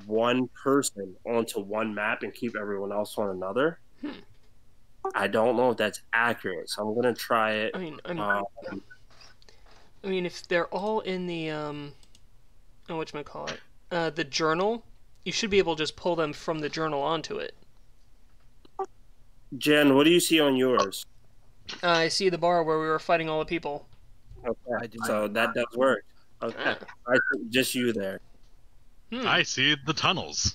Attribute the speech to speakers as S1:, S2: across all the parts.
S1: one person onto one map and keep everyone else on another.
S2: Hmm.
S1: I don't know if that's accurate, so I'm gonna try it.
S2: I mean, I mean,
S1: Um,
S2: I mean, if they're all in the oh, whatchamacallit, the journal, you should be able to just pull them from the journal onto it.
S1: Jen, what do you see on yours?
S2: I see the bar where we were fighting all the people.
S1: Okay,
S3: I do
S1: so
S3: not.
S1: that does work. Okay,
S2: Ah.
S1: I think just you there.
S2: Hmm.
S4: I see the tunnels.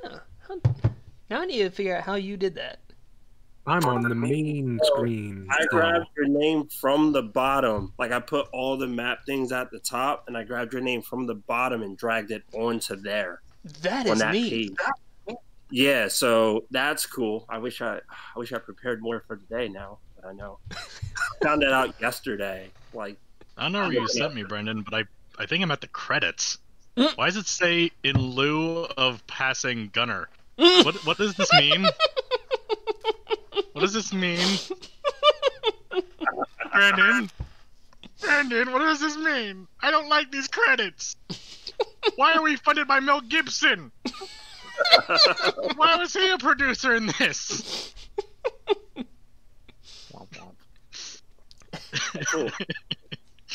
S2: Huh. Now I need to figure out how you did that.
S5: I'm on the main screen.
S1: I
S5: still.
S1: grabbed your name from the bottom. Like I put all the map things at the top, and I grabbed your name from the bottom and dragged it onto there
S2: That
S1: on
S2: is
S1: that
S2: neat.
S1: page. Yeah, so that's cool. I wish I prepared more for today now, but I know. Found it out yesterday. Like
S4: I don't know where you sent me, Brendan, but I think I'm at the credits.
S2: Mm.
S4: Why does it say in lieu of passing Gunner? What does this mean? What does this mean? Brandon? Brandon, what does this mean? I don't like these credits. Why are we funded by Mel Gibson? Why was he a producer in this?
S1: cool.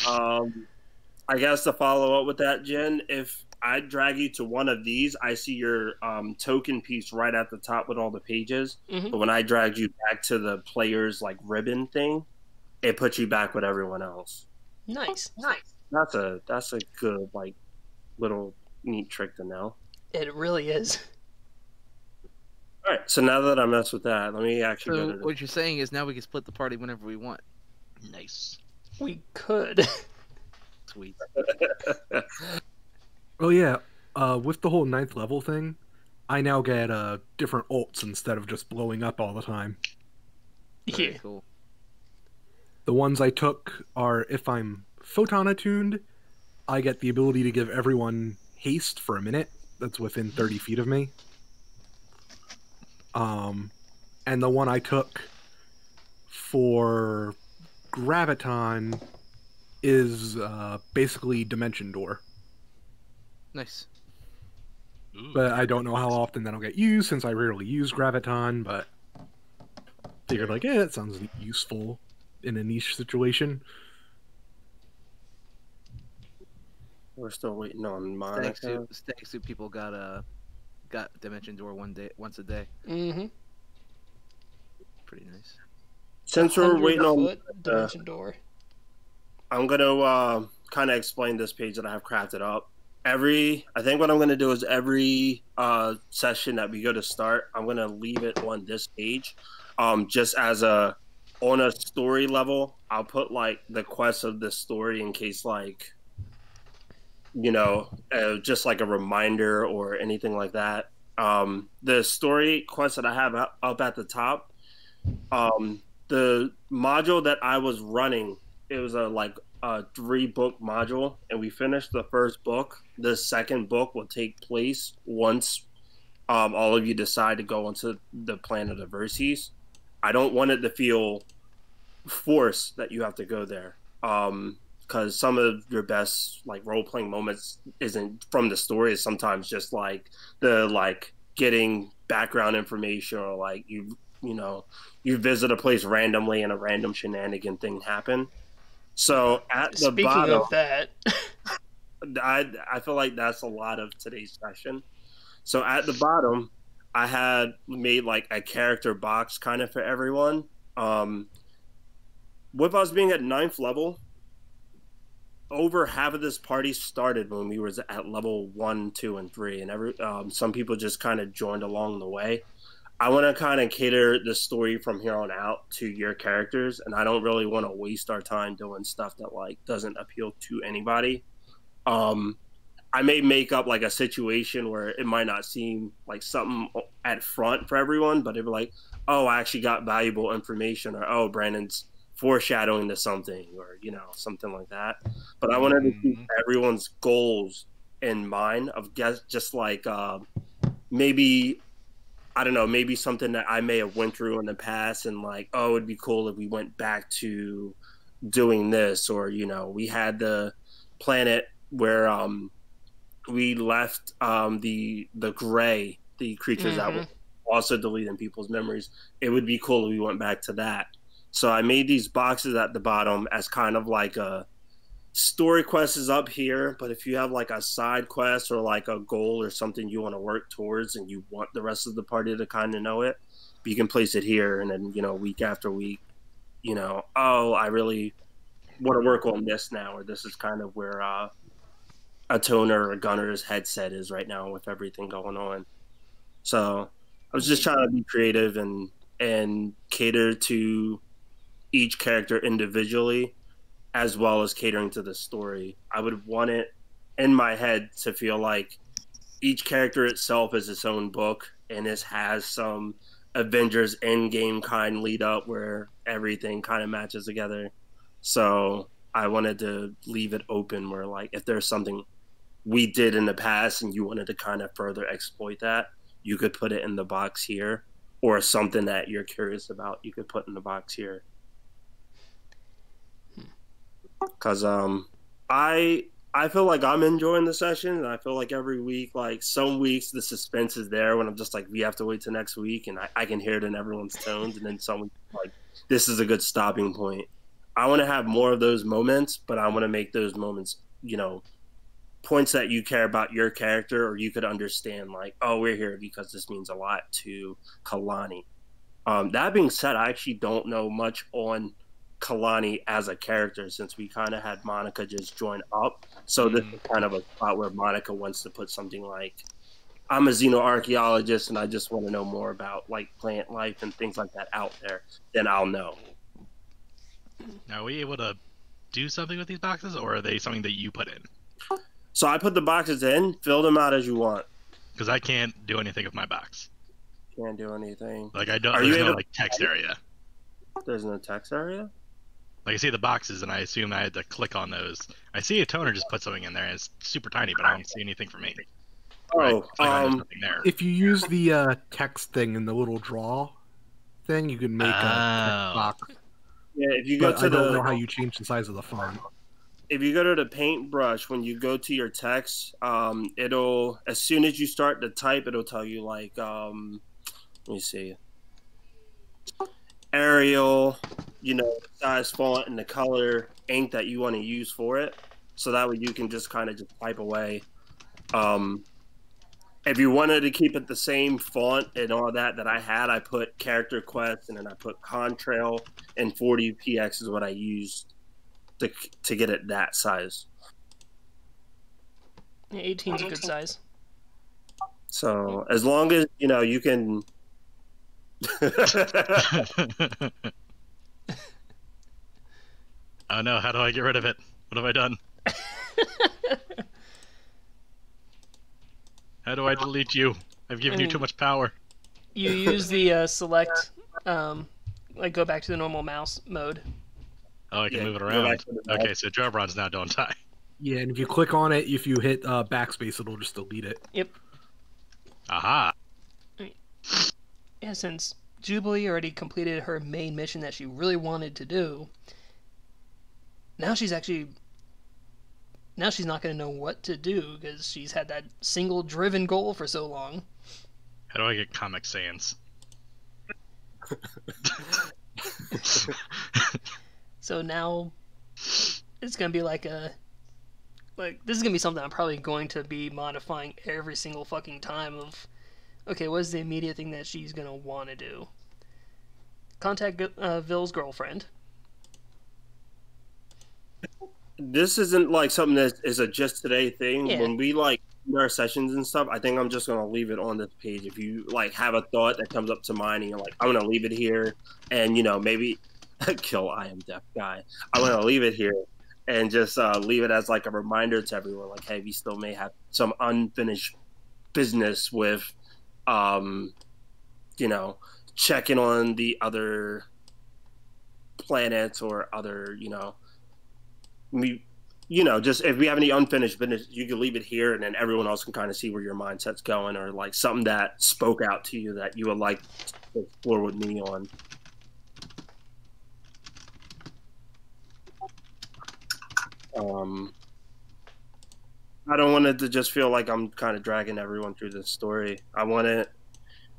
S1: I guess to follow up with that, Jen, if I drag you to one of these, I see your token piece right at the top with all the pages.
S2: Mhm.
S1: But when I dragged you back to the player's like ribbon thing, it puts you back with everyone else.
S2: Nice.
S1: That's a good like little neat trick to know.
S2: It really is.
S1: All right, so now that I messed with that, let me actually
S3: So
S1: go to the
S3: what you're saying is now we can split the party whenever we want.
S4: Nice.
S2: We could.
S3: Sweet.
S5: Oh yeah, with the whole 9th level thing, I now get different ults instead of just blowing up all the time.
S3: Very
S2: Yeah.
S3: cool.
S5: The ones I took are if I'm photon attuned, I get the ability to give everyone haste for a minute that's within 30 feet of me. And the one I took for graviton is basically dimension door.
S3: Nice.
S4: Ooh.
S5: But I don't know how often that'll get used since I rarely use graviton, but figured like, that sounds useful in a niche situation.
S1: We're still waiting on
S3: Stag
S1: Monica.
S3: suit people got Dimension Door once a day.
S2: Mm-hmm.
S3: Pretty nice.
S1: Since we're waiting on,
S2: foot dimension door.
S1: I'm gonna kind of explain this page that I have crafted up. I think what I'm gonna do is every session that we go to start, I'm gonna leave it on this page, just as on a story level. I'll put like the quest of the story in case like, just like a reminder or anything like that. The story quest that I have up at the top, the module that I was running, it was a 3-book module, and we finished the first book. The second book will take place once all of you decide to go onto the planet of Verces. I don't want it to feel forced that you have to go there. Because some of your best like role playing moments isn't from the story. It's sometimes just like the getting background information, or like you visit a place randomly and a random shenanigan thing happen. So at the
S2: Speaking
S1: bottom,
S2: of that,
S1: I feel like that's a lot of today's session. So at the bottom, I had made like a character box kind of for everyone. With us being at 9th level, over half of this party started when we was at level 1, 2, and 3, and some people just kind of joined along the way. I want to kind of cater the story from here on out to your characters, and I don't really want to waste our time doing stuff that like doesn't appeal to anybody. I may make up like a situation where it might not seem like something at front for everyone, but it'd be like, oh, I actually got valuable information, or oh, Brandon's foreshadowing to something, or something like that. But I wanted to keep everyone's goals in mind of just like maybe, I don't know, maybe something that I may have went through in the past, and like, oh, it'd be cool if we went back to doing this, or we had the planet where we left the gray, the creatures that were also deleting people's memories. It would be cool if we went back to that. So I made these boxes at the bottom as kind of like a story quest is up here, but if you have like a side quest or like a goal or something you want to work towards and you want the rest of the party to kind of know it, you can place it here. And then, week after week, oh, I really want to work on this now, or this is kind of where a toner or a gunner's headset is right now with everything going on. So I was just trying to be creative and cater to each character individually, as well as catering to the story. I would want it in my head to feel like each character itself is its own book, and this has some Avengers Endgame kind lead up where everything kind of matches together. So I wanted to leave it open where, like, if there's something we did in the past and you wanted to kind of further exploit that, you could put it in the box here, or something that you're curious about, you could put in the box here. Because I feel like I'm enjoying the session, and I feel like every week, like some weeks the suspense is there when I'm just like, we have to wait till next week, and I can hear it in everyone's tones, and then someone like, this is a good stopping point. I want to have more of those moments, but I want to make those moments, points that you care about your character, or you could understand, like, oh, we're here because this means a lot to Kalani. That being said, I actually don't know much on Kalani as a character, since we kind of had Monica just join up. So this is kind of a spot where Monica wants to put something like, I'm a xenoarchaeologist and I just want to know more about like plant life and things like that out there. Then I'll know.
S4: Now, are we able to do something with these boxes, or are they something that you put in?
S1: So I put the boxes in, fill them out as you want.
S4: Because I can't do anything with my box.
S1: Can't do anything.
S4: Like, I don't.
S1: Are
S4: There's
S1: you
S4: no
S1: able-
S4: like text area.
S1: There's no text area?
S4: Like, I see the boxes, and I assume I had to click on those. I see a toner just put something in there, and it's super tiny, but I don't see anything for me.
S1: Oh,
S4: Click on, there's nothing there.
S5: If you use the text thing in the little draw thing, you can make a text box.
S1: yeah. If you go
S5: But
S1: to
S5: I don't
S1: the
S5: know how you change the size of the font.
S1: if you go to the paintbrush, when you go to your text, it'll, as soon as you start to type, it'll tell you like, let me see, Arial, size, font, and the color ink that you want to use for it. So that way you can just kind of just type away. If you wanted to keep it the same font and all that I had, I put Character Quest, and then I put Contrail, and 40px is what I used to get it that size.
S2: Yeah, 18 is a good size.
S1: So as long as you can.
S4: Oh no! How do I get rid of it? What have I done? How do I delete you? I've given you too much power.
S2: You use the select, like go back to the normal mouse mode.
S4: Oh, I can
S1: Yeah,
S4: move it
S1: go
S4: around.
S1: back to the mouse.
S4: Okay, so Jarbron's now don't die.
S5: Yeah, and if you click on it, if you hit backspace, it'll just delete it.
S2: Yep.
S4: Aha!
S2: Yeah, since Jubilee already completed her main mission that she really wanted to do, now she's not going to know what to do because she's had that single driven goal for so long.
S4: How do I get Comic Sans?
S2: So now it's going to be like this is going to be something I'm probably going to be modifying every single fucking time of, okay, what is the immediate thing that she's going to want to do? Contact Ville's girlfriend.
S1: This isn't like something that is a just today thing.
S2: Yeah.
S1: When we like do our sessions and stuff, I think I'm just gonna leave it on this page. If you like have a thought that comes up to mind and you're like, I'm gonna leave it here, and maybe kill I am deaf guy. I'm gonna leave it here and just leave it as like a reminder to everyone, like, hey, we still may have some unfinished business with, checking on the other planets or other, just if we have any unfinished business, you can leave it here, and then everyone else can kind of see where your mindset's going, or like something that spoke out to you that you would like to explore with me on. I don't want it to just feel like I'm kind of dragging everyone through this story. I want it.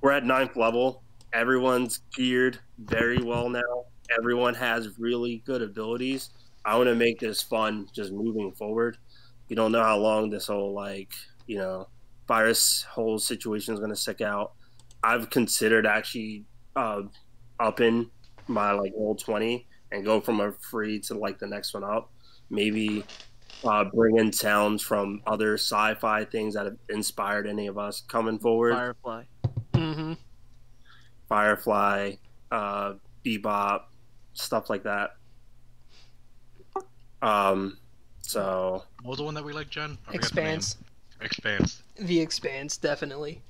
S1: We're at 9th level. Everyone's geared very well now. Everyone has really good abilities. I want to make this fun just moving forward. You don't know how long this whole virus whole situation is going to stick out. I've considered actually upping my roll 20 and go from a free to the next one up. Maybe bring in sounds from other sci-fi things that have inspired any of us coming forward.
S3: Firefly.
S2: Mm-hmm.
S1: Firefly, Bebop, stuff like that. So
S4: What was the one that we like, Jen? I forgot the name.
S2: Expanse.
S4: Expanse.
S2: The Expanse, definitely.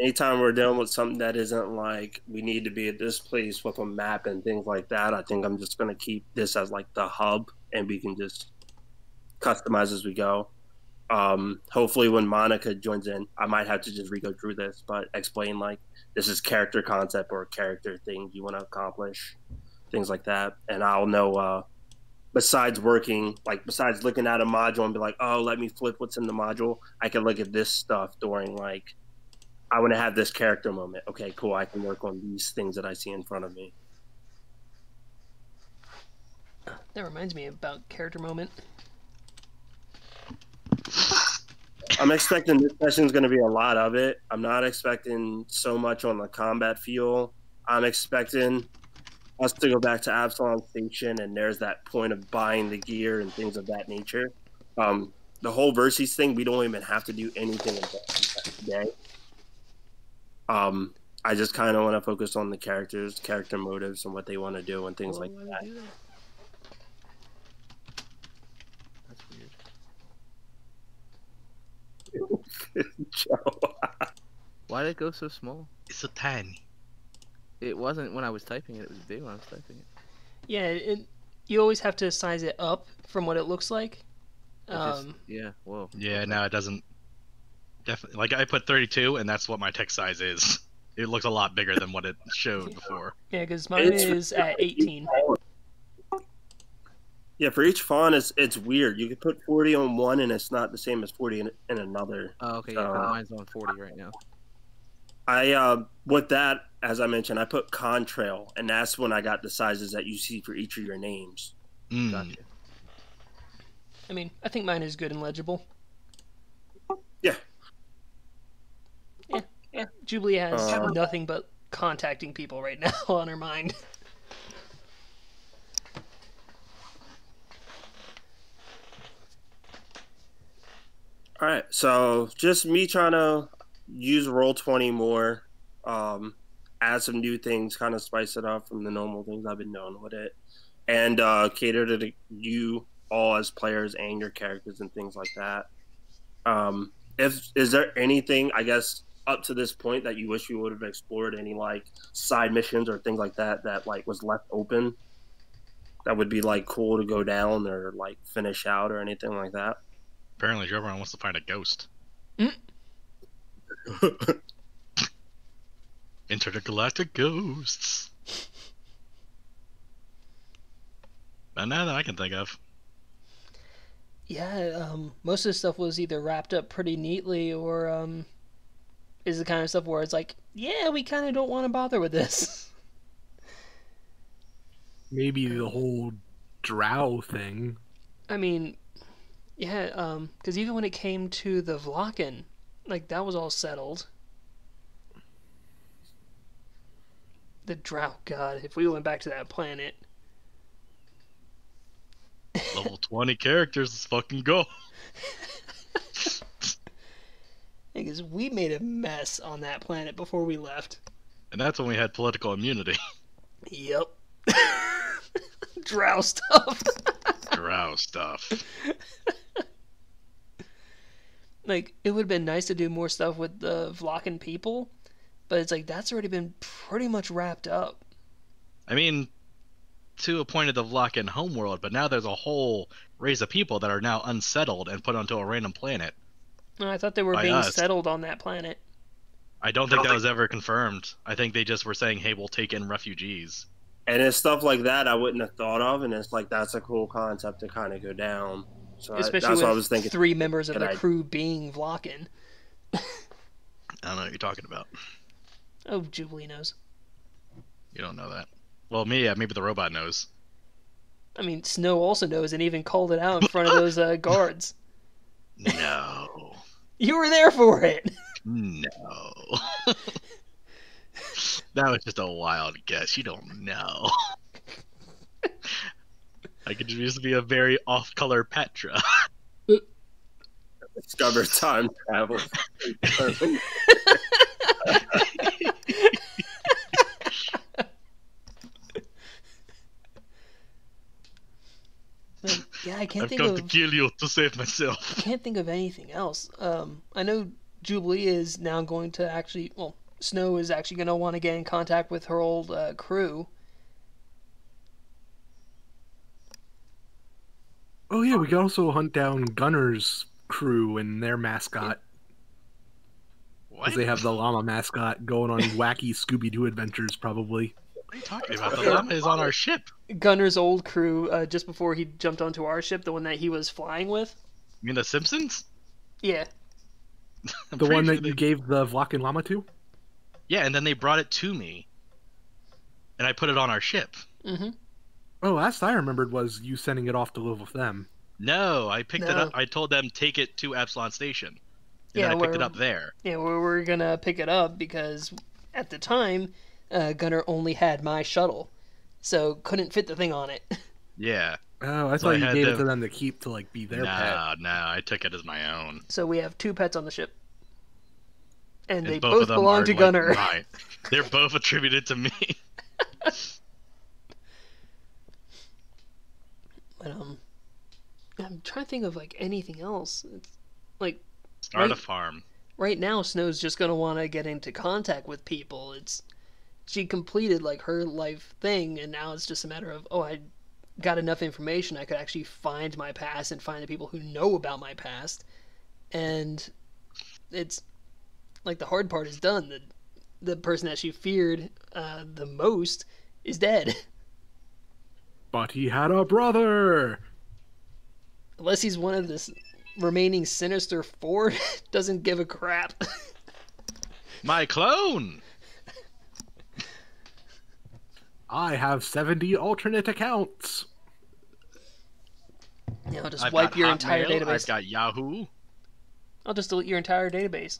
S1: anytime we're dealing with something that isn't like we need to be at this place with a map and things like that, I think I'm just going to keep this as the hub, and we can just customize as we go. Hopefully when Monica joins in, I might have to just re-go through this, but explain this is character concept or character things you want to accomplish, things like that. And I'll know, besides looking at a module and be like, oh, let me flip what's in the module, I can look at this stuff during I want to have this character moment. Okay, cool. I can work on these things that I see in front of me.
S2: That reminds me about character moment.
S1: I'm expecting this session's going to be a lot of it. I'm not expecting so much on the combat feel. I'm expecting us to go back to Absalom Station, and there's that point of buying the gear and things of that nature. The whole Versus thing, we don't even have to do anything today. I just kind of want to focus on the characters, character motives, and what they want to do and things like that.
S3: That's weird.
S1: Joe.
S3: Why did it go so small?
S4: It's so tiny.
S3: It wasn't when I was typing it. It was big when I was typing it.
S2: Yeah, you always have to size it up from what it looks like.
S3: Yeah. Whoa.
S4: Yeah, no, it doesn't. Definitely, I put 32, and that's what my text size is. It looks a lot bigger than what it showed before.
S2: Yeah, because mine is at 18.
S1: Yeah, for each font, it's weird. You could put 40 on one, and it's not the same as 40 in another.
S3: Oh, okay. Yeah, mine's on 40 right now.
S1: I with that, as I mentioned, I put Contrail, and that's when I got the sizes that you see for each of your names.
S3: Gotcha.
S2: I mean, I think mine is good and legible.
S1: Yeah.
S2: Yeah. Jubilee has nothing but contacting people right now on her mind.
S1: All right, so just me trying to use Roll20 more, add some new things, kind of spice it up from the normal things I've been doing with it, and cater to you all as players and your characters and things like that. Is there anything, I guess, up to this point that you wish we would have explored, any side missions or things like that was left open that would be cool to go down or finish out or anything like that?
S4: Apparently, everyone wants to find a ghost. Intergalactic ghosts. But none that I can think of.
S2: Yeah, most of the stuff was either wrapped up pretty neatly or is the kind of stuff where it's yeah, we kind of don't want to bother with this.
S5: Maybe the whole drow thing.
S2: I mean, yeah, because even when it came to the Vlaken, that was all settled. The drow, God, if we went back to that planet.
S4: Level 20 characters, let's fucking go.
S2: Because we made a mess on that planet before we left.
S4: And that's when we had political immunity.
S2: Yep. Drow stuff.
S4: Drow stuff.
S2: It would have been nice to do more stuff with the Vlaken people, but it's that's already been pretty much wrapped up.
S4: I mean, to a point of the Vlaken homeworld, but now there's a whole race of people that are now unsettled and put onto a random planet.
S2: I thought they were being settled on that planet.
S4: I don't think that was ever confirmed. I think they just were saying, hey, we'll take in refugees.
S1: And it's stuff like that I wouldn't have thought of, and it's that's a cool concept to kind of go down. So
S2: Especially
S1: that's
S2: with
S1: what I was thinking.
S2: 3 members of
S1: Good
S2: the
S1: idea.
S2: crew being Vlokin.
S4: I don't know what you're talking about.
S2: Oh, Jubilee knows.
S4: You don't know that. Well, me, yeah, maybe the robot knows.
S2: I mean, Snow also knows and even called it out in front of those guards.
S4: No.
S2: You were there for it!
S4: No. That was just a wild guess. You don't know. I could just be a very off-color Petra.
S1: Discover time travel.
S2: But, yeah, I can't
S4: I've
S2: think
S4: come
S2: of...
S4: to kill you to save myself.
S2: I can't think of anything else. I know Jubilee is now going to actually... Well, Snow is actually going to want to get in contact with her old crew.
S5: Oh yeah, we could also hunt down Gunner's crew and their mascot.
S4: What?
S5: Because they have the llama mascot going on wacky Scooby-Doo adventures, probably.
S4: What are you talking about? The llama is on our ship.
S2: Gunner's old crew, just before he jumped onto our ship, the one that he was flying with.
S4: You mean the Simpsons?
S2: Yeah.
S4: I'm
S5: The
S4: pretty
S5: one
S4: sure
S5: that you gave the Vlakin llama to?
S4: Yeah, and then they brought it to me. And I put it on our ship.
S2: Mm-hmm.
S5: Oh, last I remembered was you sending it off to live with them.
S4: No, I picked it
S2: No.
S4: up. I told them take it to Epsilon Station. And
S2: Yeah,
S4: then I picked it
S2: we're-
S4: up there.
S2: Yeah, we were gonna pick it up because at the time, Gunner only had my shuttle, so couldn't fit the thing on it.
S4: Yeah.
S5: Oh, I
S4: So
S5: thought
S4: I
S5: you
S4: had
S5: gave it
S4: them-
S5: to them to keep to like be their pet.
S4: No, I took it as my own.
S2: So we have 2 pets on the ship, and they
S4: And
S2: both
S4: of them
S2: belong
S4: are,
S2: to
S4: like,
S2: Gunner.
S4: mine. They're both attributed to me.
S2: But I'm trying to think of like anything else. It's, like
S4: Start
S2: Right.
S4: a farm.
S2: right now, Snow's just gonna want to get into contact with people. She completed like her life thing, and now it's just a matter of, oh, I got enough information, I could actually find my past and find the people who know about my past, and it's like the hard part is done. The person that she feared the most is dead.
S5: But he had a brother!
S2: Unless he's one of the remaining Sinister Four, doesn't give a crap.
S4: My clone!
S5: I have 70 alternate accounts.
S2: You know, just
S4: I've
S2: wipe
S4: got
S2: your
S4: Hotmail,
S2: entire database.
S4: I've got Yahoo.
S2: I'll just delete your entire database.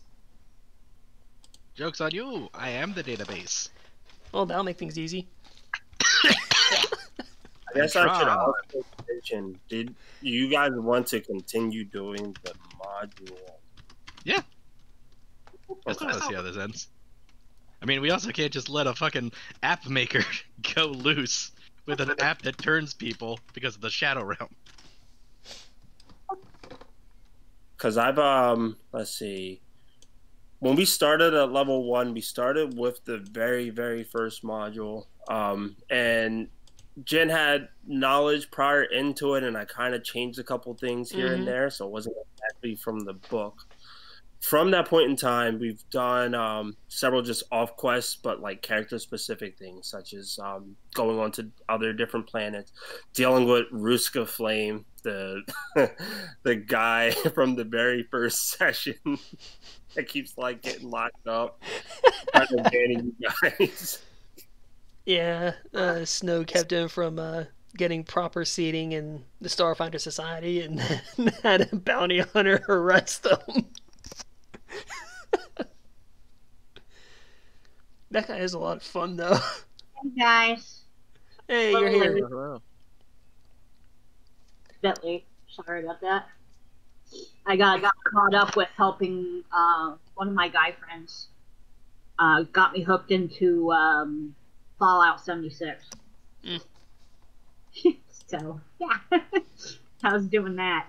S4: Joke's on you. I am the database.
S2: Well, that'll make things easy.
S1: I guess I should
S4: Try.
S1: also mention, did you guys want to continue doing the module?
S4: Yeah. I still want to see how this ends. I mean, we also can't just let a fucking app maker go loose with an app that turns people because of the Shadow Realm.
S1: Because I've let's see, when we started at level 1, we started with the very first module, and Jen had knowledge prior into it, and I kind of changed a couple things here and there, so it wasn't exactly from the book. From that point in time, we've done several just off quests, but like character specific things, such as going on to other different planets, dealing with Ruska Flame, the the guy from the very first session that keeps like getting locked up, kind of banning you guys.
S2: Yeah, Snow kept him from getting proper seating in the Starfinder Society, and had a bounty hunter arrest him. That guy is a lot of fun, though.
S6: Hey guys,
S2: Hey, you're here.
S3: Hello.
S6: bit late. Sorry about that. I got caught up with helping one of my guy friends. Got me hooked into Fallout 76.
S2: Mm.
S6: So yeah, I was doing that.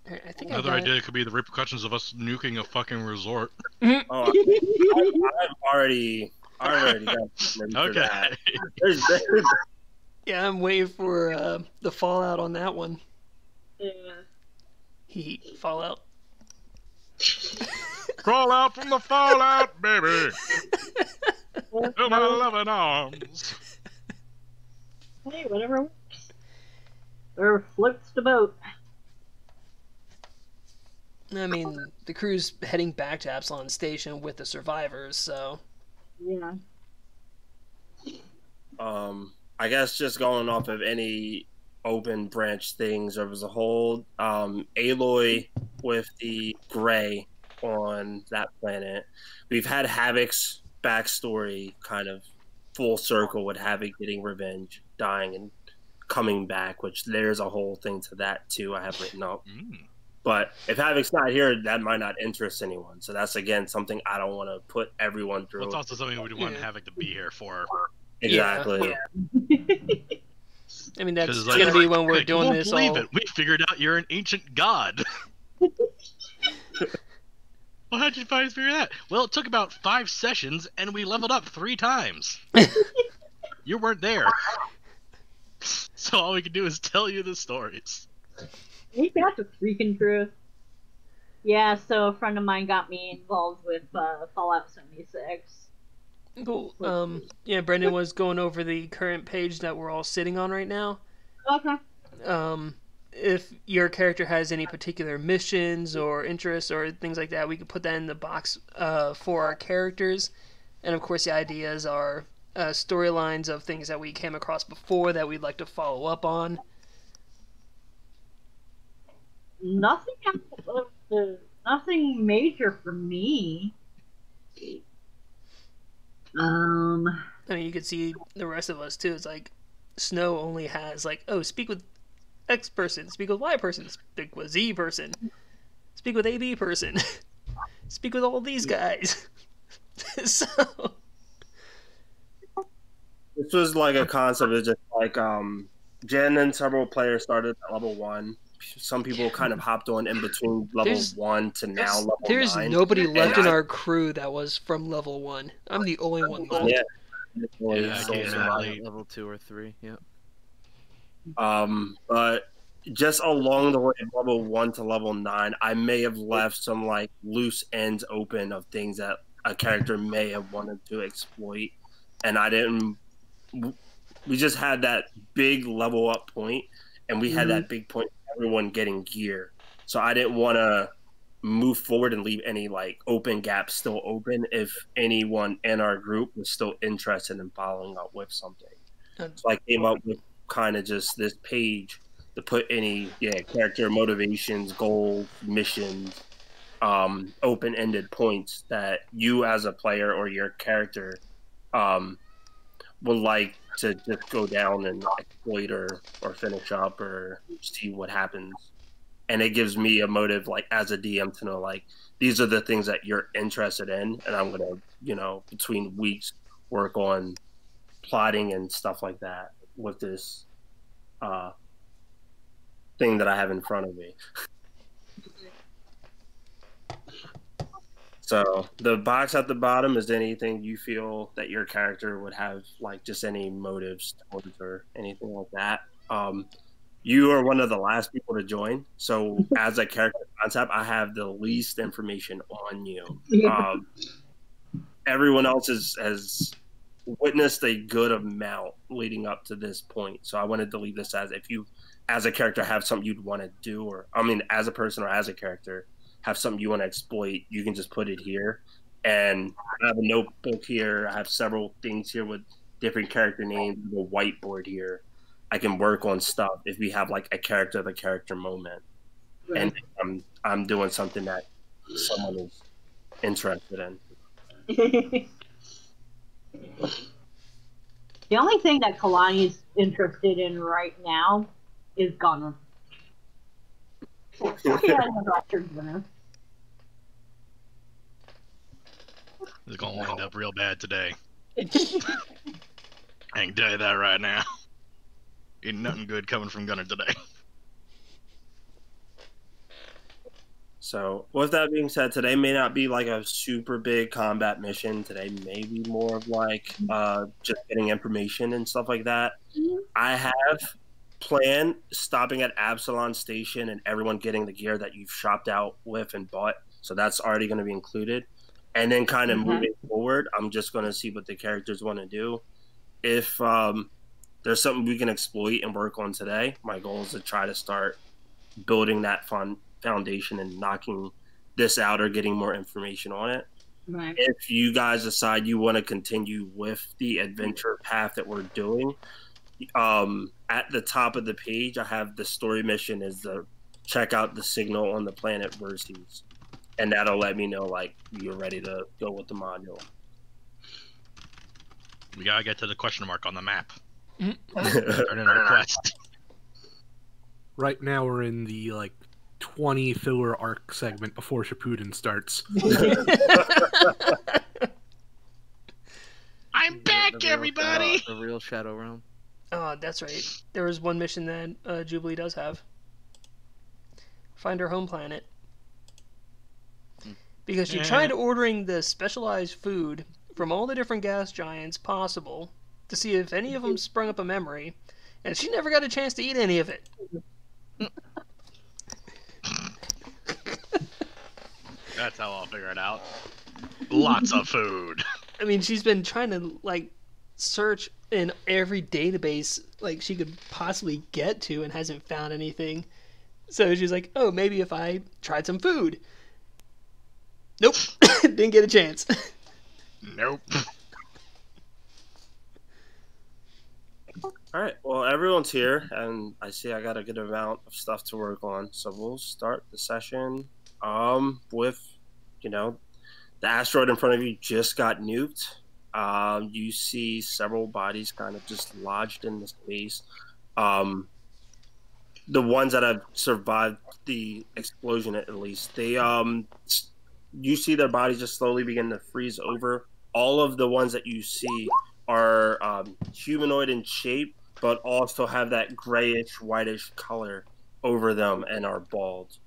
S2: I think
S4: Another
S2: I got...
S4: idea could be the repercussions of us nuking a fucking resort.
S1: Oh, I've already got into
S4: Okay.
S1: that. There's
S2: Yeah, I'm waiting for the Fallout on that one.
S6: Yeah.
S2: Heat Fallout.
S4: Crawl out from the fallout, baby. To my loving arms.
S6: Hey, whatever works. Or floats the boat.
S2: I mean, the crew's heading back to Absalon Station with the survivors, so
S6: Yeah.
S1: I guess just going off of any open branch things, there was a whole Aloy with the gray on that planet. We've had Havoc's backstory kind of full circle with Havoc getting revenge, dying and coming back, which there's a whole thing to that too I have written up. But if Havoc's not here, that might not interest anyone. So that's, again, something I don't want to put everyone through.
S4: Well, it's also something we'd want Havoc to be here for.
S1: Exactly.
S2: Yeah. I mean, that's
S4: Like,
S2: gonna be when we're
S4: you
S2: doing
S4: won't
S2: this
S4: believe
S2: all.
S4: it. We figured out you're an ancient god. Well, how'd you guys figure that? Well, it took about 5 sessions, and we leveled up 3 times. You weren't there. So all we can do is tell you the stories.
S6: Ain't that the freaking truth? Yeah, so a friend of mine got me involved with Fallout 76.
S2: Cool. Yeah, Brendan was going over the current page that we're all sitting on right now.
S6: Okay.
S2: If your character has any particular missions or interests or things like that, we could put that in the box for our characters. And of course, the ideas are storylines of things that we came across before that we'd like to follow up on.
S6: Nothing major for me.
S2: I mean, you could see the rest of us too. It's like Snow only has like, oh, speak with X person, speak with Y person, speak with Z person, speak with AB person, speak with all these guys. So
S1: this was like a concept of just like Jen and several players started at level 1. Some people kind of hopped on in between level 1 to now level 9.
S2: There's nobody left in our crew that was from level 1. I'm the only one left.
S1: Yeah.
S4: Yeah, I came in late.
S3: Level 2 or 3. Yep.
S1: But just along the way, level 1 to level 9, I may have left some like loose ends open of things that a character may have wanted to exploit, and I didn't. We just had that big level up point, and we had that big point of everyone getting gear. So I didn't want to move forward and leave any like open gaps still open if anyone in our group was still interested in following up with something. So I came up with kind of just this page to put any character motivations, goals, missions, open-ended points that you as a player or your character would like to just go down and exploit or finish up or see what happens. And it gives me a motive, like as a DM, to know like these are the things that you're interested in, and I'm gonna, between weeks work on plotting and stuff like that with this thing that I have in front of me. So the box at the bottom is anything you feel that your character would have, like just any motives towards or anything like that. You are one of the last people to join, so as a character concept, I have the least information on you. Everyone else has witnessed a good amount leading up to this point, so I wanted to leave this as if you, as a character, have something you'd want to do, or as a person or as a character, have something you want to exploit, you can just put it here. And I have a notebook here. I have several things here with different character names, a whiteboard here. I can work on stuff if we have like a character of a character moment, and I'm doing something that someone is interested in.
S6: The only thing that Kalani is interested in right now is Gunner.
S4: It's gonna wind up real bad today. I can tell you that right now. Ain't nothing good coming from Gunner today.
S1: So with that being said, today may not be like a super big combat mission. Today may be more of like just getting information and stuff like that. I have planned stopping at Absalon Station and everyone getting the gear that you've shopped out with and bought. So that's already going to be included. And then kind of moving forward, I'm just going to see what the characters want to do. If there's something we can exploit and work on today, my goal is to try to start building that foundation and knocking this out or getting more information on it.
S6: Right.
S1: If you guys decide you want to continue with the adventure path that we're doing, at the top of the page, I have the story mission is to check out the signal on the planet Furries, and that'll let me know like you're ready to go with the module.
S4: We gotta get to the question mark on the map.
S2: Mhm.
S4: Turn in our quest.
S5: Right now we're in the like 20 filler arc segment before Shippuden starts.
S4: I'm back,
S3: The real
S4: everybody!
S3: Shadow, the real Shadow Realm.
S2: Oh, that's right. There was one mission that Jubilee does have. Find her home planet. Because she tried ordering the specialized food from all the different gas giants possible to see if any of them sprung up a memory, and she never got a chance to eat any of it.
S4: That's how I'll figure it out. Lots of food.
S2: I mean, she's been trying to, like, search in every database, like, she could possibly get to and hasn't found anything. So she's like, oh, maybe if I tried some food. Nope. Didn't get a chance.
S4: Nope.
S1: All right. Well, everyone's here, and I see I got a good amount of stuff to work on. So we'll start the session with, the asteroid in front of you just got nuked. You see several bodies kind of just lodged in the space. The ones that have survived the explosion, at least, you see their bodies just slowly begin to freeze over. All of the ones that you see are humanoid in shape, but also have that grayish, whitish color over them and are bald.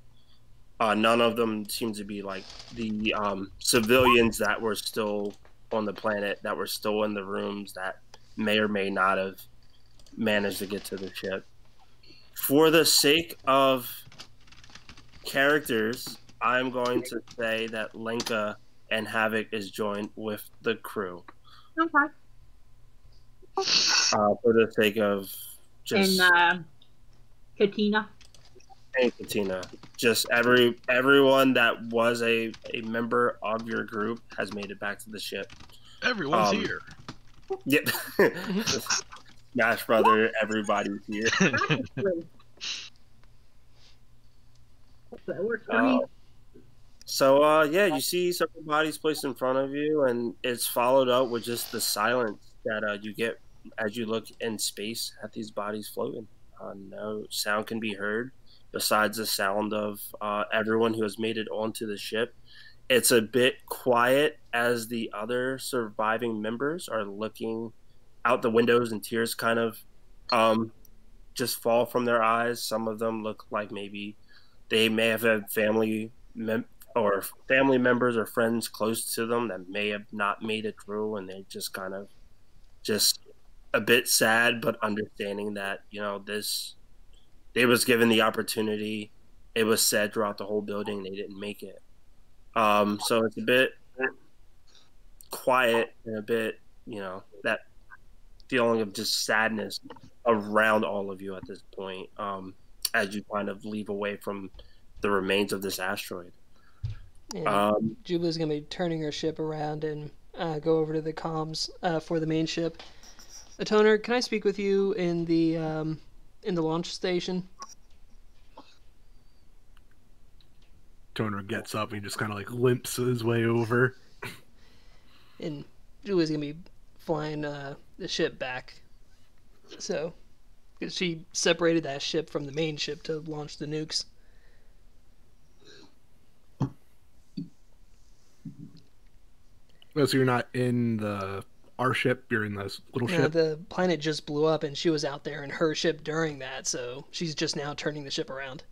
S1: None of them seem to be like the civilians that were still on the planet, that were still in the rooms, that may or may not have managed to get to the ship. For the sake of characters, I'm going to say that Lenka and Havoc is joined with the crew.
S6: Okay.
S1: For the sake of just
S6: And Katina.
S1: and Katina, just everyone that was a member of your group has made it back to the ship.
S4: Everyone's here.
S1: Yep. Smash Brother, everybody's here.
S6: That works for me.
S1: So, you see several bodies placed in front of you, and it's followed up with just the silence that you get as you look in space at these bodies floating. No sound can be heard besides the sound of everyone who has made it onto the ship. It's a bit quiet as the other surviving members are looking out the windows, and tears kind of just fall from their eyes. Some of them look like maybe they may have had family members or friends close to them that may have not made it through, and they just kind of just a bit sad, but understanding that they was given the opportunity. It was said throughout the whole building they didn't make it. So it's a bit quiet and a bit, that feeling of just sadness around all of you at this point, as you kind of leave away from the remains of this asteroid.
S2: Jubilee's going to be turning her ship around and go over to the comms for the main ship. Atoner, can I speak with you in the launch station?
S5: Toner gets up and he just kind of like limps his way over.
S2: And Julie's going to be flying the ship back. So, because she separated that ship from the main ship to launch the nukes.
S5: Oh, so you're not in our ship, you're in this little ship?
S2: The planet just blew up and she was out there in her ship during that, so she's just now turning the ship around.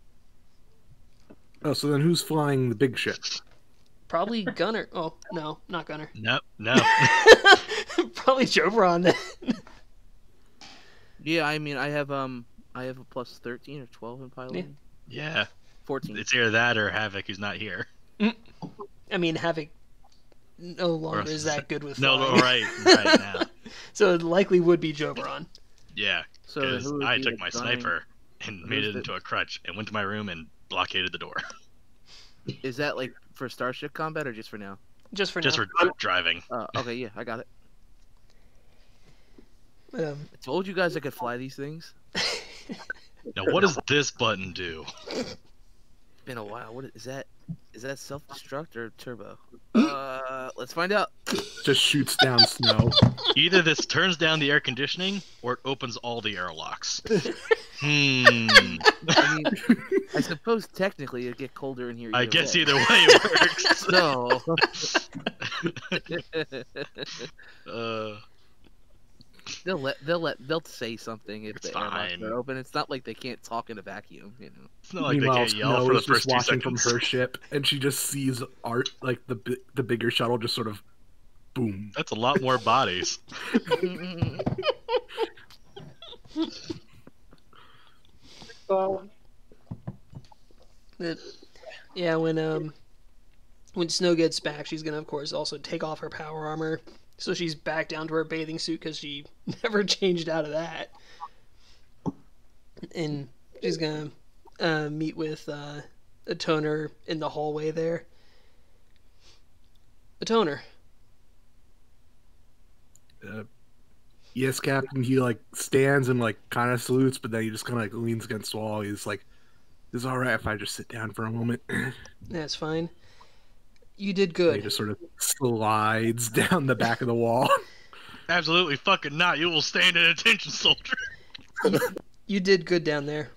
S5: Oh, so then who's flying the big ship?
S2: Probably Gunner. Oh, no, not Gunner.
S4: No.
S2: Probably Jobron then.
S3: Yeah, I mean, I have a plus 13 or 12 in piloting.
S4: Yeah.
S3: 14.
S4: It's either that or Havoc, who's not here.
S2: I mean, Havoc no longer is that good with
S4: No,
S2: flying.
S4: right now.
S2: So it likely would be Jobron.
S4: Yeah,
S3: So
S4: because
S3: who would
S4: I
S3: be
S4: took
S3: the
S4: my
S3: gunning-
S4: sniper. and made it into a crutch and went to my room and blockaded the door.
S3: Is that like for Starship combat or just for now?
S2: Just for
S4: Just
S2: now.
S4: for driving.
S3: Okay, yeah, I got it.
S2: But,
S3: I told you guys I could fly these things.
S4: Now, what does this button do?
S3: Been a while. What is that? Is that self-destruct or turbo? Let's find out.
S5: Just shoots down snow.
S4: Either this turns down the air conditioning, or it opens all the airlocks.
S3: I mean, I suppose technically it'd get colder in here.
S4: I guess
S3: way.
S4: either way it
S3: So
S4: works.
S3: they'll say something if
S4: It's
S3: the airlocks
S4: fine.
S3: are open. It's not like they can't talk in a vacuum, you know.
S4: It's not like they
S5: Meanwhile,
S4: can't yell
S5: Snow
S4: for the
S5: is just
S4: first 2
S5: watching
S4: seconds.
S5: from her ship, and she just sees Art, like the bigger shuttle, just sort of boom.
S4: That's a lot more bodies.
S2: But, yeah, when Snow gets back, she's gonna of course also take off her power armor, so she's back down to her bathing suit because she never changed out of that. And she's gonna meet with a toner in the hallway there. A toner.
S5: Yes, Captain. He like stands and like kind of salutes, but then he just kind of like leans against the wall. He's like, "Is it all right if I just sit down for a moment?"
S2: That's fine. You did
S5: He
S2: good.
S5: just sort of slides down the back of the wall.
S4: Absolutely fucking not. You will stand at attention, soldier.
S2: You did good down there.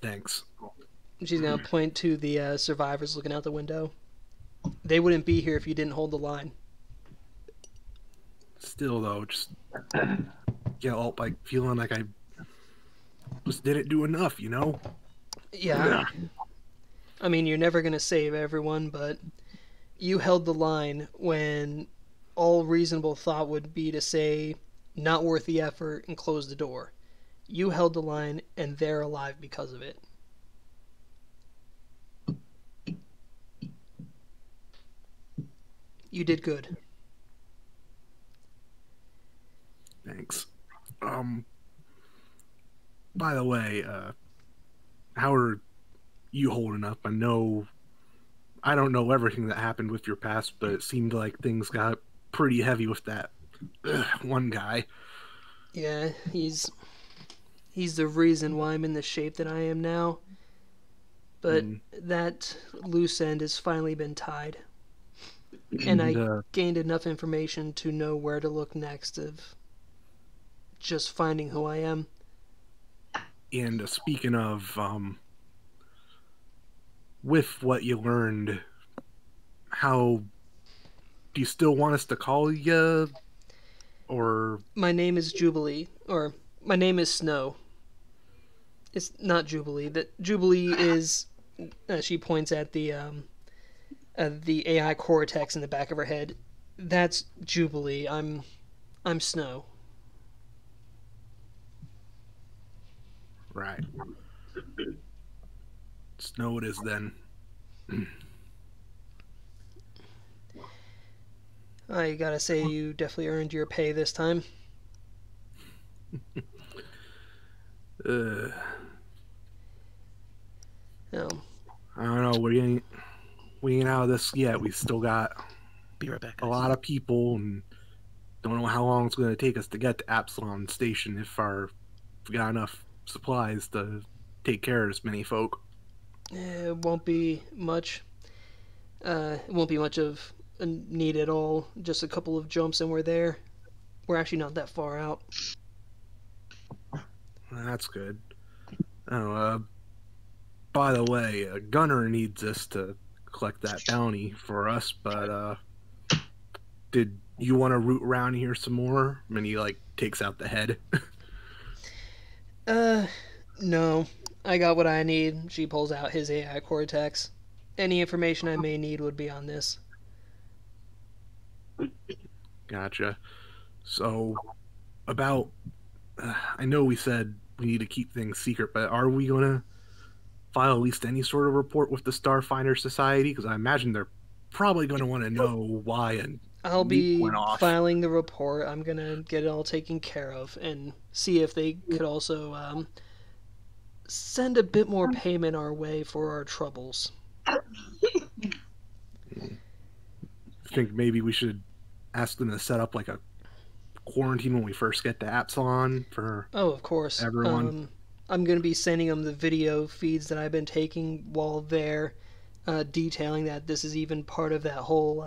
S5: Thanks.
S2: She's gonna point to the survivors looking out the window. They wouldn't be here if you didn't hold the line.
S5: Still though, just like feeling like I just didn't do enough, you know?
S2: Yeah. I mean, you're never gonna save everyone, but you held the line when all reasonable thought would be to say, not worth the effort, and close the door. You held the line, and they're alive because of it. You did good.
S5: Thanks. By the way, how are you holding up? I don't know everything that happened with your past, but it seemed like things got pretty heavy with that one guy.
S2: Yeah, he's the reason why I'm in the shape that I am now. But that loose end has finally been tied. And I gained enough information to know where to look next of just finding who I am.
S5: And speaking of, with what you learned, how do you still want us to call you? Or
S2: my name is Jubilee, or my name is Snow. It's not Jubilee. That Jubilee is. She points at the AI cortex in the back of her head. That's Jubilee. I'm Snow.
S5: right? Snow it is then.
S2: I gotta say, you definitely earned your pay this time.
S5: No.
S2: Oh.
S5: I don't know. We ain't out of this yet. We still got
S3: Be right back.
S5: a lot of people, and don't know how long it's going to take us to get to Absalom Station if we got enough supplies to take care of this many folk.
S2: It won't be much. It won't be much of a need at all. Just a couple of jumps and we're there. We're actually not that far out.
S5: That's good. Oh, by the way, Gunner needs us to collect that bounty for us, but did you want to root around here some more? And he takes out the head.
S2: No. I got what I need. She pulls out his AI cortex. Any information I may need would be on this.
S5: Gotcha. So, about... I know we said we need to keep things secret, but are we going to file at least any sort of report with the Starfinder Society? Because I imagine they're probably going to want to know why
S2: I'll
S5: Meat
S2: be
S5: went off.
S2: filing the report. I'm gonna get it all taken care of and see if they could also send a bit more payment our way for our troubles.
S5: I think maybe we should ask them to set up like a quarantine when we first get to Absalon for
S2: Oh, of course.
S5: everyone.
S2: I'm going to be sending them the video feeds that I've been taking while there, detailing that this is even part of that whole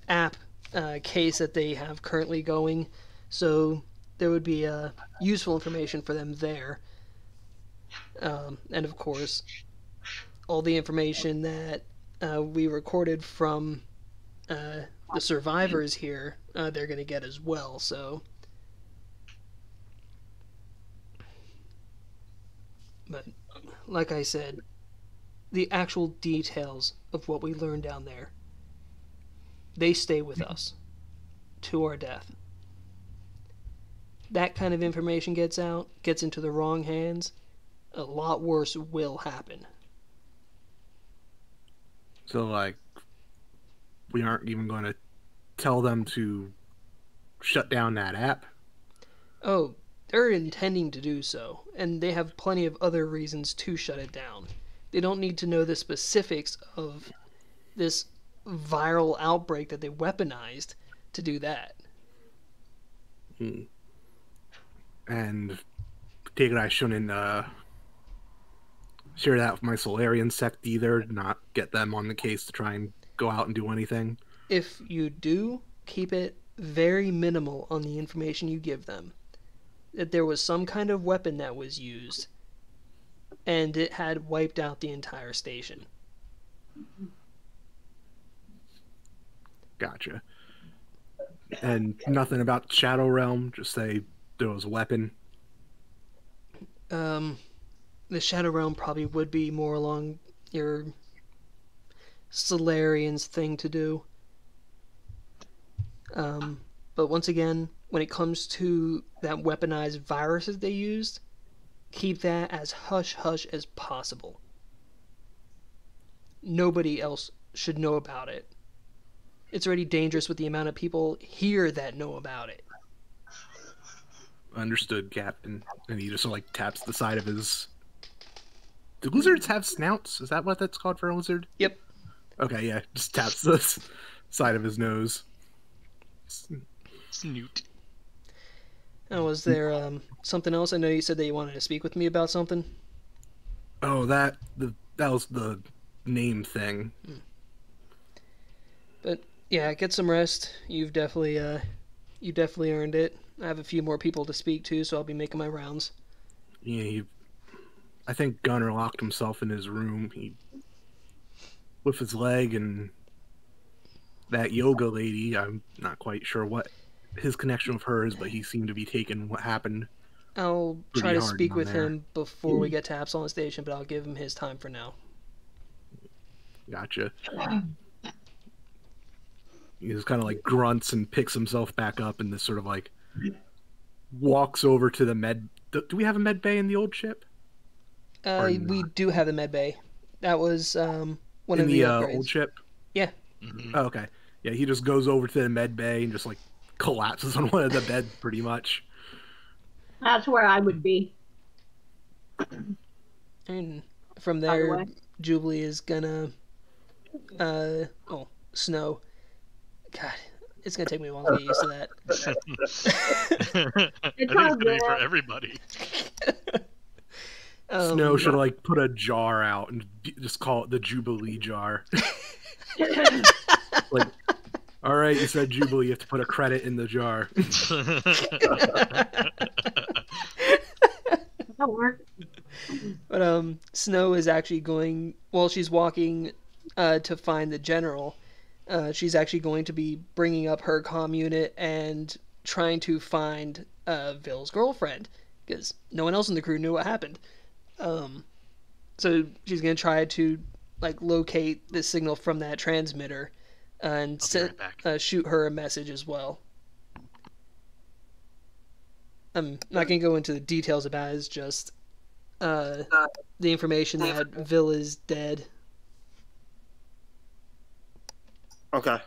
S2: app case that they have currently going. So there would be useful information for them there. And of course, all the information that we recorded from the survivors here, they're going to get as well. So, but like I said, the actual details of what we learned down there, they stay with us to our death. That kind of information gets out, gets into the wrong hands, a lot worse will happen.
S5: So, like, we aren't even going to tell them to shut down that app?
S2: Oh, they're intending to do so, and they have plenty of other reasons to shut it down. They don't need to know the specifics of this viral outbreak that they weaponized to do that.
S5: And take it I shouldn't share that with my Solarian sect either, not get them on the case to try and go out and do anything.
S2: If you do, keep it very minimal on the information you give them. That there was some kind of weapon that was used, and it had wiped out the entire station.
S5: Gotcha. And nothing about Shadow Realm, just say there was a weapon.
S2: The Shadow Realm probably would be more along your Solarian's thing to do. But once again, when it comes to that weaponized viruses they used, keep that as hush-hush as possible. Nobody else should know about it. It's already dangerous with the amount of people here that know about it.
S5: Understood, Captain. And he just like taps the side of his... Do lizards have snouts? Is that what that's called for a lizard?
S2: Yep.
S5: Okay, yeah. Just taps the side of his nose.
S4: Snoot.
S2: Oh, was there something else? I know you said that you wanted to speak with me about something.
S5: Oh, that was the name thing.
S2: But yeah, get some rest. You definitely earned it. I have a few more people to speak to, so I'll be making my rounds.
S5: Yeah, I think Gunner locked himself in his room. With his leg, and that yoga lady, I'm not quite sure what his connection with her is, but he seemed to be taking what happened.
S2: I'll try to
S5: hard
S2: speak
S5: on
S2: with
S5: there.
S2: him before we get to Absalom Station, but I'll give him his time for now.
S5: Gotcha. He just kind of like grunts and picks himself back up and this sort of like walks over to the med. Do we have a med bay in the old ship?
S2: We do have the med bay. That was one
S5: in
S2: of the
S5: the
S2: upgrades.
S5: old ship?
S2: Yeah.
S4: Mm-hmm.
S5: Oh, okay. Yeah, he just goes over to the med bay and just like collapses on one of the beds pretty much.
S6: That's where I would be.
S2: And from
S6: By the
S2: there,
S6: way.
S2: Jubilee is gonna Snow. God, it's gonna take me a while to get used to that.
S4: I think it's gonna be for everybody.
S5: Snow should like put a jar out and just call it the Jubilee jar. Like, all right, you said Jubilee, you have to put a credit in the jar.
S6: That'll work.
S2: But Snow is actually going, while she's walking to find the general, she's actually going to be bringing up her comm unit and trying to find Ville's girlfriend, because no one else in the crew knew what happened. So she's going to try to like locate the signal from that transmitter and shoot her a message as well. I'm not going to go into the details about it. It's just the information that Ville is dead.
S1: Okay.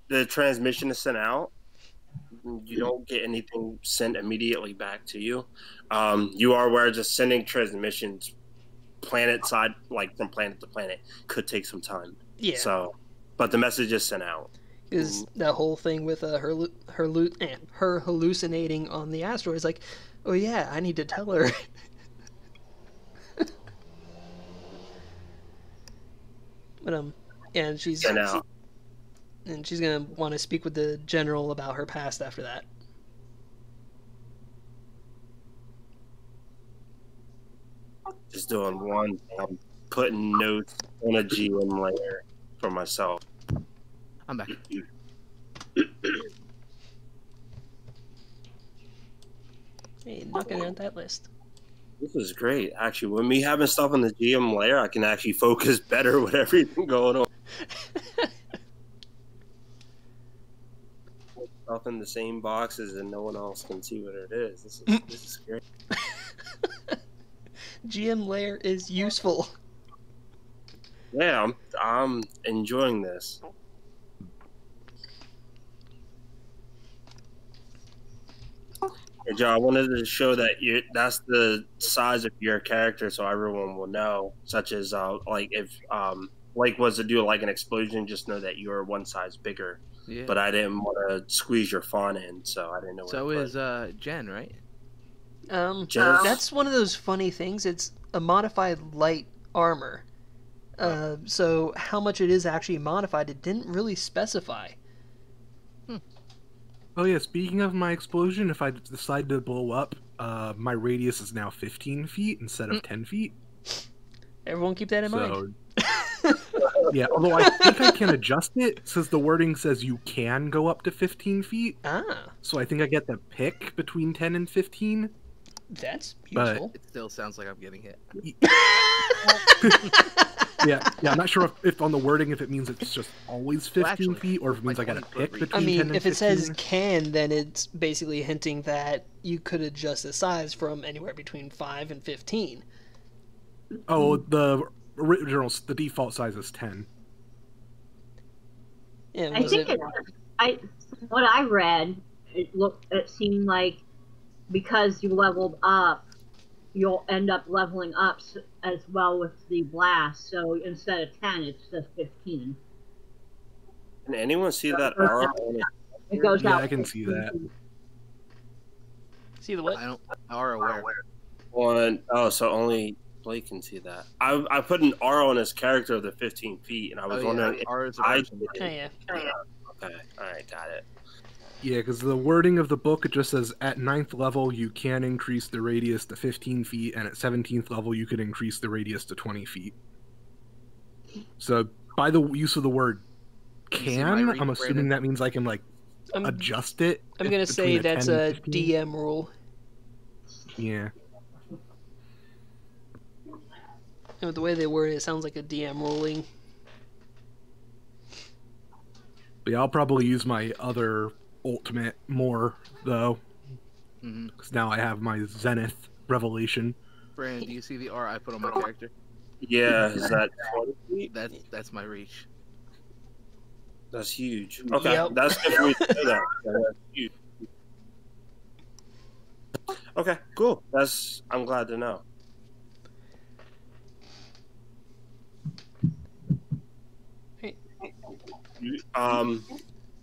S1: The transmission is sent out. You don't get anything sent immediately back to you. You are aware just sending transmissions planet side, like from planet to planet, could take some time.
S2: Yeah.
S1: So, but the message is sent out.
S2: Is that whole thing with her hallucinating on the asteroid is like, oh yeah, I need to tell her. But and she's
S1: Sent out.
S2: and she's gonna want to speak with the general about her past after that.
S1: Just doing one thing. I'm putting notes on a GM layer for myself.
S3: I'm back.
S2: Hey, knocking out that list.
S1: This is great. Actually, when me having stuff on the GM layer, I can actually focus better with everything going on. Stuff in the same boxes and no one else can see what it is. This is great.
S2: GM layer is useful.
S1: Yeah, I'm enjoying this. Hey, Joe, I wanted to show that that's the size of your character, so everyone will know. Such as like if like was to do like an explosion, just know that you're one size bigger.
S3: Yeah.
S1: But I didn't want to squeeze your font in, so I didn't know.
S3: So is Jen, right?
S2: That's one of those funny things. It's a modified light armor. So how much it is actually modified, it didn't really specify.
S5: Oh yeah, speaking of my explosion, if I decide to blow up, my radius is now 15 feet instead of 10 feet.
S2: Everyone keep that in mind.
S5: Yeah, although I think I can adjust it, since the wording says you can go up to 15 feet.
S2: Ah.
S5: So I think I get to pick between 10 and 15.
S2: That's
S5: But-
S2: useful.
S3: It still sounds like I'm getting hit.
S5: Yeah, I'm not sure if on the wording if it means it's just always 15
S3: actually,
S5: feet, or if it means I
S3: like
S5: gotta
S3: 20
S5: pick
S3: foot
S5: between
S2: I
S5: 10
S2: mean,
S5: and
S2: if
S5: 15.
S2: it says can, then it's basically hinting that you could adjust the size from anywhere between 5 and 15.
S5: Oh, the original, the default size is 10.
S2: Yeah,
S6: I
S2: was
S6: think
S2: it?
S6: what I read, it seemed like because you leveled up, you'll end up leveling up as well with the blast. So instead of 10, it's just 15.
S1: Can anyone see that arrow? on it?
S6: It goes
S5: Yeah,
S6: out.
S5: I can see that.
S2: See the what?
S3: I don't. Are aware.
S1: So only Blake can see that. I put an R on his character of the 15 feet, and I was wondering if
S3: R is a
S1: I
S3: person.
S2: Oh, yeah.
S1: Okay, all right, got it.
S5: Yeah, because the wording of the book, it just says at 9th level you can increase the radius to 15 feet, and at 17th level you can increase the radius to 20 feet. So by the use of the word
S3: You see my
S5: can,
S3: reach,
S5: I'm assuming
S3: Brandon?
S5: that means I can like
S2: I'm
S5: adjust it.
S2: I'm gonna say
S5: between
S2: that's
S5: 10
S2: a
S5: and 15.
S2: DM rule.
S5: Yeah.
S2: And with the way they word it, it sounds like a DM ruling.
S5: But yeah, I'll probably use my other ultimate more though,
S3: Mm-hmm.
S5: because now I have my Zenith Revelation.
S3: Brandon, do you see the R I put on my character?
S1: Yeah, is that 20 feet?
S3: That's my reach.
S1: That's huge. Okay,
S2: Yep.
S1: that's good for me to know that. That's huge. Okay, cool. I'm glad to know.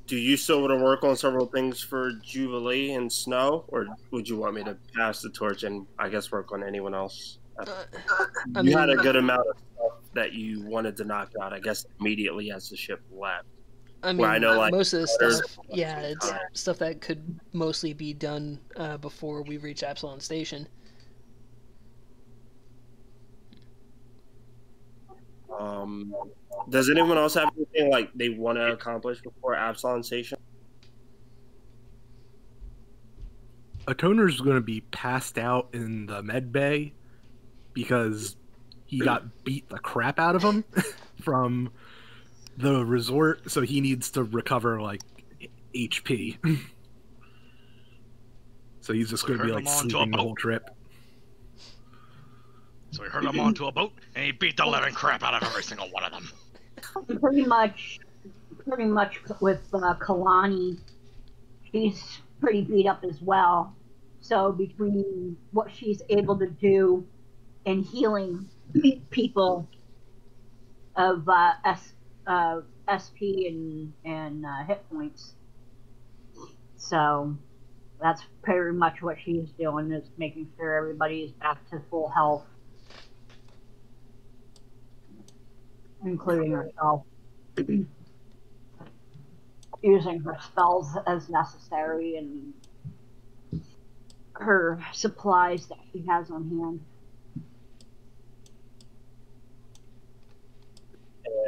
S1: Do you still want to work on several things for Jubilee and Snow, or would you want me to pass the torch and I guess work on anyone else? You had a good amount of stuff that you wanted to knock out, I guess, immediately as the ship left.
S2: I mean,
S1: Well, I know, like,
S2: most of the
S1: there's-
S2: stuff, yeah, it's stuff that could mostly be done before we reach Absalom Station.
S1: Does anyone else have anything like they want to accomplish before Absalom Station?
S5: Atoner's going to be passed out in the med bay because he got beat the crap out of him from the resort, so he needs to recover like HP. So he's just going to be
S4: Turn
S5: like
S4: him on to a
S5: sleeping the
S4: boat.
S5: whole trip.
S4: So he hurled them onto a boat, and he beat the living crap out of every single one of them.
S6: Pretty much with Kalani, she's pretty beat up as well. So between what she's able to do in healing people of SP and hit points, so that's pretty much what she's doing, is making sure everybody is back to full health, including herself. Using her spells as necessary and her supplies that she has on hand.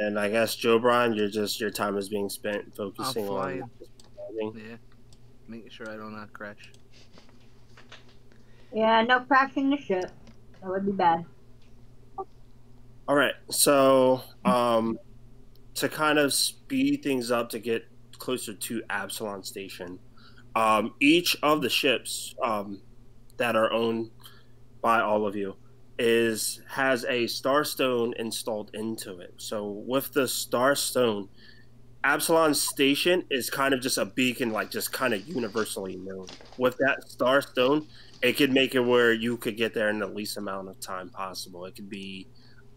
S1: And I guess Joe Brian, your time is being spent focusing
S3: I'm
S1: on.
S3: flying. Yeah, making sure I don't crash.
S6: Yeah, no crashing the ship. That would be bad.
S1: All right, so to kind of speed things up to get closer to Absalon Station, each of the ships that are owned by all of you has a starstone installed into it. So with the starstone, Absalon Station is kind of just a beacon, like just kind of universally known. With that starstone, it could make it where you could get there in the least amount of time possible. It could be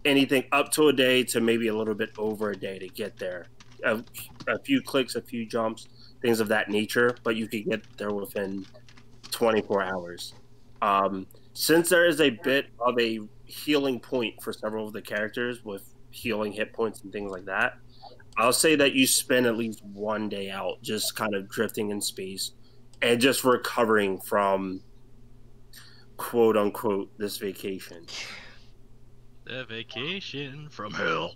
S1: anything up to a day to maybe a little bit over a day to get there. A few clicks, a few jumps, things of that nature, but you could get there within 24 hours. Since there is a bit of a healing point for several of the characters with healing hit points and things like that, I'll say that you spend at least one day out just kind of drifting in space and just recovering from quote unquote this vacation.
S4: The vacation from hell.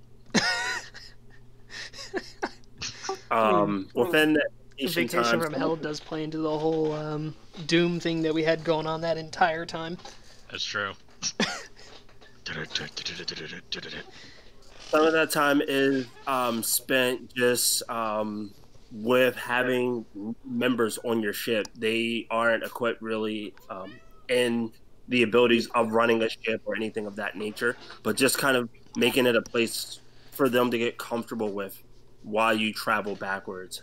S1: Within that
S2: Vacation
S1: time,
S2: from Hell does play into the whole Doom thing that we had going on that entire time.
S4: That's true.
S1: some of that time is spent just with having members on your ship. They aren't equipped really in the abilities of running a ship or anything of that nature, but just kind of making it a place for them to get comfortable with while you travel backwards.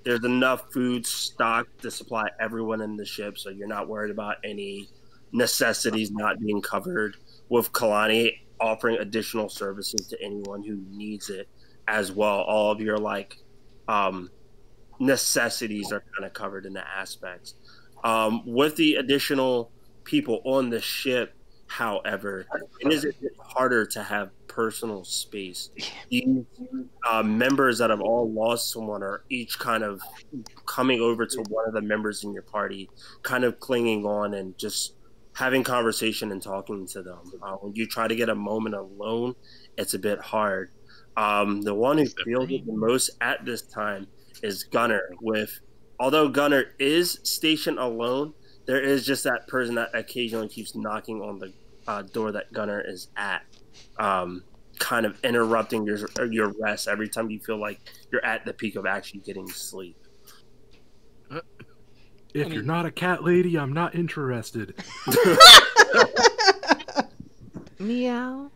S1: There's enough food stocked to supply everyone in the ship, so you're not worried about any necessities not being covered, with Kalani offering additional services to anyone who needs it as well. All of your necessities are kind of covered in the aspects. With the additional people on the ship, however, it is a bit harder to have personal space. These members that have all lost someone are each kind of coming over to one of the members in your party, kind of clinging on and just having conversation and talking to them. When you try to get a moment alone, it's a bit hard. The one who feels it the most at this time is Gunner. Although Gunner is stationed alone, there is just that person that occasionally keeps knocking on the door that Gunner is at, kind of interrupting your rest every time you feel like you're at the peak of actually getting sleep.
S5: If you're not a cat lady, I'm not interested.
S3: Meow.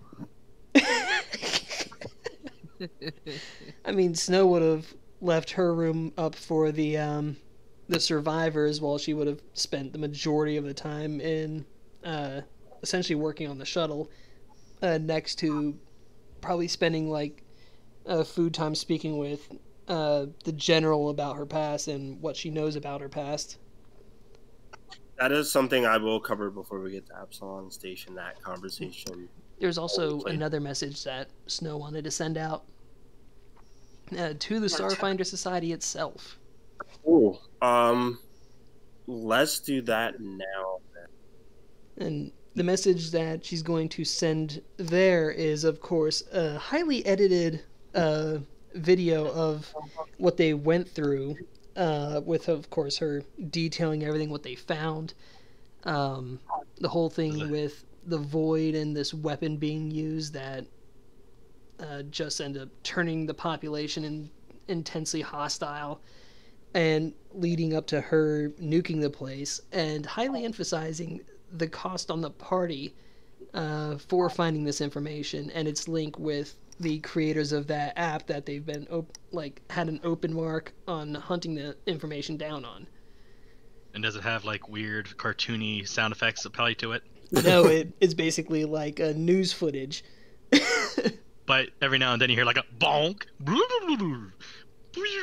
S2: I mean, Snow would have left her room up for the survivors, while she would have spent the majority of the time in essentially working on the shuttle, next to probably spending food time speaking with the general about her past and what she knows about her past.
S1: That is something I will cover before we get to Absalon Station, that conversation.
S2: There's also another message that Snow wanted to send out to the Starfinder Society itself.
S1: Ooh, let's do that now.
S2: And the message that she's going to send there is, of course, a highly edited video of what they went through, with, of course, her detailing everything, what they found. The whole thing with the Void and this weapon being used that just ended up turning the population intensely hostile, and leading up to her nuking the place, and highly emphasizing the cost on the party for finding this information, and its link with the creators of that app that they've been had an open mark on hunting the information down on.
S4: And does it have like weird cartoony sound effects probably to it?
S2: No, it's basically like news footage.
S4: But every now and then you hear like a bonk.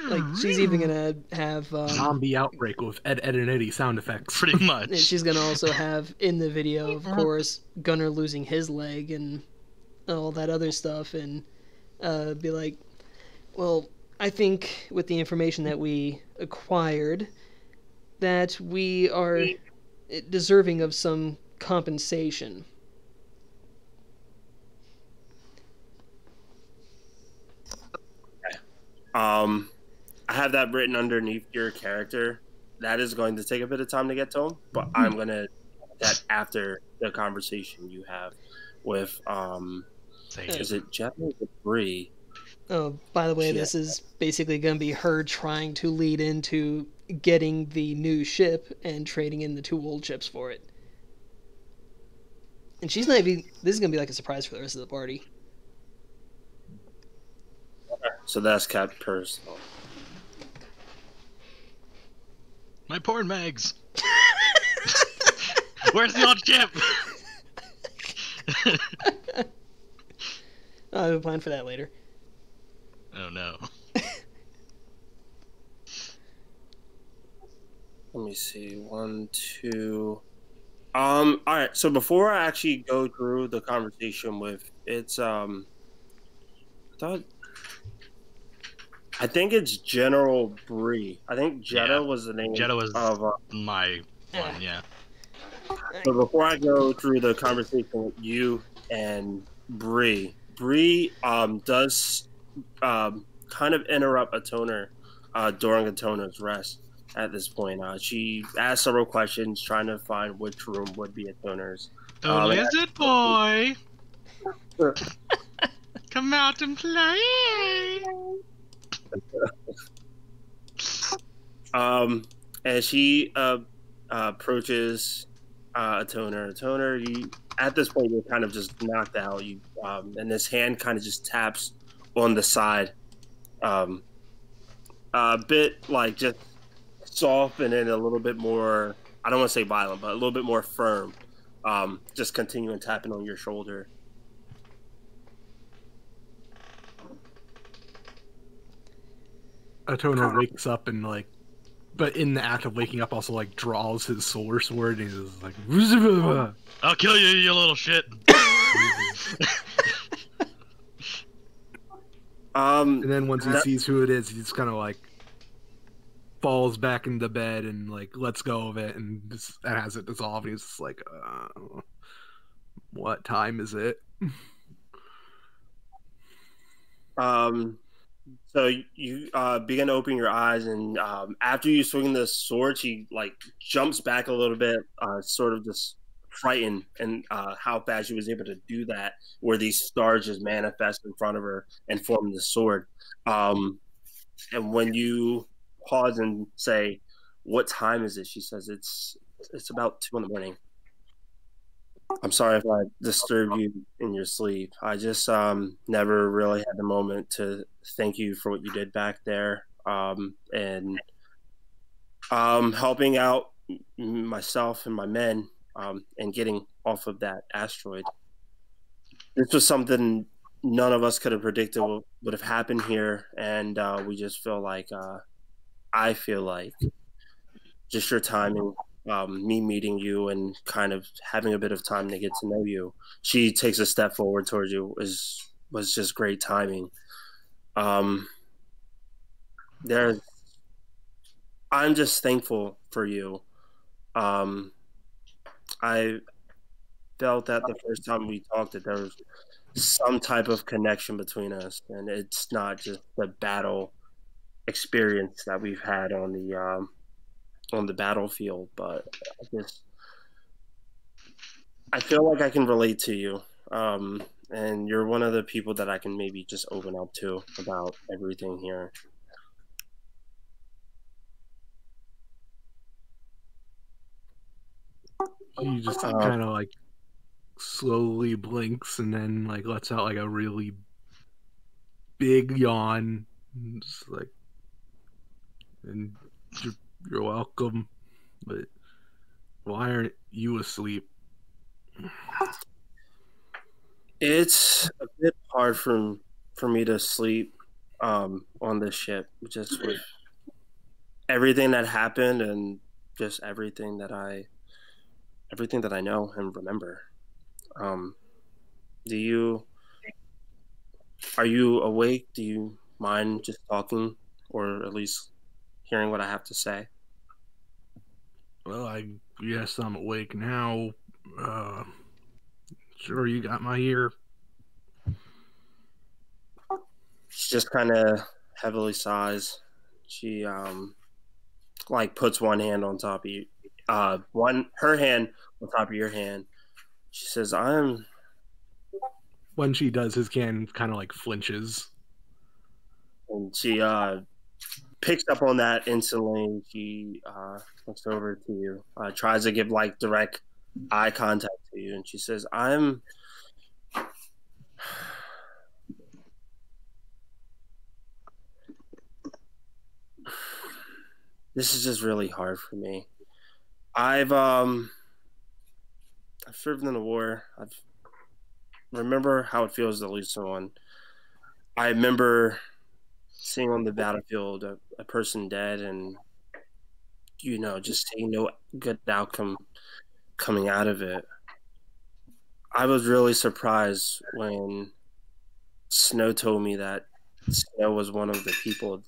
S2: Like she's even gonna have
S5: zombie outbreak with Ed and Eddie sound effects.
S4: Pretty much.
S2: And she's gonna also have in the video, of course, Gunnar losing his leg and all that other stuff, and be like, well, I think with the information that we acquired, that we are deserving of some compensation.
S1: I have that written underneath your character. That is going to take a bit of time to get to him, but I'm gonna that after the conversation you have with is it Jeff or Bree?
S2: Oh, by the way, this is basically going to be her trying to lead into getting the new ship and trading in the 2 old ships for it. And she's not even. This is going to be like a surprise for the rest of the party.
S1: So that's kept personal.
S4: My porn mags. Where's the old ship?
S2: I have a plan for that later.
S4: Oh no.
S1: Let me see. 1, 2. All right. So before I actually go through the conversation with I think it's General Bree. I think Jetta was the name.
S4: Jetta was
S1: of
S4: my one. Yeah.
S1: So before I go through the conversation with you and Bree does kind of interrupt a toner during a toner's rest at this point. She asked several questions trying to find which room would be a toner's.
S4: Oh, is it, boy? Come out and play.
S1: And she approaches a toner. A toner, you at this point you're kind of just knocked out. You and his hand kind of just taps on the side, a bit like just soft and then a little bit more. I don't want to say violent, but a little bit more firm. Just continuing tapping on your shoulder.
S5: Atono wakes up and but in the act of waking up, also draws his solar sword and he's like,
S4: "I'll kill you, you little shit."
S5: And then once he sees who it is, he just kind of falls back into bed and lets go of it and has it dissolve. And he's just like, "What time is it?"
S1: So you begin to open your eyes, and after you swing the sword, she jumps back a little bit, sort of just frightened, and how fast she was able to do that, where these stars just manifest in front of her and form the sword. And when you pause and say, "What time is it?" she says, "It's about 2 in the morning." I'm sorry if I disturbed you in your sleep. I just never really had the moment to thank you for what you did back there, and helping out myself and my men, and getting off of that asteroid. This was something none of us could have predicted would have happened here, and we just feel like I feel like just your timing, me meeting you and kind of having a bit of time to get to know you. She takes a step forward towards you. Was just great timing. I'm just thankful for you. I felt that the first time we talked that there was some type of connection between us, and it's not just the battle experience that we've had on the battlefield, but I feel like I can relate to you, and you're one of the people that I can maybe just open up to about everything here.
S5: You just kind of slowly blinks and then like lets out like a really big yawn. It's like, and you're, you're welcome, but why aren't you asleep?
S1: It's a bit hard for me to sleep on this ship, just with everything that happened and just everything that I know and remember. Um, do you are you awake? Do you mind just talking, or at least hearing what I have to say?
S5: Well, I guess I'm awake now. Uh, sure, you got my ear.
S1: She just kind of heavily sighs. She like puts one hand on top of you, one her hand on top of your hand. She says, "I'm."
S5: When she does, his hand kind of like flinches.
S1: And she picks up on that instantly. She looks over to you, tries to give like direct eye contact to you, and she says, "I'm." This is just really hard for me. I've served in the war. I've remember how it feels to lose someone. I remember seeing on the battlefield a person dead, and just seeing no good outcome coming out of it. I was really surprised when Snow told me that Snow was one of the people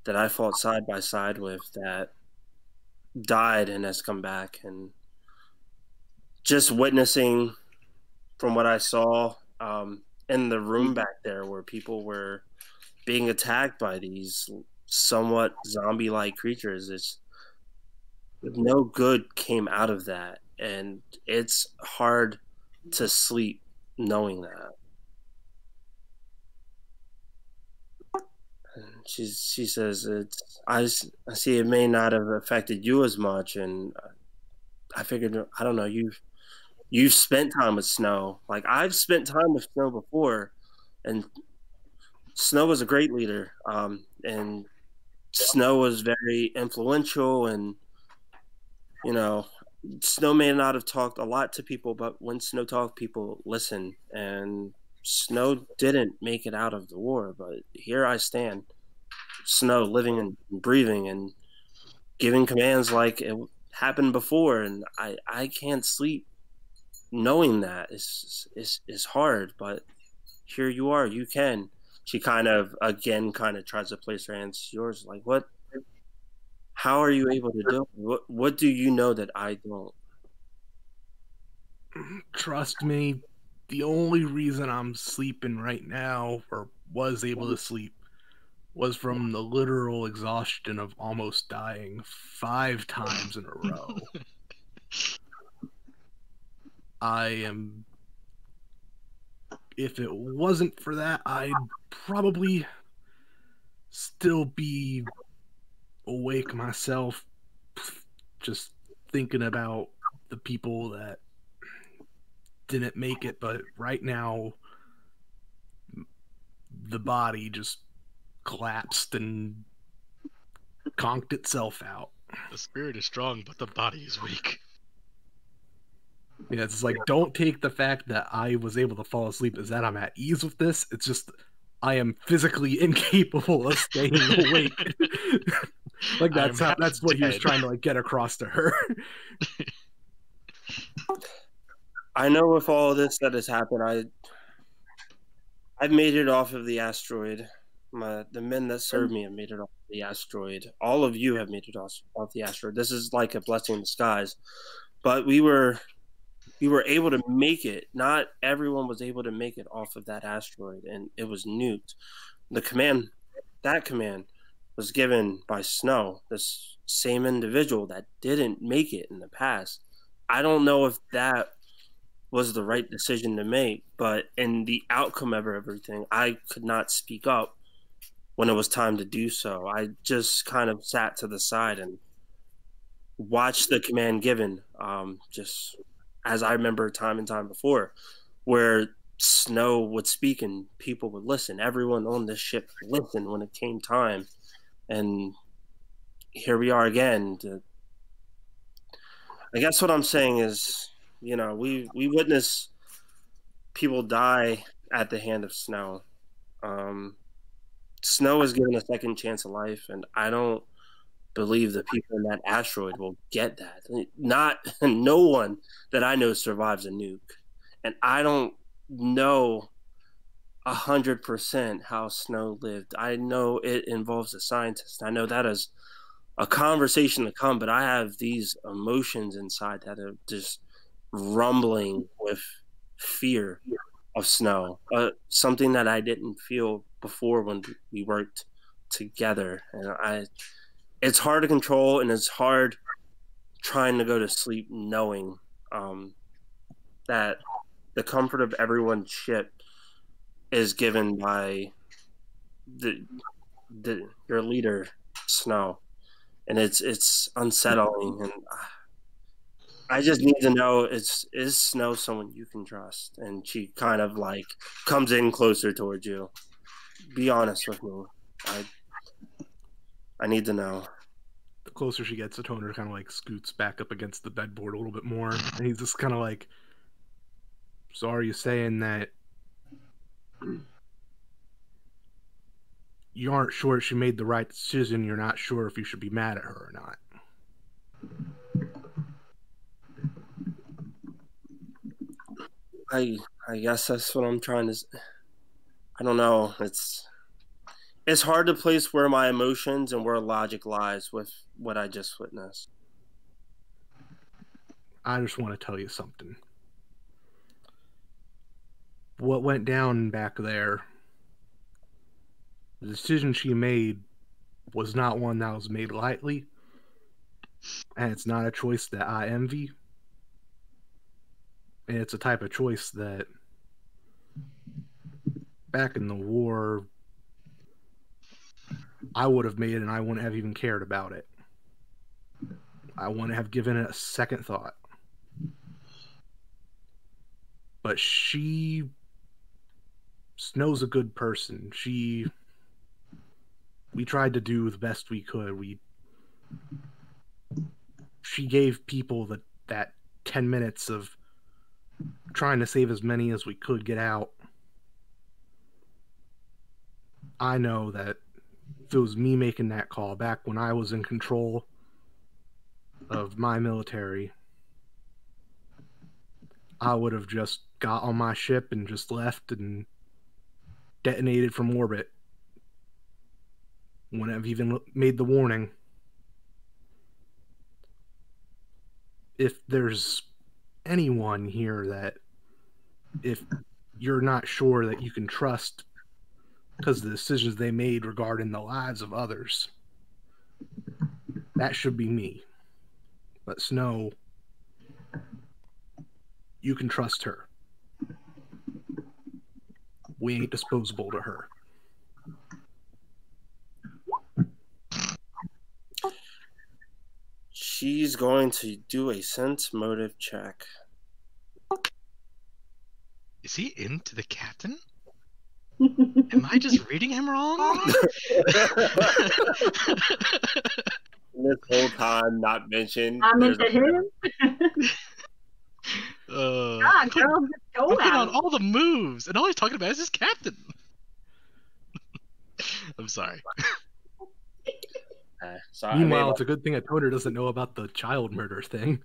S1: that I fought side by side with that died and has come back. And just witnessing from what I saw in the room back there where people were being attacked by these somewhat zombie like creatures, it's no good came out of that. And it's hard to sleep knowing that. She says I see it may not have affected you as much, and I figured I don't know you've spent time with Snow. Like I've spent time with Snow before, and Snow was a great leader. And Snow was very influential, and you know Snow may not have talked a lot to people, but when Snow talked, people listened. And Snow didn't make it out of the war, but here I stand, Snow living and breathing and giving commands like it happened before, and I can't sleep knowing that is hard. But here you are, you can. She kind of again kind of tries to place her hands to yours, like what? How are you able to do it? What do you know that I don't?
S5: Trust me, the only reason I'm sleeping right now, or was able to sleep, was from the literal exhaustion of almost dying 5 times in a row. I am. If it wasn't for that, I'd probably still be awake myself, just thinking about the people that didn't make it. But right now, the body just collapsed and conked itself out.
S4: The spirit is strong, but the body is weak.
S5: Yeah, it's like, don't take the fact that I was able to fall asleep as that I'm at ease with this. It's just I am physically incapable of staying awake. Like that's what he was trying to like get across to her.
S1: I know with all of this that has happened, I've made it off of the asteroid. The men that served me have made it off the asteroid. All of you have made it off the asteroid. This is like a blessing in disguise. But we were able to make it. Not everyone was able to make it off of that asteroid, and it was nuked. That command was given by Snow, this same individual that didn't make it in the past. I don't know if that was the right decision to make, but in the outcome of everything, I could not speak up when it was time to do so. I just kind of sat to the side and watched the command given, just as I remember time and time before, where Snow would speak and people would listen. Everyone on this ship listened when it came time. And here we are again. I guess what I'm saying is, we witness people die at the hand of Snow. Snow is given a second chance of life, and I don't believe the people in that asteroid will get that. No one that I know survives a nuke, and I don't know 100% how Snow lived. I know it involves a scientist. I know that is a conversation to come, but I have these emotions inside that are just rumbling with fear of Snow, something that I didn't feel before when we worked together. And it's hard to control, and it's hard trying to go to sleep knowing that the comfort of everyone's ship is given by your leader, Snow, and it's unsettling. And I just need to know, is Snow someone you can trust? And she kind of like comes in closer towards you. Be honest with me. I need to know.
S5: The closer she gets, the Toner kind of like scoots back up against the bedboard a little bit more, and he's just kind of like, "So are you saying that you aren't sure she made the right decision? You're not sure if you should be mad at her or not?"
S1: I guess that's what I'm trying to. I don't know. It's hard to place where my emotions and where logic lies with what I just witnessed.
S5: I just want to tell you something. What went down back there, the decision she made was not one that was made lightly, and it's not a choice that I envy. And it's a type of choice that back in the war I would have made, and I wouldn't have even cared about it. I wouldn't have given it a second thought. But Snow's a good person. We tried to do the best we could. She gave people that 10 minutes of trying to save as many as we could get out. I know that if it was me making that call back when I was in control of my military, I would have just got on my ship and just left and detonated from orbit. Wouldn't have even made the warning. If there's anyone here that, if you're not sure that you can trust because of the decisions they made regarding the lives of others, that should be me. But Snow, you can trust her. We ain't disposable to her.
S1: She's going to do a sense motive check.
S4: Is he into the captain? Am I just reading him wrong?
S1: This whole time not mentioned.
S6: I'm into him.
S1: Ah,
S6: God, girl, just go
S4: I'm putting
S6: at
S4: on
S6: him.
S4: all the moves, and all he's talking about is his captain. I'm sorry.
S1: So
S5: Meanwhile, it's a good thing that Toner doesn't know about the child murder thing.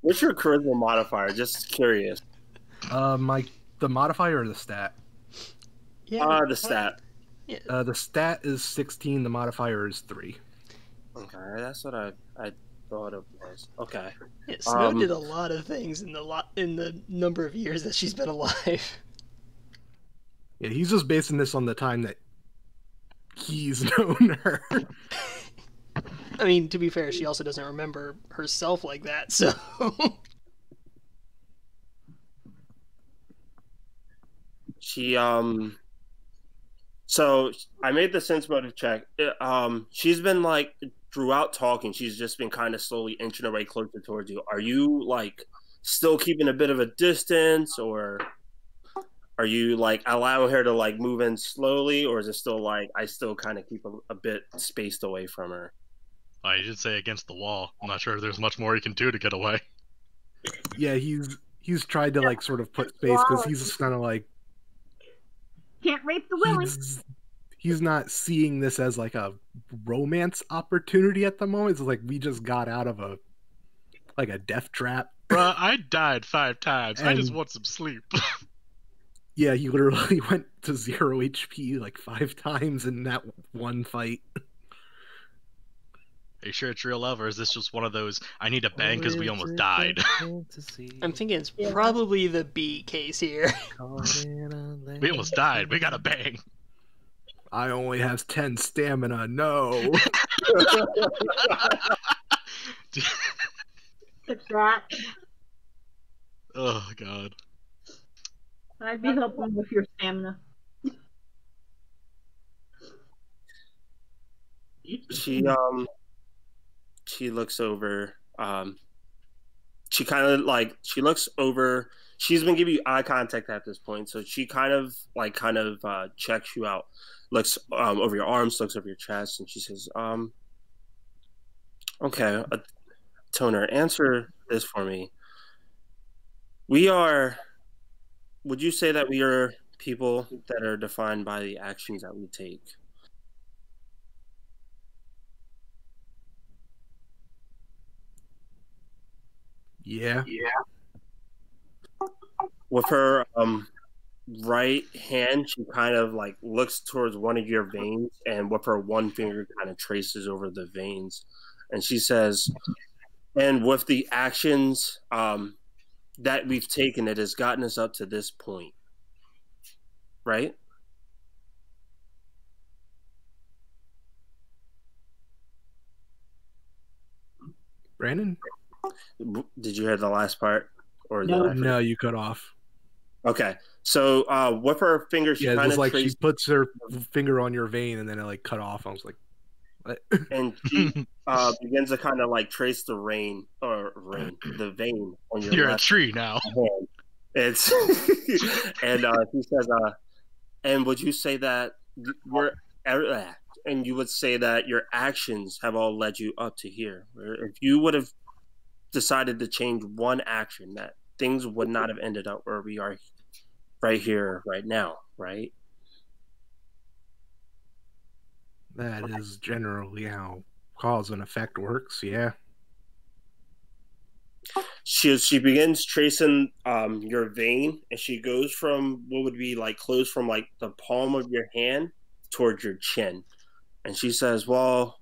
S1: What's your charisma modifier? Just curious.
S5: The modifier or the stat?
S2: Yeah.
S1: The stat.
S2: Yeah.
S5: The stat is 16. The modifier is 3.
S1: Okay, that's what I thought it was. Okay.
S2: Yeah, Snow did a lot of things in the number of years that she's been alive.
S5: Yeah, he's just basing this on the time that he's known her.
S2: I mean, to be fair, she also doesn't remember herself like that, so.
S1: She so I made the sense motive check. She's been like throughout talking, she's just been kind of slowly inching her way closer towards you. Are you like still keeping a bit of a distance, or are you like allowing her to like move in slowly, or is it still like I still kind of keep a bit spaced away from her?
S4: I did say against the wall. I'm not sure if there's much more he can do to get away.
S5: Yeah, he's tried to like sort of put space because he's kind of like
S6: Can't rape the willing.
S5: he's not seeing this as like a romance opportunity at the moment. It's like we just got out of a death trap.
S4: Bruh, I died 5 times. I just
S5: And-
S4: want some sleep.
S5: Yeah, he literally went to 0 HP like 5 times in that one fight.
S4: Are you sure it's real love, or is this just one of those, I need a bang because we almost died?
S2: I'm thinking it's probably the B case here.
S4: We almost died. We got a bang.
S5: I only have 10 stamina. No.
S6: Fix that.
S4: Oh, God.
S6: I'd be helping with your stamina.
S1: She looks over. She kind of like she looks over. She's been giving you eye contact at this point, so she kind of checks you out, looks over your arms, looks over your chest, and she says, "Okay, Toner, answer this for me. We are. Would you say that we are people that are defined by the actions that we take?"
S5: Yeah.
S1: With her right hand, she kind of like looks towards one of your veins, and with her one finger kind of traces over the veins, and she says, "And with the actions that we've taken, it has gotten us up to this point, right?"
S5: Brandon?
S1: Did you hear the last part, or
S6: No.
S1: did I forget?
S5: No, you cut off.
S1: Okay, so with her finger, she
S5: Yeah, it
S1: kind
S5: was
S1: of
S5: like she
S1: traced,
S5: puts her finger on your vein and then it like cut off. I was like, what?
S1: and she begins to kind of like trace the the vein on your
S4: You're a
S1: left
S4: tree now.
S1: hand. It's and he says, "And would you say that and you would say that your actions have all led you up to here? If you would have decided to change one action, that things would not have ended up where we are right here, right now, right?"
S5: That is generally how cause and effect works, yeah.
S1: She begins tracing your vein, and she goes from what would be like close from like the palm of your hand towards your chin, and she says, "Well,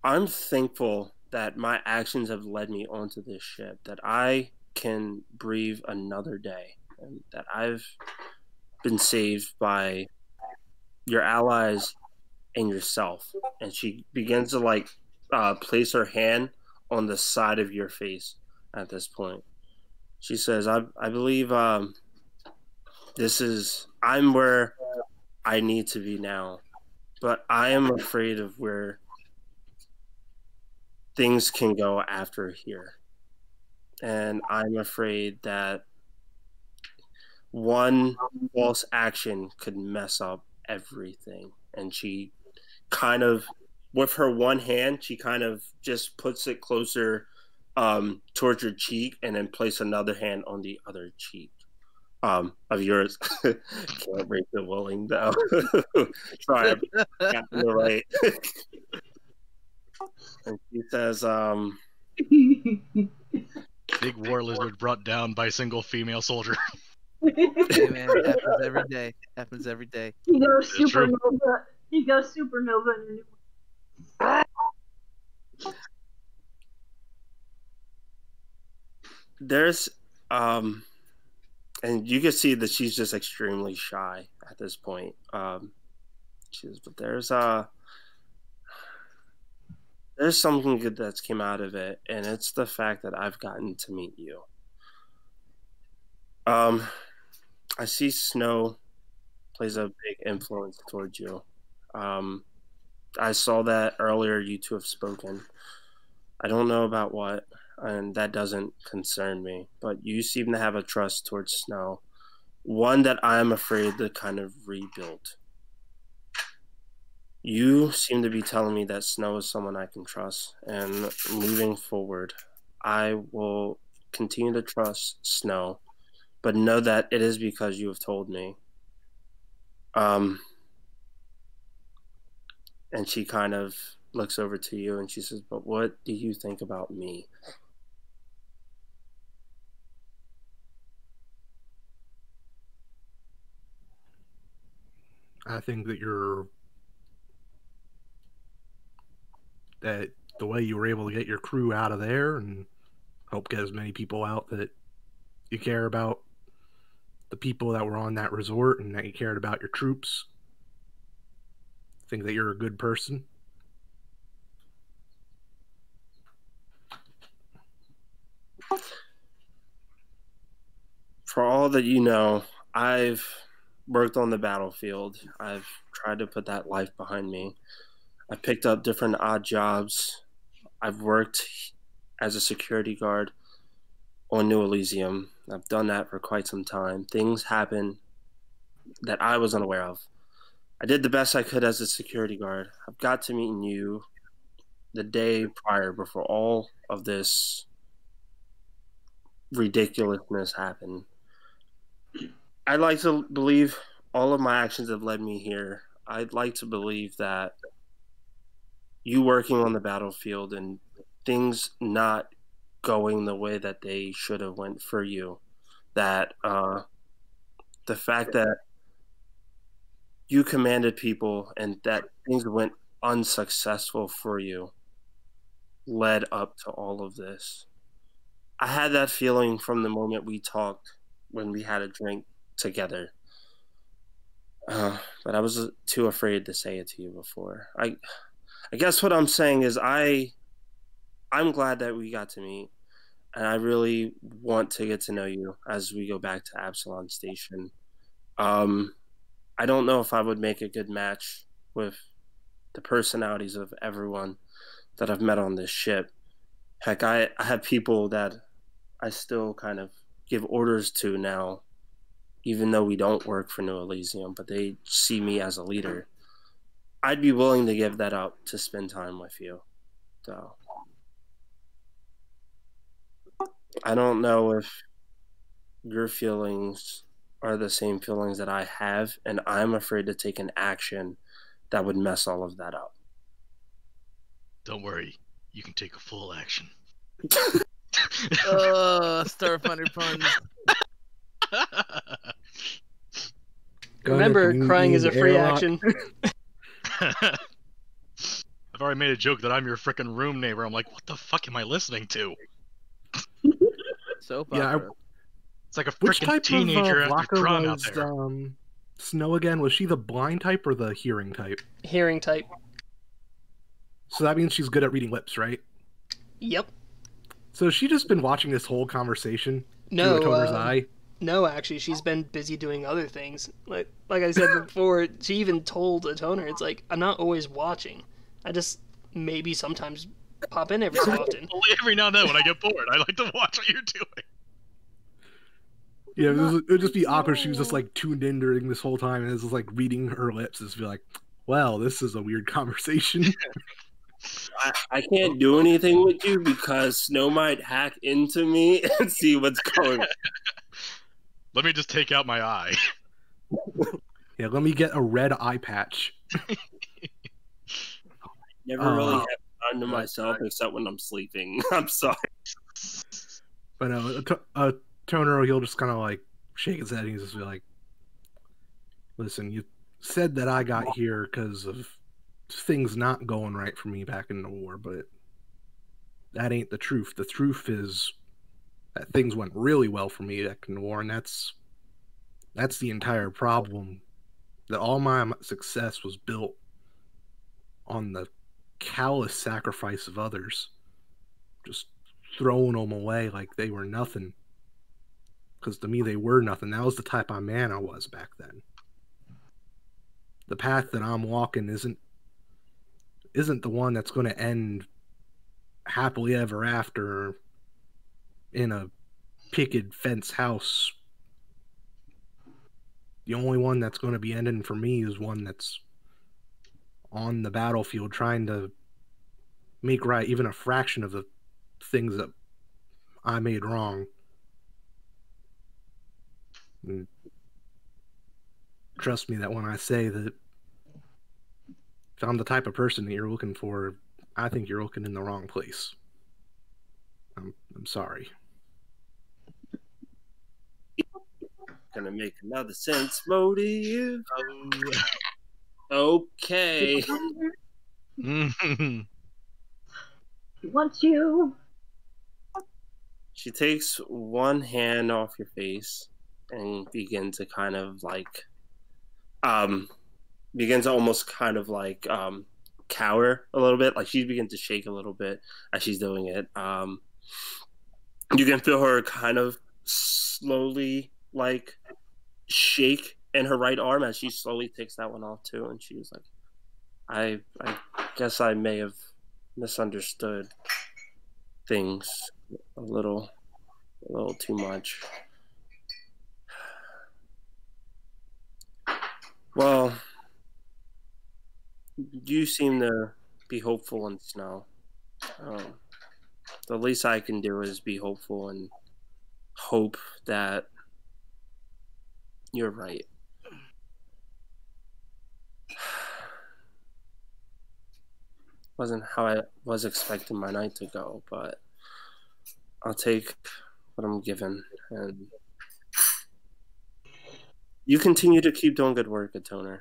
S1: I'm thankful that my actions have led me onto this ship, that I can breathe another day, and that I've been saved by your allies and yourself." And she begins to like place her hand on the side of your face at this point. She says, I believe I'm where I need to be now, but I am afraid of where things can go after here. And I'm afraid that one false action could mess up everything. And she kind of, with her one hand, she kind of just puts it closer towards your cheek, and then place another hand on the other cheek of yours. Can't break the willing though. Sorry, I got the right. And she says,
S4: Big war lizard brought down by single female soldier.
S3: Hey man, it happens every day. Happens every day.
S6: He goes
S4: It's true.
S6: supernova. He goes supernova in the new one.
S1: there's and you can see that she's just extremely shy at this point. But there's something good that's came out of it, and it's the fact that I've gotten to meet you. I see Snow plays a big influence towards you. I saw that earlier. You two have spoken. I don't know about what, and that doesn't concern me. But you seem to have a trust towards Snow, one that I'm afraid to kind of rebuild. You seem to be telling me that Snow is someone I can trust, and moving forward, I will continue to trust Snow, but know that it is because you have told me. Um, and she kind of looks over to you and she says, "But what do you think about me?"
S5: I think that the way you were able to get your crew out of there and help get as many people out, that you care about the people that were on that resort and that you cared about your troops. I think that you're a good person.
S1: For all that you know, I've worked on the battlefield. I've tried to put that life behind me. I picked up different odd jobs. I've worked as a security guard on New Elysium. I've done that for quite some time. Things happen that I was unaware of. I did the best I could as a security guard. I've got to meet you the day prior before all of this ridiculousness happened. I'd like to believe all of my actions have led me here. I'd like to believe that you working on the battlefield and things not going the way that they should have went for you, that the fact that you commanded people and that things went unsuccessful for you led up to all of this. I had that feeling from the moment we talked when we had a drink together. But I was too afraid to say it to you before. I guess what I'm saying is I'm glad that we got to meet, and I really want to get to know you as we go back to Absalom Station. Um, I don't know if I would make a good match with the personalities of everyone that I've met on this ship. Heck, I have people that I still kind of give orders to now, even though we don't work for New Elysium, but they see me as a leader. I'd be willing to give that up to spend time with you. So I don't know if your feelings are the same feelings that I have, and I'm afraid to take an action that would mess all of that up.
S4: Don't worry, you can take a full action.
S3: Starfinder puns.
S2: Remember, crying is a free
S5: airlock.
S2: action.
S4: I've already made a joke that I'm your frickin' room neighbor. I'm like, what the fuck am I listening to?
S3: Soap
S5: Yeah,
S3: opera.
S4: It's like a
S5: Which
S4: frickin'
S5: type
S4: teenager
S5: of
S4: after
S5: blocker
S4: prom out
S5: was
S4: there.
S5: Snow again? Was she the blind type or the hearing type?
S2: Hearing type.
S5: So that means she's good at reading lips, right?
S2: Yep.
S5: So has she just been watching this whole conversation
S2: No,
S5: through a toner's eye?
S2: No, actually, she's been busy doing other things. Like I said before, she even told a toner, it's like, I'm not always watching. I just maybe sometimes pop in every so often.
S4: Only every now and then when I get bored, I like to watch what you're doing.
S5: Yeah, it would just be awkward. She was just like tuned in during this whole time and is just like reading her lips. It's be like, well, this is a weird conversation.
S1: I can't do anything with you because Snow might hack into me and see what's going on.
S4: Let me just take out my eye.
S5: Yeah, let me get a red eye patch.
S1: Never really have time to myself except when I'm sleeping. I'm sorry.
S5: But a toner, he'll just kind of like shake his head and he's just be like, listen, you said that I got here because of things not going right for me back in the war, but that ain't the truth. The truth is that things went really well for me back in the war, and that's the entire problem. That all my success was built on the callous sacrifice of others, just throwing them away like they were nothing. Because to me, they were nothing. That was the type of man I was back then. The path that I'm walking isn't isn't the one that's going to end happily ever after in a picket fence house. The only one that's going to be ending for me is one that's on the battlefield trying to make right even a fraction of the things that I made wrong. And trust me that when I say that if I'm the type of person that you're looking for, I think you're looking in the wrong place. I'm sorry.
S1: Gonna make another sense motive.
S4: Oh.
S1: Okay.
S6: He wants you.
S1: She takes one hand off your face and begins to kind of like begins to almost kind of like cower a little bit. Like she begins to shake a little bit as she's doing it. You can feel her kind of slowly like shake in her right arm as she slowly takes that one off too, and she was like, I guess I may have misunderstood things a little too much. Well, you seem to be hopeful in Snow. The least I can do is be hopeful and hope that you're right. Wasn't how I was expecting my night to go, but I'll take what I'm given. And you continue to keep doing good work, Atoner.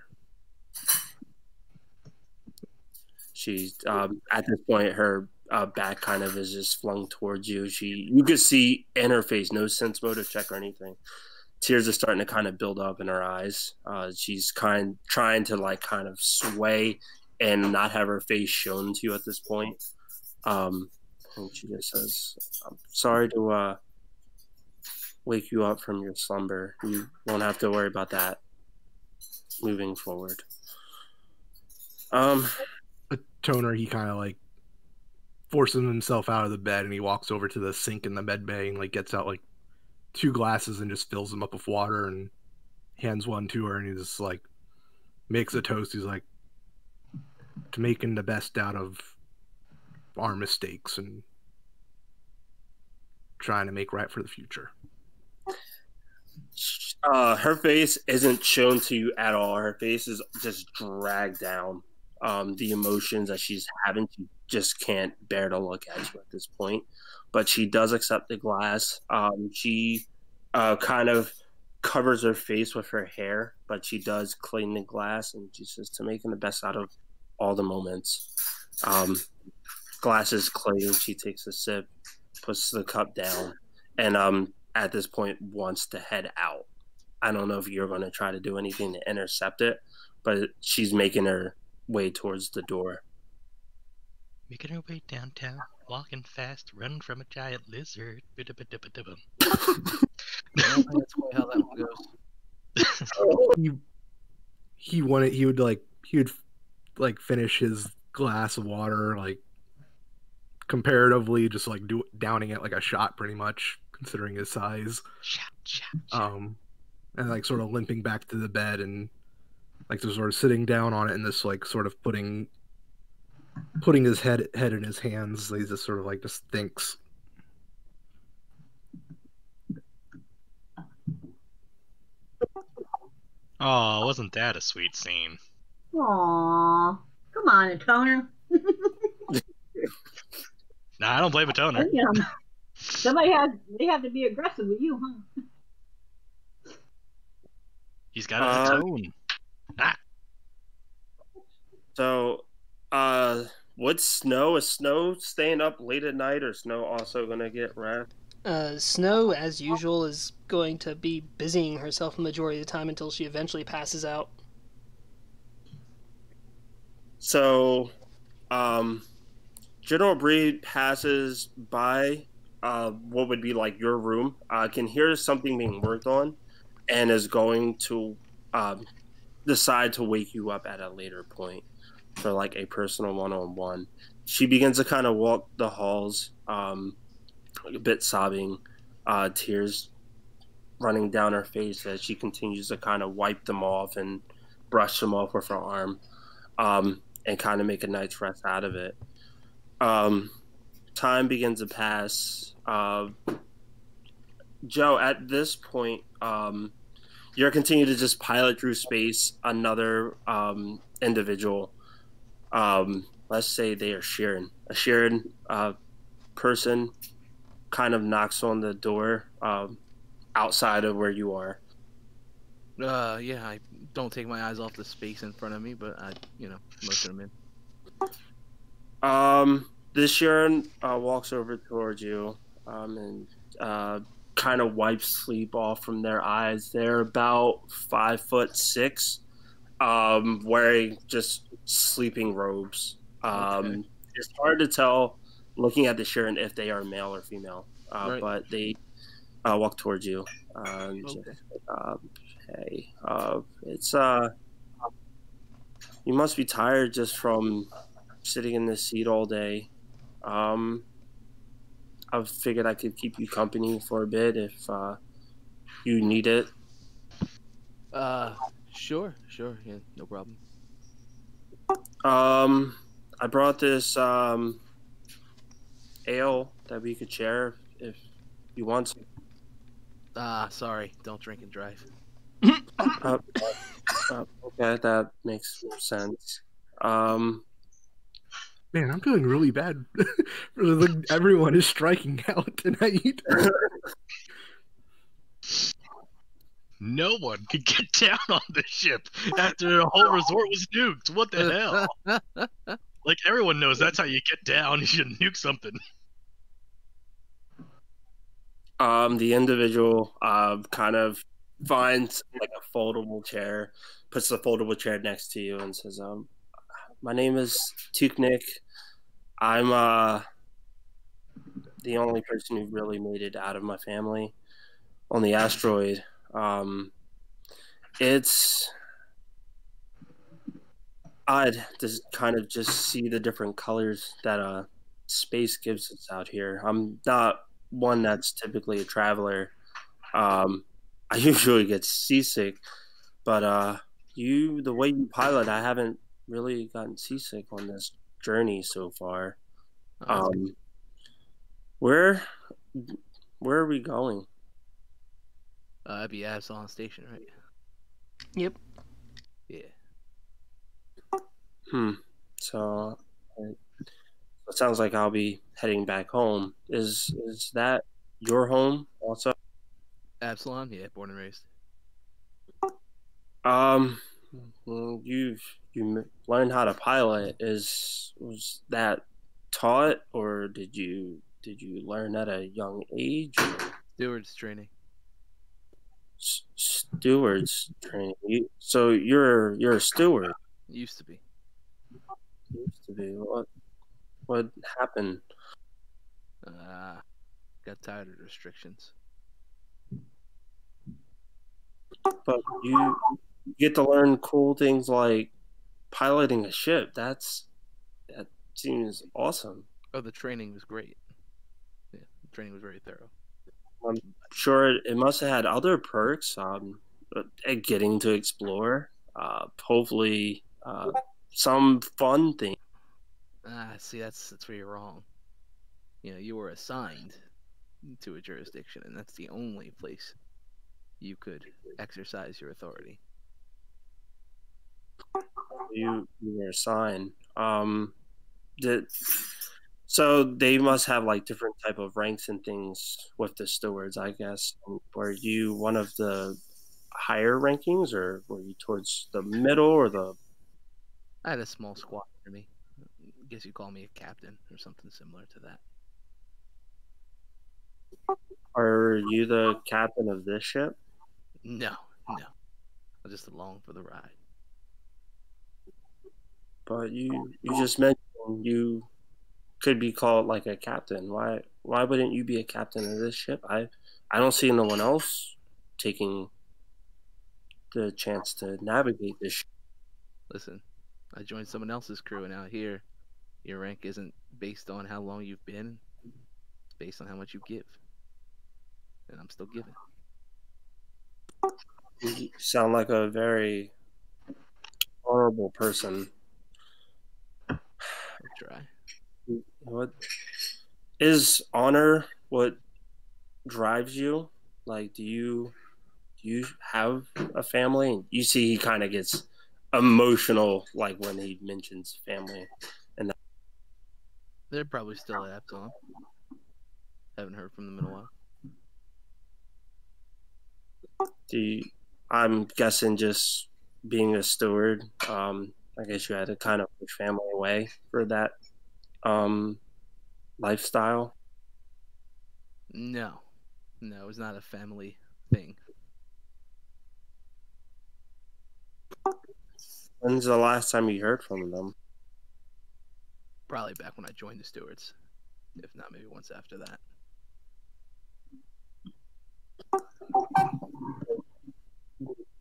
S1: She's at this point, her back kind of is just flung towards you. You could see in her face, no sense motive check or anything. Tears are starting to kind of build up in her eyes. She's trying to like kind of sway and not have her face shown to you at this point. And she just says, "I'm sorry to wake you up from your slumber. You won't have to worry about that moving forward."
S5: Toner, he kind of like forces himself out of the bed and he walks over to the sink in the med bay and like gets out like 2 glasses and just fills them up with water and hands one to her, and he just like makes a toast. He's like, to making the best out of our mistakes and trying to make right for the future.
S1: Her face isn't shown to you at all. Her face is just dragged down. The emotions that she's having, she just can't bear to look at you at this point. But she does accept the glass. She kind of covers her face with her hair, but she does clean the glass, and she says, to making the best out of all the moments. Glass is clean. She takes a sip, puts the cup down, and at this point wants to head out. I don't know if you're going to try to do anything to intercept it, but she's making her way towards the door.
S4: Making her way downtown, walking fast, running from a giant lizard.
S3: I don't think that's quite how that one goes.
S5: He would like finish his glass of water like comparatively just like downing it like a shot pretty much considering his size.
S4: Shot.
S5: And like sort of limping back to the bed and like just sort of sitting down on it and this like sort of putting his head in his hands. He just sort of like just thinks.
S4: Oh, wasn't that a sweet scene?
S6: Aww. Come on, Toner.
S4: Nah, I don't blame a Toner.
S6: They have to be aggressive with you, huh?
S4: He's got a tone.
S1: So, what's Snow? Is Snow staying up late at night, or Snow also gonna get rest?
S2: Snow, as usual, is going to be busying herself the majority of the time until she eventually passes out.
S1: So, General Breed passes by what would be like your room, can hear something being worked on, and is going to decide to wake you up at a later point. for like a personal one-on-one. She begins to kind of walk the halls, a bit sobbing, tears running down her face as she continues to kind of wipe them off and brush them off with her arm, and kind of make a night's rest out of it. Time begins to pass. Joe, at this point, you're continuing to just pilot through space another individual. Let's say they are Sharon. A Sharon person kind of knocks on the door outside of where you are.
S3: Yeah, I don't take my eyes off the space in front of me, but I, motion them in.
S1: This Sharon walks over towards you and kind of wipes sleep off from their eyes. They're about 5'6", wearing just sleeping robes.
S3: Okay.
S1: It's hard to tell looking at the Sharon if they are male or female,
S3: Right.
S1: but they walk towards you.
S3: Okay.
S1: Hey, it's you must be tired just from sitting in this seat all day. I figured I could keep you company for a bit if you need it.
S3: Sure, yeah, no problem.
S1: I brought this ale that we could share if you want some.
S3: Sorry, don't drink and drive.
S1: Okay, that makes sense.
S5: Man, I'm feeling really bad. Everyone is striking out tonight.
S4: No one could get down on the ship after the whole resort was nuked. What the hell? Like, everyone knows that's how you get down. You should nuke something.
S1: The individual kind of finds like a foldable chair, puts the foldable chair next to you, and says, "My name is Tuknik. I'm the only person who really made it out of my family on the asteroid. It's odd to kind of just see the different colors that space gives us out here. I'm not one that's typically a traveler. I usually get seasick, but the way you pilot, I haven't really gotten seasick on this journey so far. Where are we going?"
S3: That'd be Absalom Station, right?
S2: Yep.
S3: Yeah.
S1: So it sounds like I'll be heading back home. Is that your home also?
S3: Absalom, yeah, born and raised.
S1: Well, you learned how to pilot. Was that taught, or did you learn at a young age?
S3: Steward's training.
S1: Steward's training. So you're a steward.
S3: Used to be.
S1: Used to be. What happened?
S3: Got tired of restrictions.
S1: But you get to learn cool things like piloting a ship. That seems awesome.
S3: Oh, the training was great. Yeah, the training was very thorough.
S1: I'm sure it must have had other perks. Getting to explore. Hopefully, some fun thing.
S3: See, that's where you're wrong. You were assigned to a jurisdiction, and that's the only place you could exercise your authority.
S1: You were assigned. So they must have like different type of ranks and things with the stewards, I guess. Were you one of the higher rankings, or were you towards the middle or the?
S3: I had a small squad under me. I guess you'd call me a captain or something similar to that.
S1: Are you the captain of this ship?
S3: No. I was just along for the ride.
S1: But you just mentioned you could be called like a captain. Why wouldn't you be a captain of this ship? I don't see no one else taking the chance to navigate this ship.
S3: Listen, I joined someone else's crew, and out here, your rank isn't based on how long you've been. It's based on how much you give, and I'm still giving.
S1: You sound like a very honorable person.
S3: I try.
S1: What is honor? What drives you? Like, do you have a family? You see, he kind of gets emotional, like when he mentions family. And
S3: They're probably still at Absalom. Haven't heard from them in a while.
S1: I'm guessing just being a steward. I guess you had to kind of push family away for that lifestyle.
S3: No, it was not a family thing.
S1: When's the last time you heard from them?
S3: Probably back when I joined the stewards, if not maybe once after that.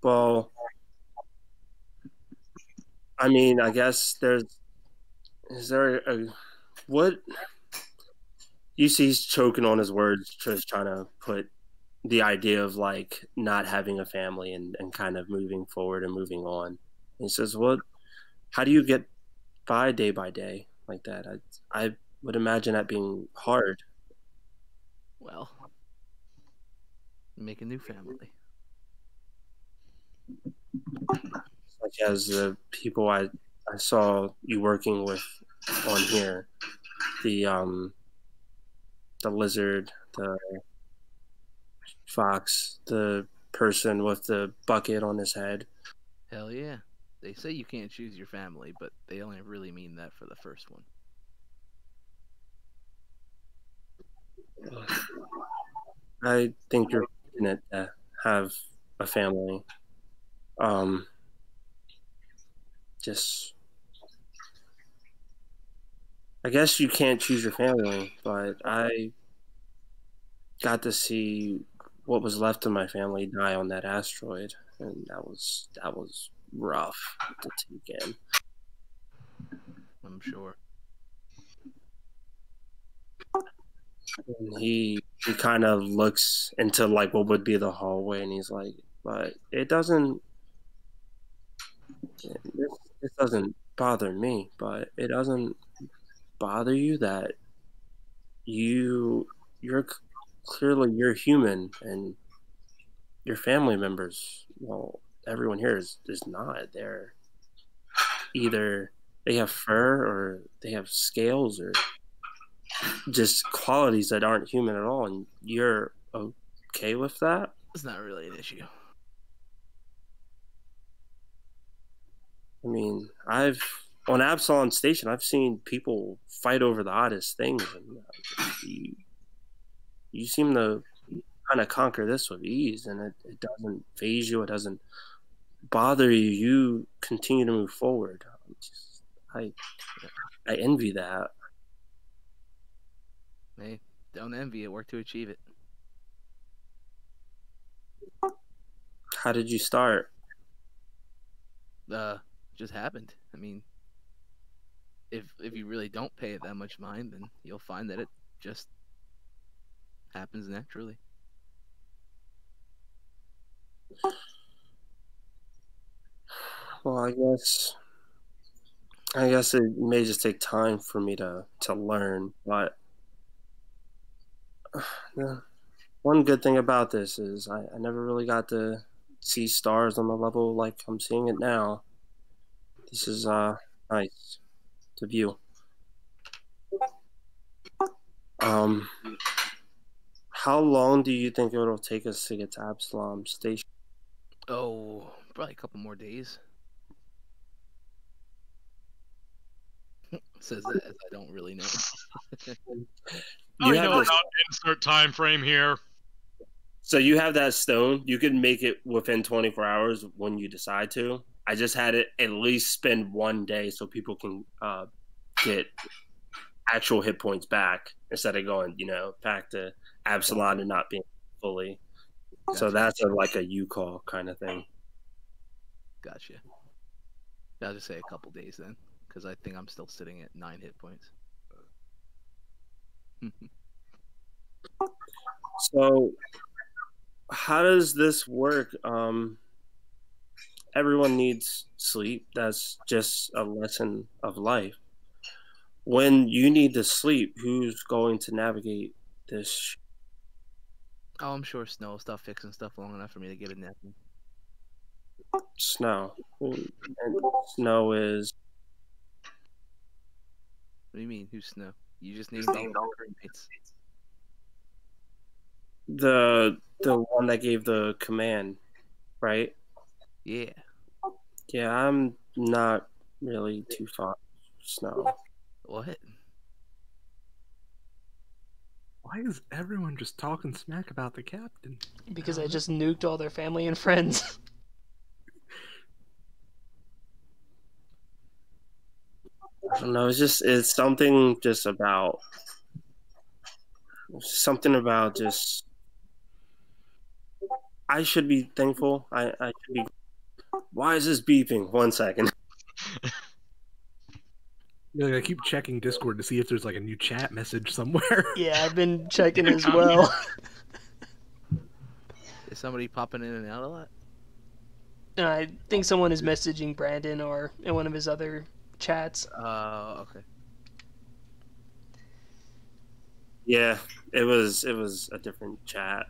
S1: Well, I mean, I guess is there a, what, you see he's choking on his words, just trying to put the idea of like not having a family and kind of moving forward and moving on. And he says, "What? How do you get by day like that? I would imagine that being hard."
S3: Well, make a new family.
S1: Such as the people I saw you working with on here, the lizard, the fox, the person with the bucket on his head.
S3: Hell yeah. They say you can't choose your family, but they only really mean that for the first one.
S1: I think you're fortunate to have a family. Just, I guess you can't choose your family, but I got to see what was left of my family die on that asteroid, and that was rough to take in.
S3: I'm sure.
S1: And he kind of looks into like what would be the hallway, and he's like, "But it doesn't. This doesn't bother me, but it doesn't bother you that you're clearly you're human and your family members, well, everyone here is not. They're either they have fur or they have scales or just qualities that aren't human at all, and you're okay with that."
S3: It's not really an issue.
S1: I mean, on Absalom Station, I've seen people fight over the oddest things, and you seem to kind of conquer this with ease, and it doesn't phase you. It doesn't bother you. You continue to move forward. I I envy that.
S3: Hey, don't envy it. Work to achieve it.
S1: How did you start?
S3: Just happened. I mean, if you really don't pay it that much mind, then you'll find that it just happens naturally.
S1: Well, I guess it may just take time for me to learn, but the one good thing about this is I never really got to see stars on the level like I'm seeing it now. This is nice to view. Um, how long do you think it'll take us to get to Absalom Station?
S3: Oh, probably a couple more days. Says that as I don't really know.
S1: You have this,
S4: insert time frame here.
S1: so you have that stone. You can make it within 24 hours when you decide to. I just had it at least spend one day so people can get actual hit points back instead of going, back to Absalom and not being fully. So
S3: Gotcha.
S1: that's like a you call kind of thing.
S3: Gotcha. I'll just say a couple days then, because I think I'm still sitting at 9 hit points.
S1: So, how does this work? Everyone needs sleep. That's just a lesson of life. When you need to sleep, who's going to navigate this
S3: Oh, I'm sure Snow will stop fixing stuff long enough for me to get a nap in.
S1: snow? And snow is
S3: What do you mean? Who's Snow? You just named all of your crewmates.
S1: the one that gave the command, right?
S3: Yeah.
S1: Yeah, I'm not really too fond of snow.
S3: What?
S5: Why is everyone just talking smack about the captain?
S2: Because I just nuked all their family and friends.
S1: I don't know. It's something just. I should be thankful. I should be. Why is this beeping? 1 second.
S5: Yeah, like, I keep checking Discord to see if there's like a new chat message somewhere.
S2: Yeah, I've been checking as well.
S3: Is somebody popping in and out a lot?
S2: I think someone is messaging Brandon or in one of his other chats.
S3: Okay.
S1: Yeah, it was a different chat.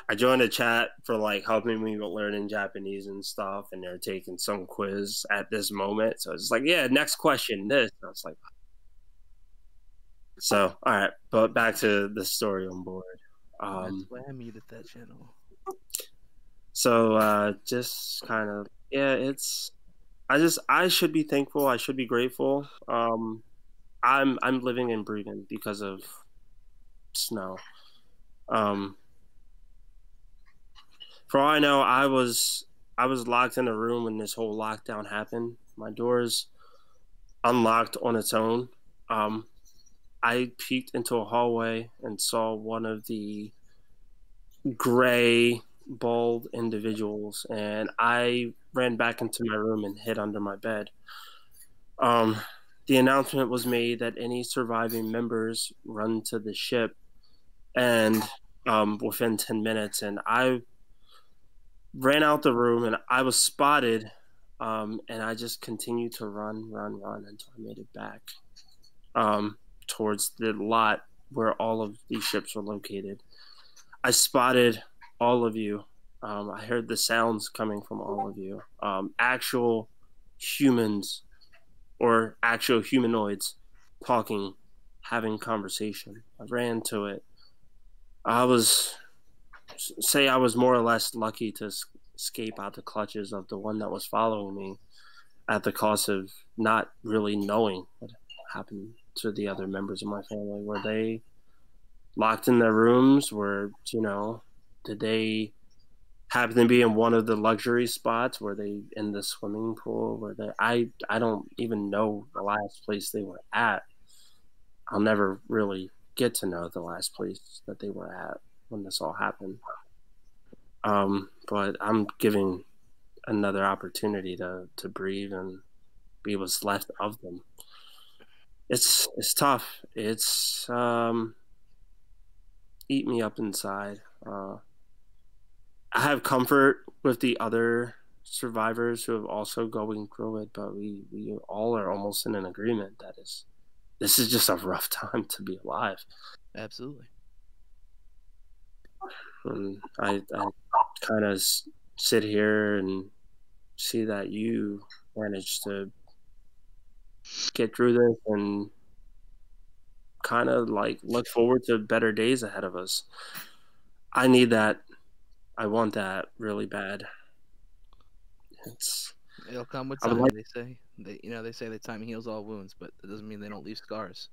S1: I joined a chat for like helping me with learning Japanese and stuff, and they're taking some quiz at this moment. So it's like, yeah, next question, this. I was like, so all right, but back to the story on board.
S3: That's why I muted that channel.
S1: So just kind of I should be thankful. I should be grateful. I'm living and breathing because of snow. For all I know, I was locked in a room when this whole lockdown happened. My doors unlocked on its own. I peeked into a hallway and saw one of the gray, bald individuals, and I ran back into my room and hid under my bed. The announcement was made that any surviving members run to the ship, and within 10 minutes, and I ran out the room and I was spotted, and I just continued to run until I made it back towards the lot where all of these ships were located. I spotted all of you. I heard the sounds coming from all of you. Actual humans or actual humanoids talking, having conversation. I ran to it. I was more or less lucky to escape out the clutches of the one that was following me at the cost of not really knowing what happened to the other members of my family. Were they locked in their rooms? Did they happen to be in one of the luxury spots? Were they in the swimming pool? I don't even know the last place they were at. I'll never really get to know the last place that they were at when this all happened. But I'm giving another opportunity to breathe and be what's left of them. It's tough. It's eat me up inside. I have comfort with the other survivors who have also going through it, but we all are almost in an agreement that this is just a rough time to be alive.
S3: Absolutely.
S1: And I kind of sit here and see that you managed to get through this and kind of like look forward to better days ahead of us. I need that. I want that really bad.
S3: It'll come with
S1: I would
S3: time.
S1: like-
S3: They say they say that time heals all wounds, but that doesn't mean they don't leave scars.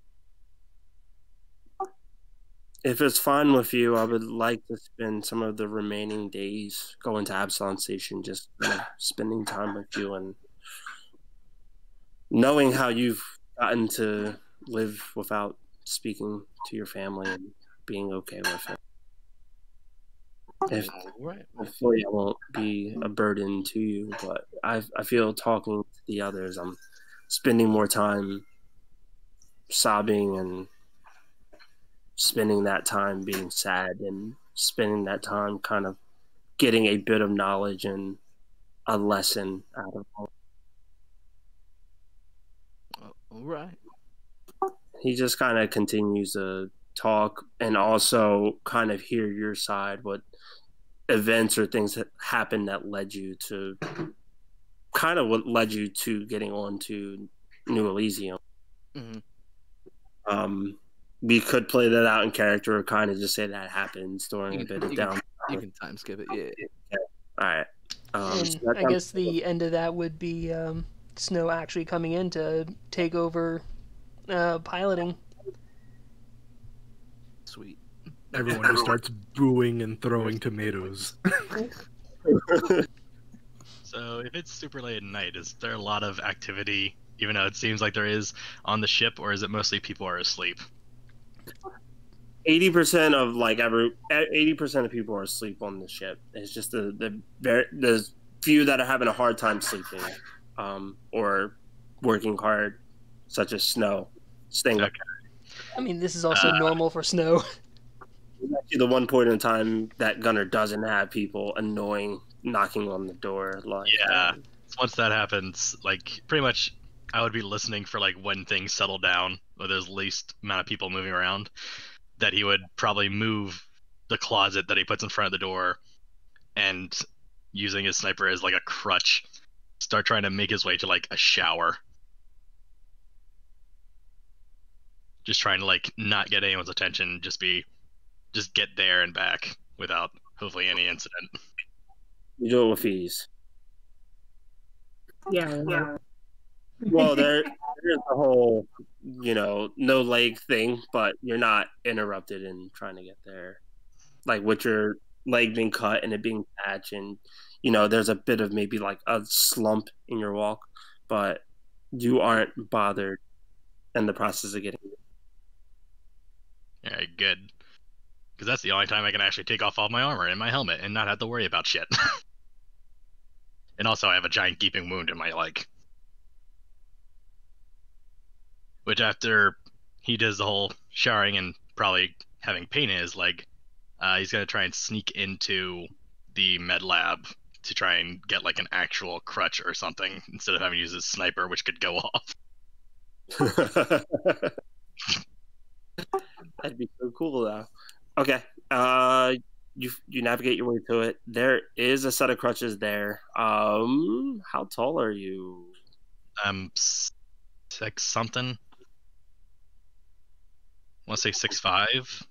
S1: If it's fine with you, I would like to spend some of the remaining days going to Absalon Station, just spending time with you and knowing how you've gotten to live without speaking to your family and being okay with it. If
S3: Right.
S1: hopefully I won't be a burden to you, but I feel talking to the others, I'm spending more time sobbing and spending that time being sad and spending that time kind of getting a bit of knowledge and a lesson out of all.
S3: All right.
S1: He just kind of continues to talk and also kind of hear your side, what events or things that happened that led you to kind of what led you to getting on to New Elysium.
S3: Mm-hmm.
S1: We could play that out in character or kind of just say that happens during a bit of down.
S3: You can time skip it. Yeah.
S1: All right.
S2: And
S1: So
S2: I guess the end of that would be Snow actually coming in to take over piloting.
S3: Sweet.
S5: Everyone just starts booing and throwing tomatoes.
S4: So if it's super late at night, is there a lot of activity, even though it seems like there is, on the ship, or is it mostly people are asleep?
S1: 80% of 80% of people are asleep on the ship. It's just the few that are having a hard time sleeping, or working hard, such as Snow, staying up.
S2: I mean, this is also normal for Snow.
S1: Actually, the one point in time that Gunner doesn't have people annoying knocking on the door.
S4: Once that happens, pretty much, I would be listening for when things settle down, or there's least amount of people moving around, that he would probably move the closet that he puts in front of the door, and using his sniper as a crutch, start trying to make his way to a shower. Just trying to not get anyone's attention, just get there and back without hopefully any incident.
S1: You do it with ease.
S6: Yeah.
S1: Well, there's the whole, no leg thing, but you're not interrupted in trying to get there. With your leg being cut and it being patched, and there's a bit of maybe a slump in your walk, but you aren't bothered in the process of getting.
S4: Yeah, good. Because that's the only time I can actually take off all my armor and my helmet and not have to worry about shit. And also, I have a giant gaping wound in my leg. Which, after he does the whole showering and probably having pain in his leg, he's going to try and sneak into the med lab to try and get an actual crutch or something, instead of having to use his sniper, which could go off.
S1: That'd be so cool, though. Okay. You navigate your way to it. There is a set of crutches there. How tall are you?
S4: 6 something. I want to say 6'5".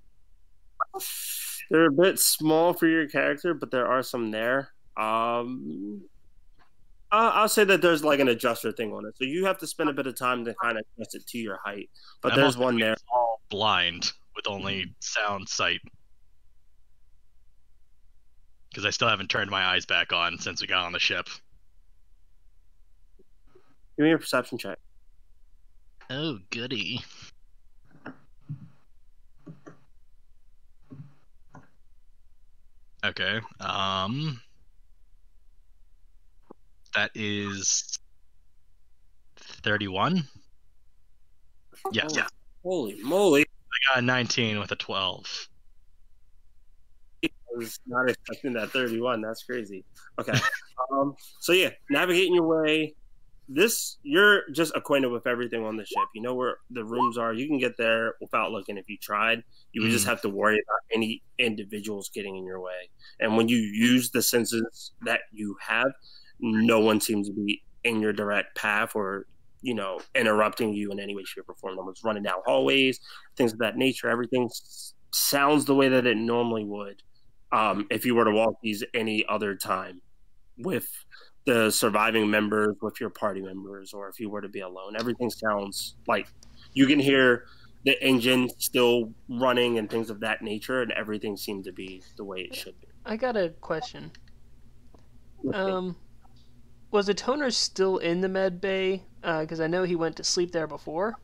S1: They're a bit small for your character, but there are some there. I'll say that there's an adjuster thing on it, so you have to spend a bit of time to kind of adjust it to your height. But there's one there.
S4: All blind with only sound sight, because I still haven't turned my eyes back on since we got on the ship.
S1: Give me a perception check.
S4: Oh, goody. Okay. That is 31. Yeah.
S1: Yeah. Holy moly!
S4: I got a 19 with a 12.
S1: I was not expecting that 31. That's crazy. Okay. So yeah, navigating your way. You're just acquainted with everything on the ship. You know where the rooms are. You can get there without looking if you tried. You would just have to worry about any individuals getting in your way. And when you use the senses that you have, no one seems to be in your direct path or, interrupting you in any way, shape, or form. No one's running down hallways, things of that nature. Everything sounds the way that it normally would if you were to walk these any other time with the surviving members, with your party members, or if you were to be alone. Everything sounds like you can hear the engine still running and things of that nature, and everything seemed to be the way it should be.
S2: I got a question. Was the toner still in the med bay? Because I know he went to sleep there before.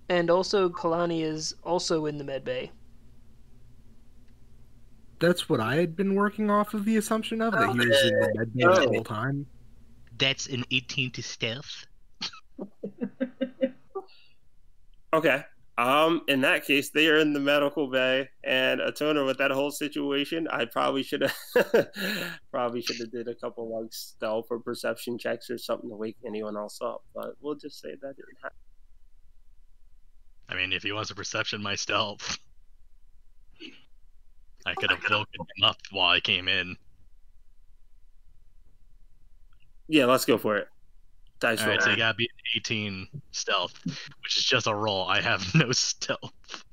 S2: And also, Kalani is also in the med bay.
S5: That's what I had been working off of the assumption of, that he was in the med bay the whole time.
S4: That's an 18 to stealth.
S1: Okay. In that case, they are in the medical bay, and a toner with that whole situation, I probably should have did a couple like stealth or perception checks or something to wake anyone else up. But we'll just say that didn't happen.
S4: I mean, if he wants a perception, my stealth, I could have woken him up while I came in.
S1: Yeah, let's go for it. Dice roll.
S4: Alright, so you gotta be an 18 stealth, which is just a roll. I have no stealth.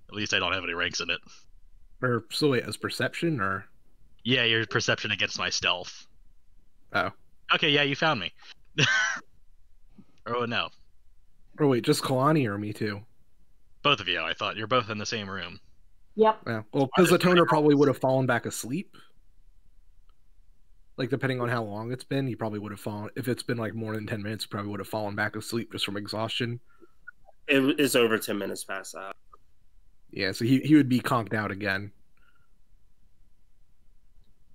S4: At least I don't have any ranks in it.
S5: Or so wait, as perception or?
S4: Yeah, your perception against my stealth.
S5: Oh.
S4: Okay, yeah, you found me. Oh no.
S5: Or wait, just Kalani or me too?
S4: Both of you, I thought. You're both in the same room.
S6: Yep.
S5: Yeah. Well, because the toner probably would have fallen back asleep. Like, depending on how long it's been, he probably would have fallen. If it's been like more than 10 minutes, he probably would have fallen back asleep just from exhaustion.
S1: It is over 10 minutes past that.
S5: Yeah, so he would be conked out again.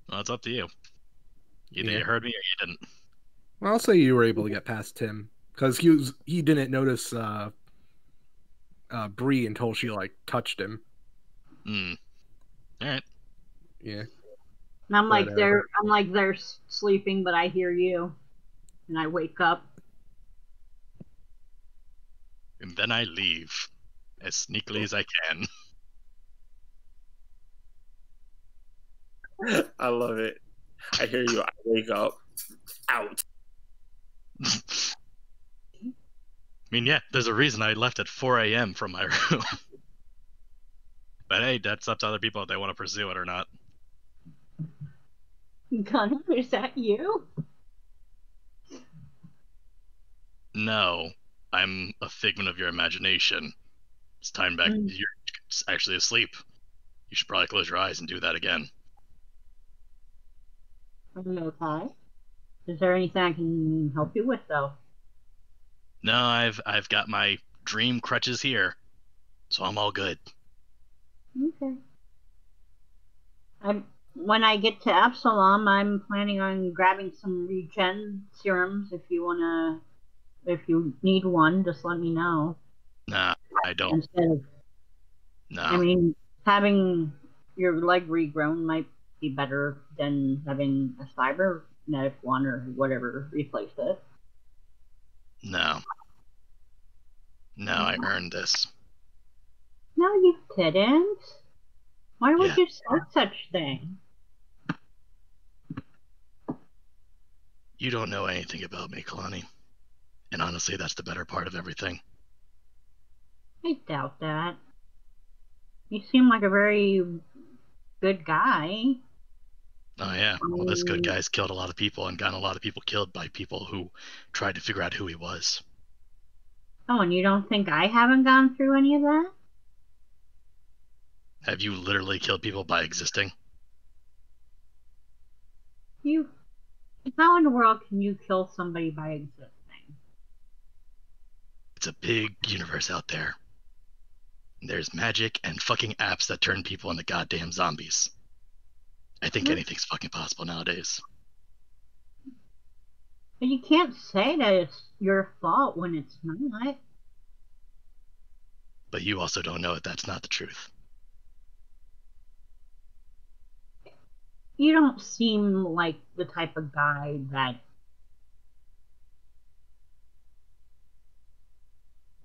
S4: Well, it's up to you. Either
S5: Yeah.
S4: you heard me or you didn't.
S5: Well, I'll say you were able to get past Tim because he didn't notice Bree until she like touched him.
S4: All right.
S5: Yeah.
S6: And I'm like
S5: Whatever.
S6: they're sleeping, but I hear you, and I wake up.
S4: And then I leave as sneakily as I can.
S1: I love it. I hear you. I wake up. Out.
S4: I mean, yeah, there's a reason I left at 4 a.m. from my room. But hey, that's up to other people if they want to pursue it or not.
S6: Gunner, is that you?
S4: No, I'm a figment of your imagination. It's time back. You're actually asleep. You should probably close your eyes and do that again.
S6: Are you okay? Is there anything I can help you with, though?
S4: No, I've got my dream crutches here, so I'm all good.
S6: Okay. When I get to Absalom, I'm planning on grabbing some regen serums. If you need one, just let me know.
S4: Nah, I don't.
S6: Instead of,
S4: No.
S6: I mean, having your leg regrown might be better than having a cybernetic one or whatever replace it.
S4: No. No, I earned this.
S6: No, you didn't. Why would
S4: Yeah.
S6: you say such thing?
S4: You don't know anything about me, Kalani. And honestly, that's the better part of everything.
S6: I doubt that. You seem like a very good guy.
S4: Oh yeah, well this good guy's killed a lot of people and gotten a lot of people killed by people who tried to figure out who he was.
S6: Oh, and you don't think I haven't gone through any of that?
S4: Have you literally killed people by existing?
S6: How in the world can you kill somebody by existing?
S4: It's a big universe out there. There's magic and fucking apps that turn people into goddamn zombies. I think anything's fucking possible nowadays.
S6: But you can't say that it's your fault when it's not.
S4: But you also don't know that that's not the truth.
S6: You don't seem like the type of guy that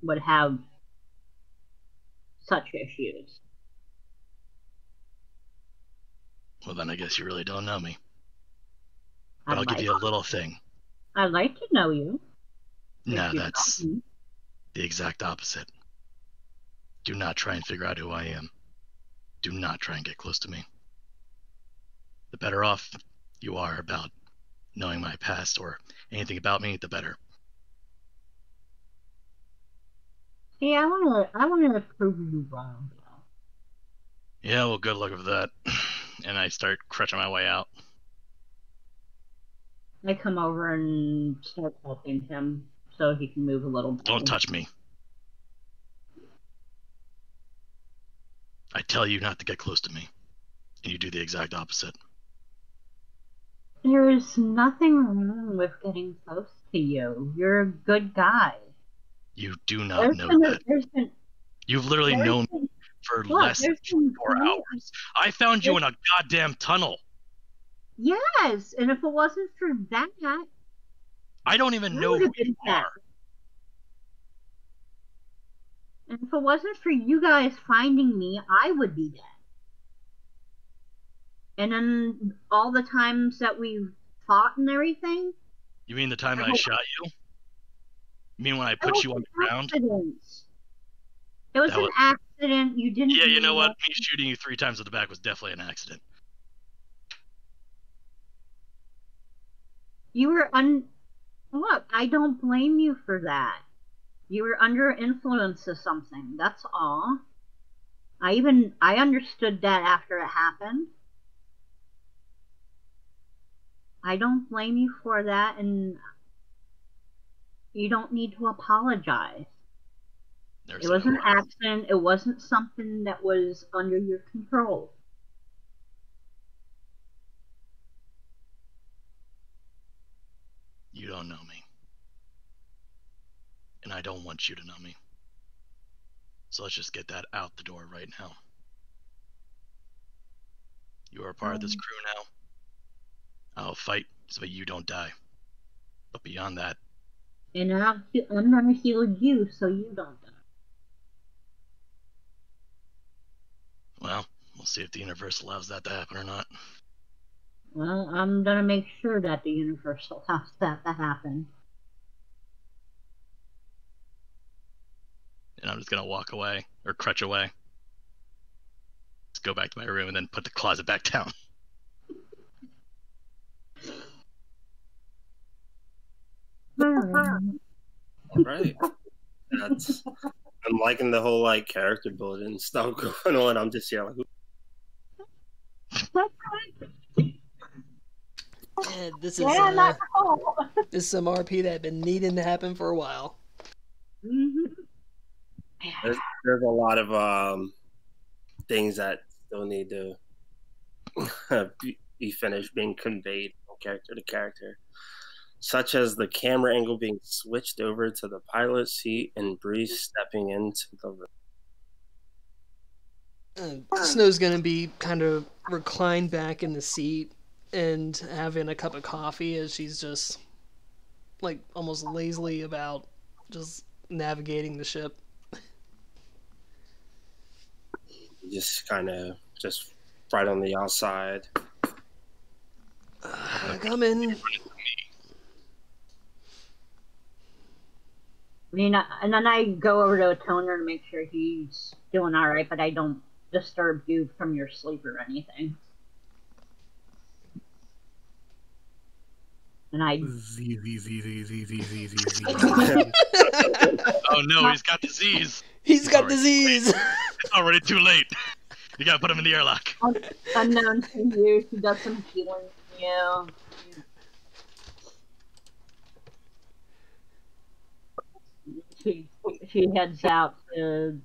S6: would have such issues.
S4: Well, then I guess you really don't know me. But I'll give you a little thing.
S6: I'd like to know you.
S4: No, that's the exact opposite. Do not try and figure out who I am. Do not try and get close to me. The better off you are about knowing my past or anything about me, the better.
S6: See, I wanna prove you wrong.
S4: Yeah, well, good luck with that. And I start crutching my way out.
S6: I come over and start helping him so he can move a little bit.
S4: Don't touch me. I tell you not to get close to me. and you do the exact opposite.
S6: There's nothing wrong with getting close to you. You're a good guy.
S4: You do not know that. You've literally known me for less than 4 hours. I found you in a goddamn tunnel.
S6: Yes, and if it wasn't for that,
S4: I don't even know who you are.
S6: And if it wasn't for you guys finding me, I would be dead. And then all the times that we fought and everything.
S4: You mean the time that I shot you? You mean when I put you on the ground?
S6: It was an accident. You didn't.
S4: Yeah, you know what? Me shooting you 3 times in the back was definitely an accident.
S6: You were Look, I don't blame you for that. You were under influence of something. That's all. I understood that after it happened. I don't blame you for that, and you don't need to apologize. It was an accident. It wasn't something that was under your control.
S4: You don't know me. And I don't want you to know me. So let's just get that out the door right now. You are a part of this crew now. I'll fight so that you don't die. But beyond that...
S6: And I'm gonna heal you so you don't die.
S4: Well, we'll see if the universe allows that to happen or not.
S6: Well, I'm gonna make sure that the universe allows that to happen.
S4: And I'm just gonna walk away, or crutch away. Just go back to my room and then put the closet back down.
S1: Alright. I'm liking the whole like character building stuff going on. I'm just here like
S2: Yeah, this is some RP that had been needing to happen for a while.
S1: there's a lot of things that still need to be finished being conveyed from character to character, such as the camera angle being switched over to the pilot seat and Bree stepping into the room.
S2: Snow's gonna be kind of reclined back in the seat and having a cup of coffee as she's just like almost lazily about just navigating the ship.
S1: Just kind of just right on the outside.
S2: Come in.
S6: I mean, and then I go over to Toner to make sure he's doing all right, but I don't disturb you from your sleep or anything. And I
S4: Oh no, he's got disease.
S2: He's got disease.
S4: It's already too late. You gotta put him in the airlock.
S6: Unknown to you, she does some healing. Yeah. She heads out to.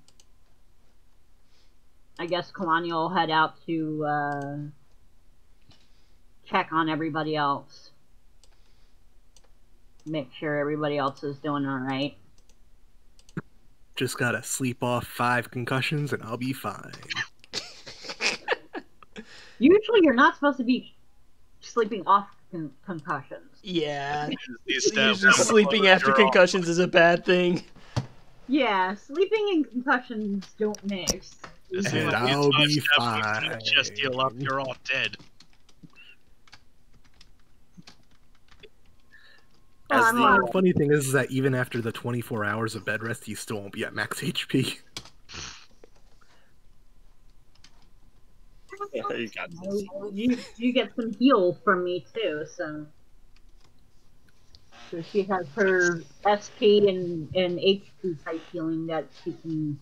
S6: I guess Kalani will head out to check on everybody else. Make sure everybody else is doing alright.
S5: Just gotta sleep off 5 concussions and I'll be fine.
S6: Usually you're not supposed to be sleeping off concussions.
S2: Yeah. Usually sleeping after concussions is a bad thing.
S6: Yeah, sleeping and concussions don't mix.
S5: And I'll be fine.
S4: Just heal up, you're all dead.
S5: The funny thing is that even after the 24 hours of bed rest, you still won't be at max HP.
S1: Yeah, you got
S6: this. You get some heal from me too, so she has her SP and HP type healing that she can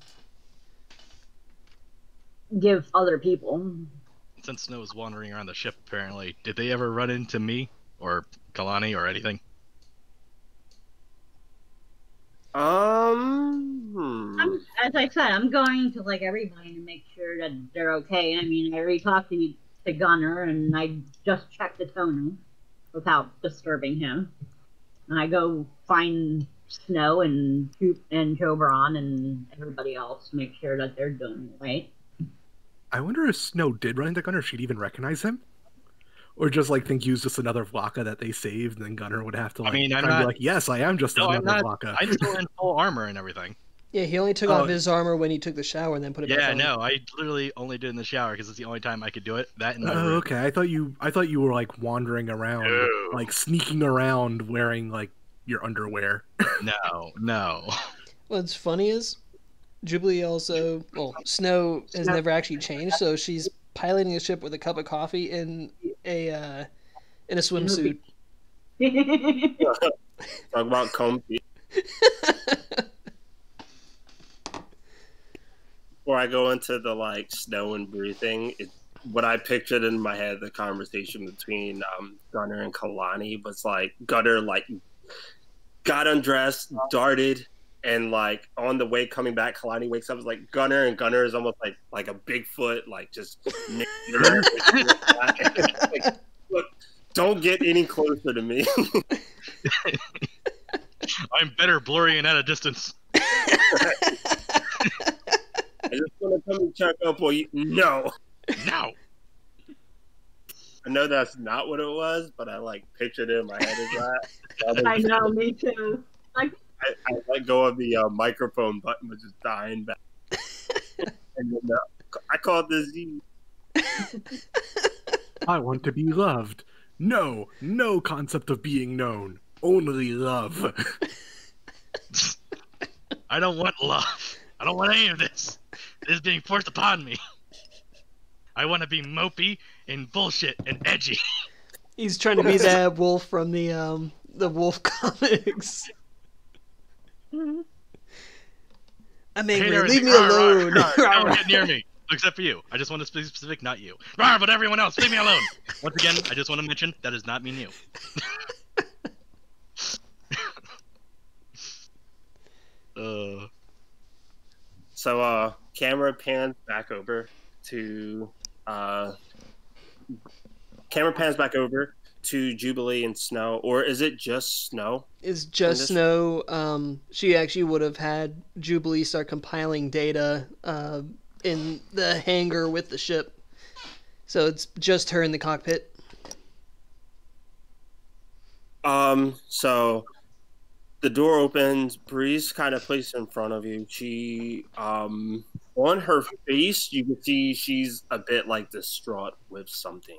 S6: give other people.
S4: Since Snow was wandering around the ship, apparently, did they ever run into me or Kalani or anything?
S6: As I said, I'm going to like everybody to make sure that they're okay. I mean, I already talked to to Gunner, and I just check the toner without disturbing him. And I go find Snow and Jobron and everybody else to make sure that they're doing it right.
S5: I wonder if Snow did run into Gunner, if she'd even recognize him. Or just like think he was just another Vlaka that they saved, and then Gunner would have to like
S4: I'm
S5: try
S4: not,
S5: and be like, yes, I am just another Vlaka.
S4: I'm still in full armor and everything.
S2: Yeah, he only took off his armor when he took the shower and then put it back on.
S4: Yeah, no, I literally only did it in the shower because it's the only time I could do it. That and my room.
S5: Okay, I thought you were like wandering around, like sneaking around wearing like your underwear.
S4: No.
S2: What's funny is Jubilee also, Snow has never actually changed, so she's piloting a ship with a cup of coffee in a swimsuit.
S1: Talk about comfy. Before I go into the like Snow and Bree thing, what I pictured in my head, the conversation between Gunner and Kalani was like Gunner like got undressed, darted, and like on the way coming back, Kalani wakes up as like Gunner, and Gunner is almost like a Bigfoot, like just like, look, don't get any closer to me.
S4: I'm better blurry and at a distance.
S1: I just want to come and check up on you. No.
S4: No.
S1: I know that's not what it was, but I like pictured it in my head as that.
S6: I know, me too. Like
S1: I let go of the microphone button, was just dying back. And then I called this Z.
S5: I want to be loved. No concept of being known. Only love.
S4: I don't want love. I don't want any of this. This is being forced upon me. I want to be mopey and bullshit and edgy.
S2: He's trying to be that wolf from the Wolf comics. I'm angry.
S4: Hey,
S2: leave me alone.
S4: Don't get near me. Except for you. I just want to be specific, not you. But everyone else, leave me alone. Once again, I just want to mention that does not mean you.
S1: So camera pans back over to Jubilee and Snow, or is it just Snow?
S2: It's just Snow. She actually would have had Jubilee start compiling data in the hangar with the ship. So it's just her in the cockpit.
S1: So the door opens, Bree's kind of placed in front of you. She on her face you can see she's a bit like distraught with something.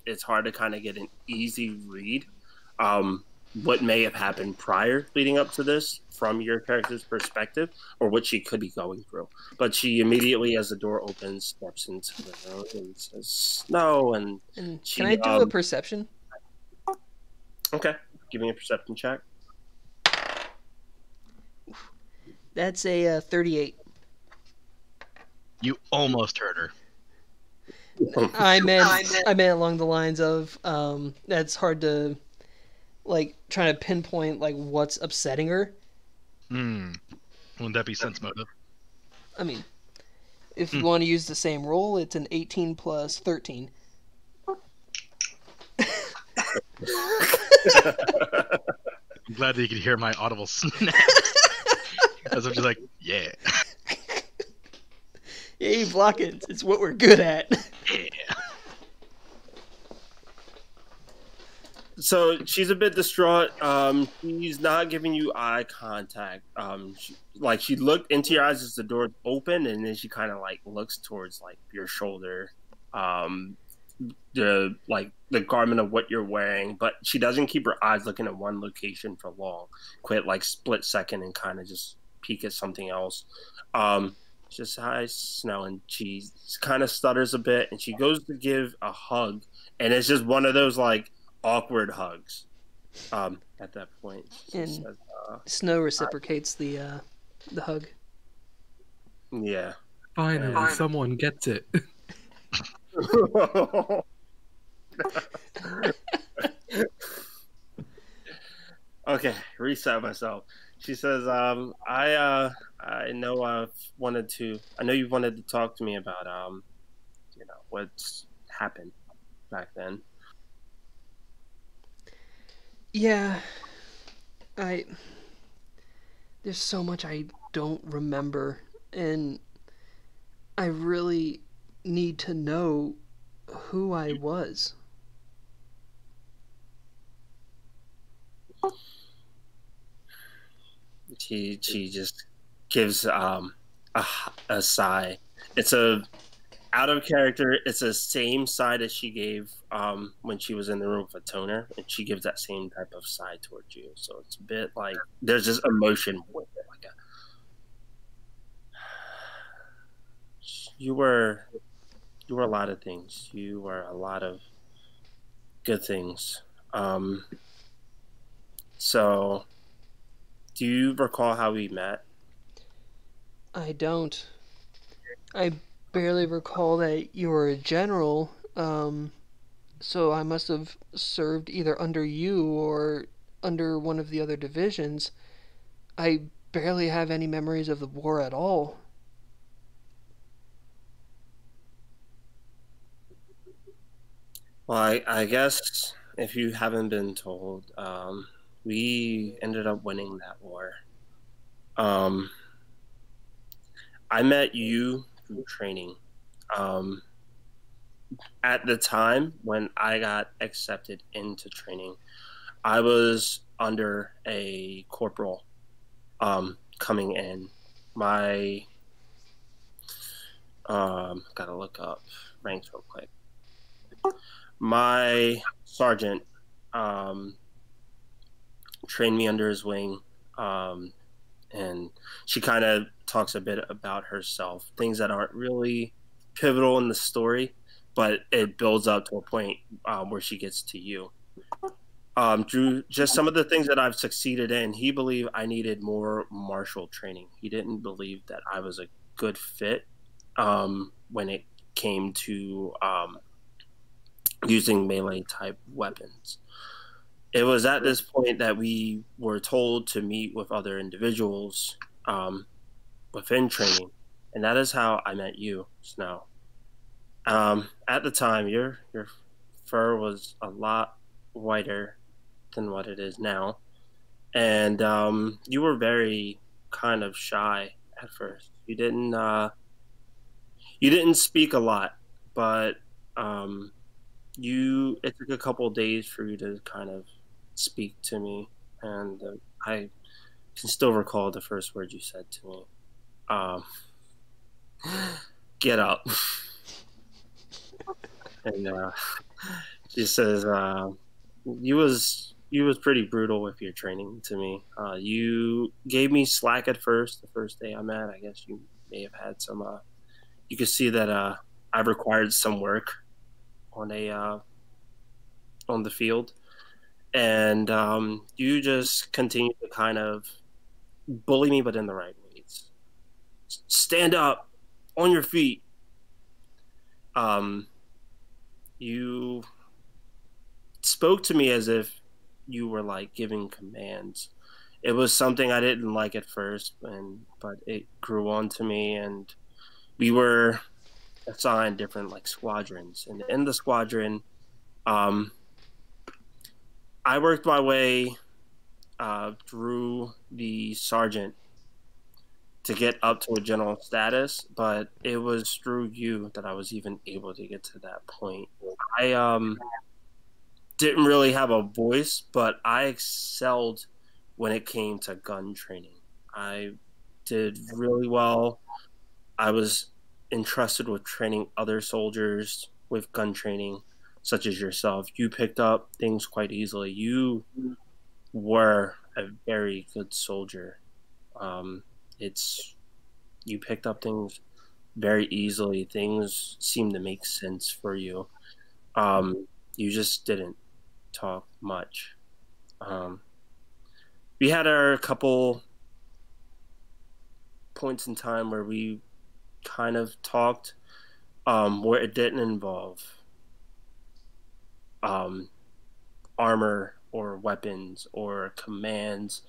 S1: It's hard to kind of get an easy read what may have happened prior leading up to this from your character's perspective, or what she could be going through. But she immediately, as the door opens, steps into the room and says no. And she,
S2: can I do a perception?
S1: Okay, give me a perception check.
S2: That's a 38.
S4: You almost heard her.
S2: I meant along the lines of that's hard to like trying to pinpoint like what's upsetting her.
S4: Wouldn't that be sense motive?
S2: I mean, if you want to use the same roll, it's an 18 plus 13.
S4: I'm glad that you could hear my audible snap. As I'm just like, yeah.
S2: Hey, block it. It's what we're good at.
S4: Yeah.
S1: So she's a bit distraught. She's not giving you eye contact. She looked into your eyes as the door opened, and then she kind of like looks towards like your shoulder, the garment of what you're wearing. But she doesn't keep her eyes looking at one location for long. Quit like split second and kind of just peek at something else. Just hi, Snow, and she kind of stutters a bit, and she goes to give a hug, and it's just one of those like awkward hugs. At that point,
S2: and
S1: says,
S2: Snow reciprocates the hug.
S1: Yeah.
S5: Finally, someone gets it.
S1: Okay, reset myself. She says, I know you wanted to talk to me about, what's happened back then.
S2: Yeah, I there's so much I don't remember, and I really need to know who I was.
S1: She just gives a sigh. It's a out of character. It's the same sigh that she gave when she was in the room with Toner, and she gives that same type of sigh towards you. So it's a bit like there's just emotion with it. Like you were a lot of things. You were a lot of good things. Um, so do you recall how we met?
S2: I don't. I barely recall that you were a general, so I must have served either under you or under one of the other divisions. I barely have any memories of the war at all.
S1: Well, I guess if you haven't been told, we ended up winning that war. Um, I met you through training. Um, at the time when I got accepted into training, I was under a corporal coming in. My gotta look up ranks real quick. My sergeant um, trained me under his wing, um, and she kind of talks a bit about herself, things that aren't really pivotal in the story, but it builds up to a point where she gets to you. Drew, just some of the things that I've succeeded in, he believed I needed more martial training. He didn't believe that I was a good fit when it came to using melee type weapons. It was at this point that we were told to meet with other individuals within training, and that is how I met you, Snow. At the time, your fur was a lot whiter than what it is now, and you were very kind of shy at first. You didn't speak a lot, but um, you it took a couple of days for you to kind of speak to me, and I can still recall the first word you said to me. Um, Get up. And she says, you was pretty brutal with your training to me. You gave me slack at first. The first day I met, I guess you may have had some. You could see that I required some work on a on the field, and you just continue to kind of bully me, but in the right ways. Stand up, on your feet. Um, you spoke to me as if you were like giving commands. It was something I didn't like at first, but it grew on to me, and we were assigned different like squadrons, and in the squadron, um, I worked my way through the sergeant to get up to a general status, but it was through you that I was even able to get to that point. I didn't really have a voice, but I excelled when it came to gun training. I did really well. I was entrusted with training other soldiers with gun training, such as yourself. You picked up things quite easily. You were a very good soldier. It's you picked up things very easily. Things seemed to make sense for you. You just didn't talk much. Um, we had our couple points in time where we kind of talked, where it didn't involve um, armor or weapons or commands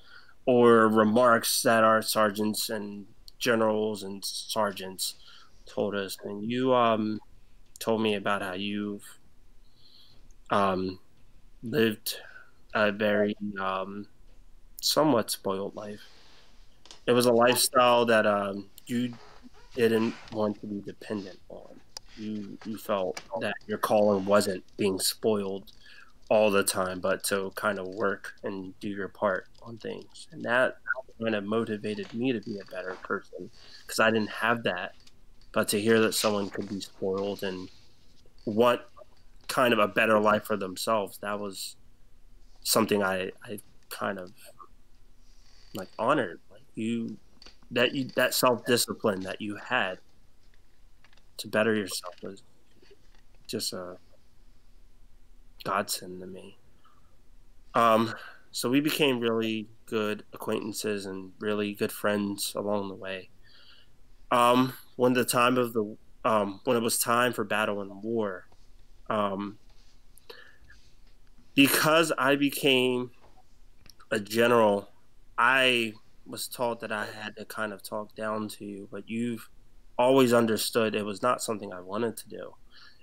S1: or remarks that our sergeants and generals and sergeants told us. And you told me about how you've um, lived a very somewhat spoiled life. It was a lifestyle that you didn't want to be dependent on. You felt that your calling wasn't being spoiled all the time, but to kind of work and do your part on things. And that kind of motivated me to be a better person because I didn't have that. But to hear that someone could be spoiled and want kind of a better life for themselves, that was something I kind of like honored. Like that self discipline that you had to better yourself was just a godsend to me. Um, so we became really good acquaintances and really good friends along the way. When the time of the when it was time for battle and war, um, because I became a general, I was taught that I had to kind of talk down to you, but you've always understood it was not something I wanted to do.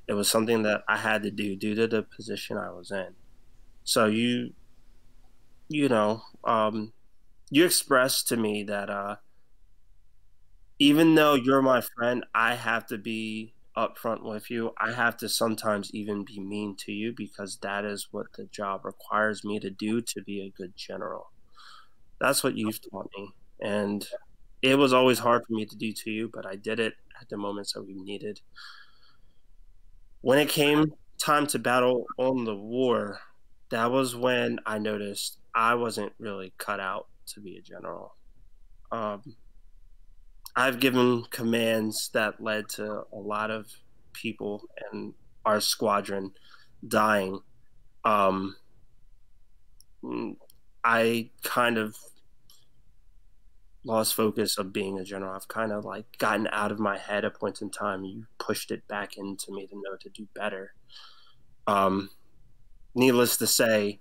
S1: It was something that I had to do due to the position I was in. So you know, you expressed to me that even though you're my friend, I have to be upfront with you. I have to sometimes even be mean to you because that is what the job requires me to do to be a good general. That's what you've taught me. And it was always hard for me to do to you, but I did it at the moments that we needed. When it came time to battle on the war, that was when I noticed I wasn't really cut out to be a general. Um, I've given commands that led to a lot of people in our squadron dying. Um, I kind of lost focus of being a general. I've kind of like gotten out of my head at points in time. You pushed it back into me to know to do better. Um, Needless to say,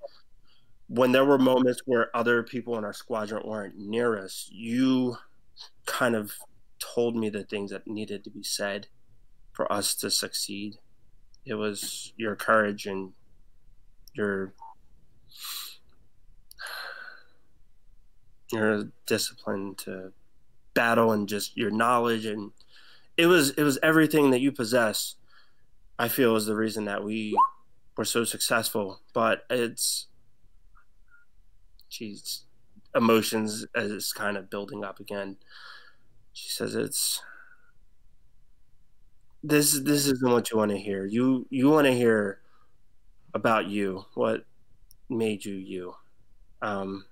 S1: when there were moments where other people in our squadron weren't near us, you kind of told me the things that needed to be said for us to succeed. It was your courage and your your discipline to battle and just your knowledge, and it was everything that you possess. I feel is the reason that we were so successful. But it's she's emotions is kind of building up again. She says it's this isn't what you want to hear. You want to hear about you, what made you you. Um,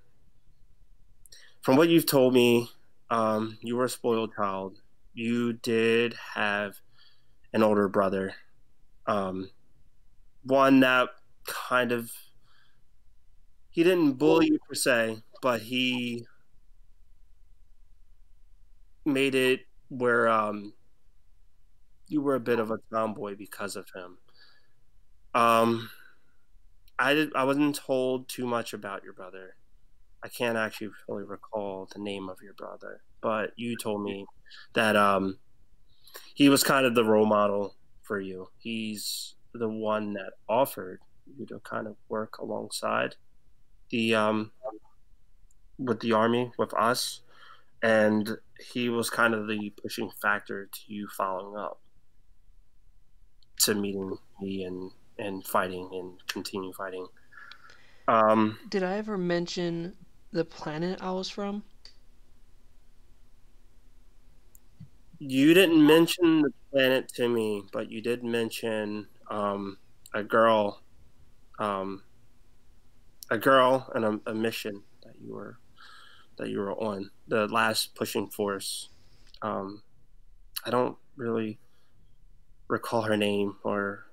S1: from what you've told me, you were a spoiled child. You did have an older brother, um, one that kind of he didn't bully you per se, but he made it where you were a bit of a tomboy because of him. Um, I wasn't told too much about your brother. I can't actually fully recall the name of your brother, but you told me that he was kind of the role model for you. He's the one that offered you to kind of work alongside the with the army with us, and he was kind of the pushing factor to you following up to meeting me and fighting and continue fighting.
S2: Did I ever mention the planet I was from?
S1: You didn't mention the planet to me, but you did mention a girl, um, a girl, and a mission that you were on. The last pushing force. Um, I don't really recall her name, or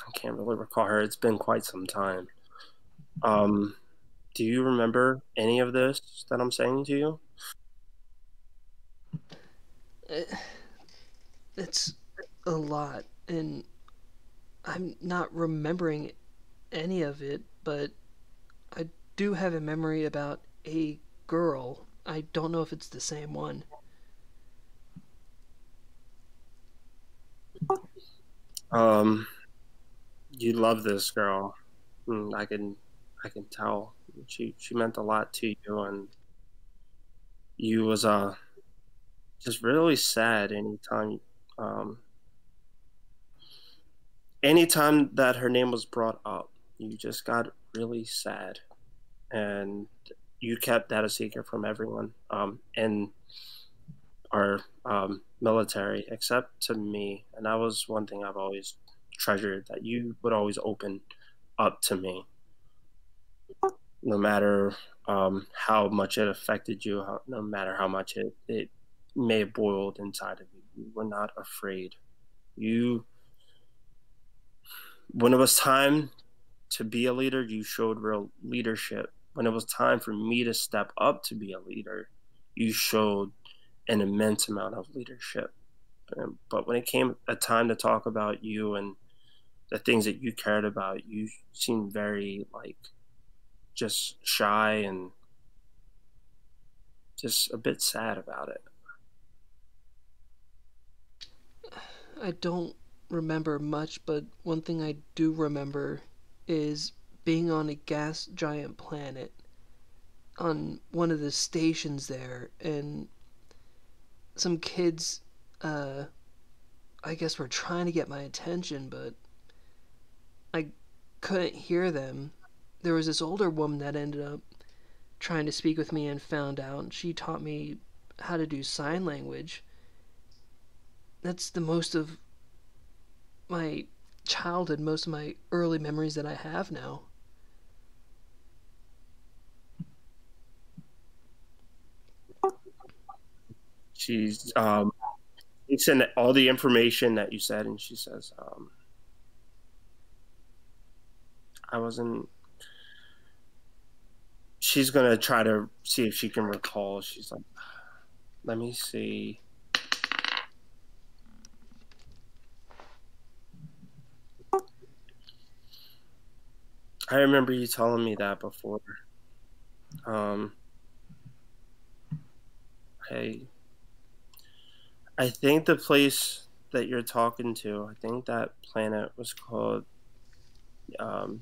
S1: I can't really recall her. It's been quite some time. Um, do you remember any of this that I'm saying to you?
S2: It's a lot, and I'm not remembering any of it, but I do have a memory about a girl. I don't know if it's the same one.
S1: Um, you love this girl. I can tell. She meant a lot to you, and you was just really sad um anytime that her name was brought up. You just got really sad, and you kept that a secret from everyone. And our military, except to me. And that was one thing I've always treasured, that you would always open up to me, no matter how much it affected you, no matter how much it may have boiled inside of you. You were not afraid. You, when it was time to be a leader, you showed real leadership. When it was time for me to step up to be a leader, you showed an immense amount of leadership. But when it came a time to talk about you and the things that you cared about, you seemed very like just shy and just a bit sad about it.
S2: I don't remember much, but one thing I do remember is being on a gas giant planet on one of the stations there, and some kids, uh, I guess, were trying to get my attention, but I couldn't hear them. There was this older woman that ended up trying to speak with me and found out, and she taught me how to do sign language. That's the most of my childhood, most of my early memories that I have now.
S1: She's it's in all the information that you said, and she says, I wasn't. She's gonna try to see if she can recall. She's like, let me see. I remember you telling me that before. Um, I I think the place that you're talking to, I think that planet was called um,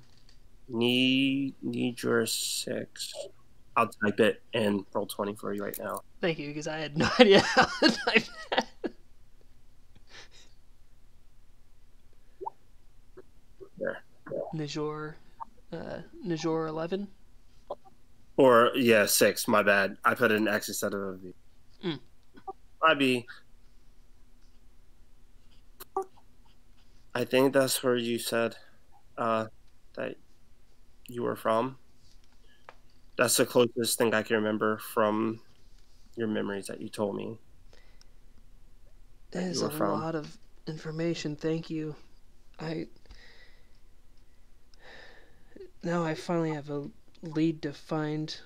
S1: Nijur 6. I'll type it in roll 20 for you right now.
S2: Thank you, because I had no idea how to type that.
S1: There.
S2: Najor, Najor 11.
S1: Or yeah, 6. My bad. I put an X instead of a V.
S2: Mm.
S1: Might be. I think that's where you said that you were from. That's the closest thing I can remember from your memories that you told me
S2: That
S1: that you
S2: is
S1: were
S2: a
S1: from.
S2: lot of information. Thank you. I Now I finally have a lead to find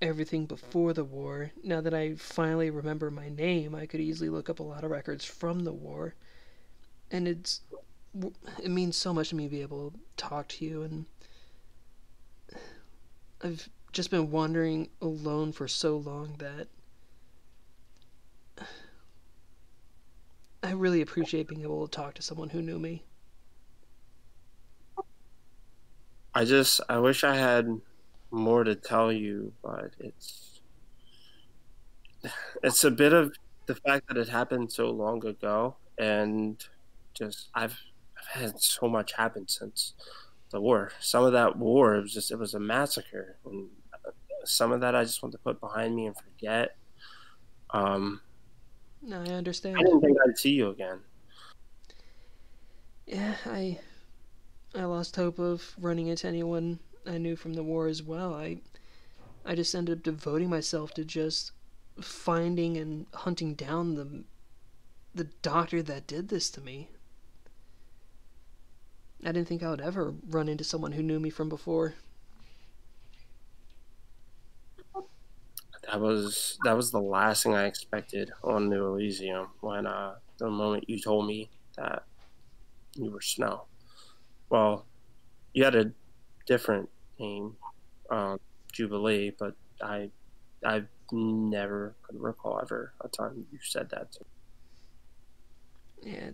S2: everything before the war. Now that I finally remember my name, I could easily look up a lot of records from the war, and it means so much to me to be able to talk to you. And I've just been wandering alone for so long that I really appreciate being able to talk to someone who knew me.
S1: I wish I had more to tell you, but it's a bit of the fact that it happened so long ago, and just I've had so much happen since the war. Some of that war, it was a massacre, and some of that I just want to put behind me and forget. Um,
S2: No, I
S1: I
S2: understand.
S1: didn't think I'd see you again.
S2: Yeah, I lost hope of running into anyone I knew from the war as well. I just ended up devoting myself to just finding and hunting down the doctor that did this to me. I didn't think I would ever run into someone who knew me from before.
S1: That was the last thing I expected on New Elysium when the moment you told me that you were Snow. Well, you had a different name, Jubilee, but I never could recall ever a time you said that to me.
S2: Yeah,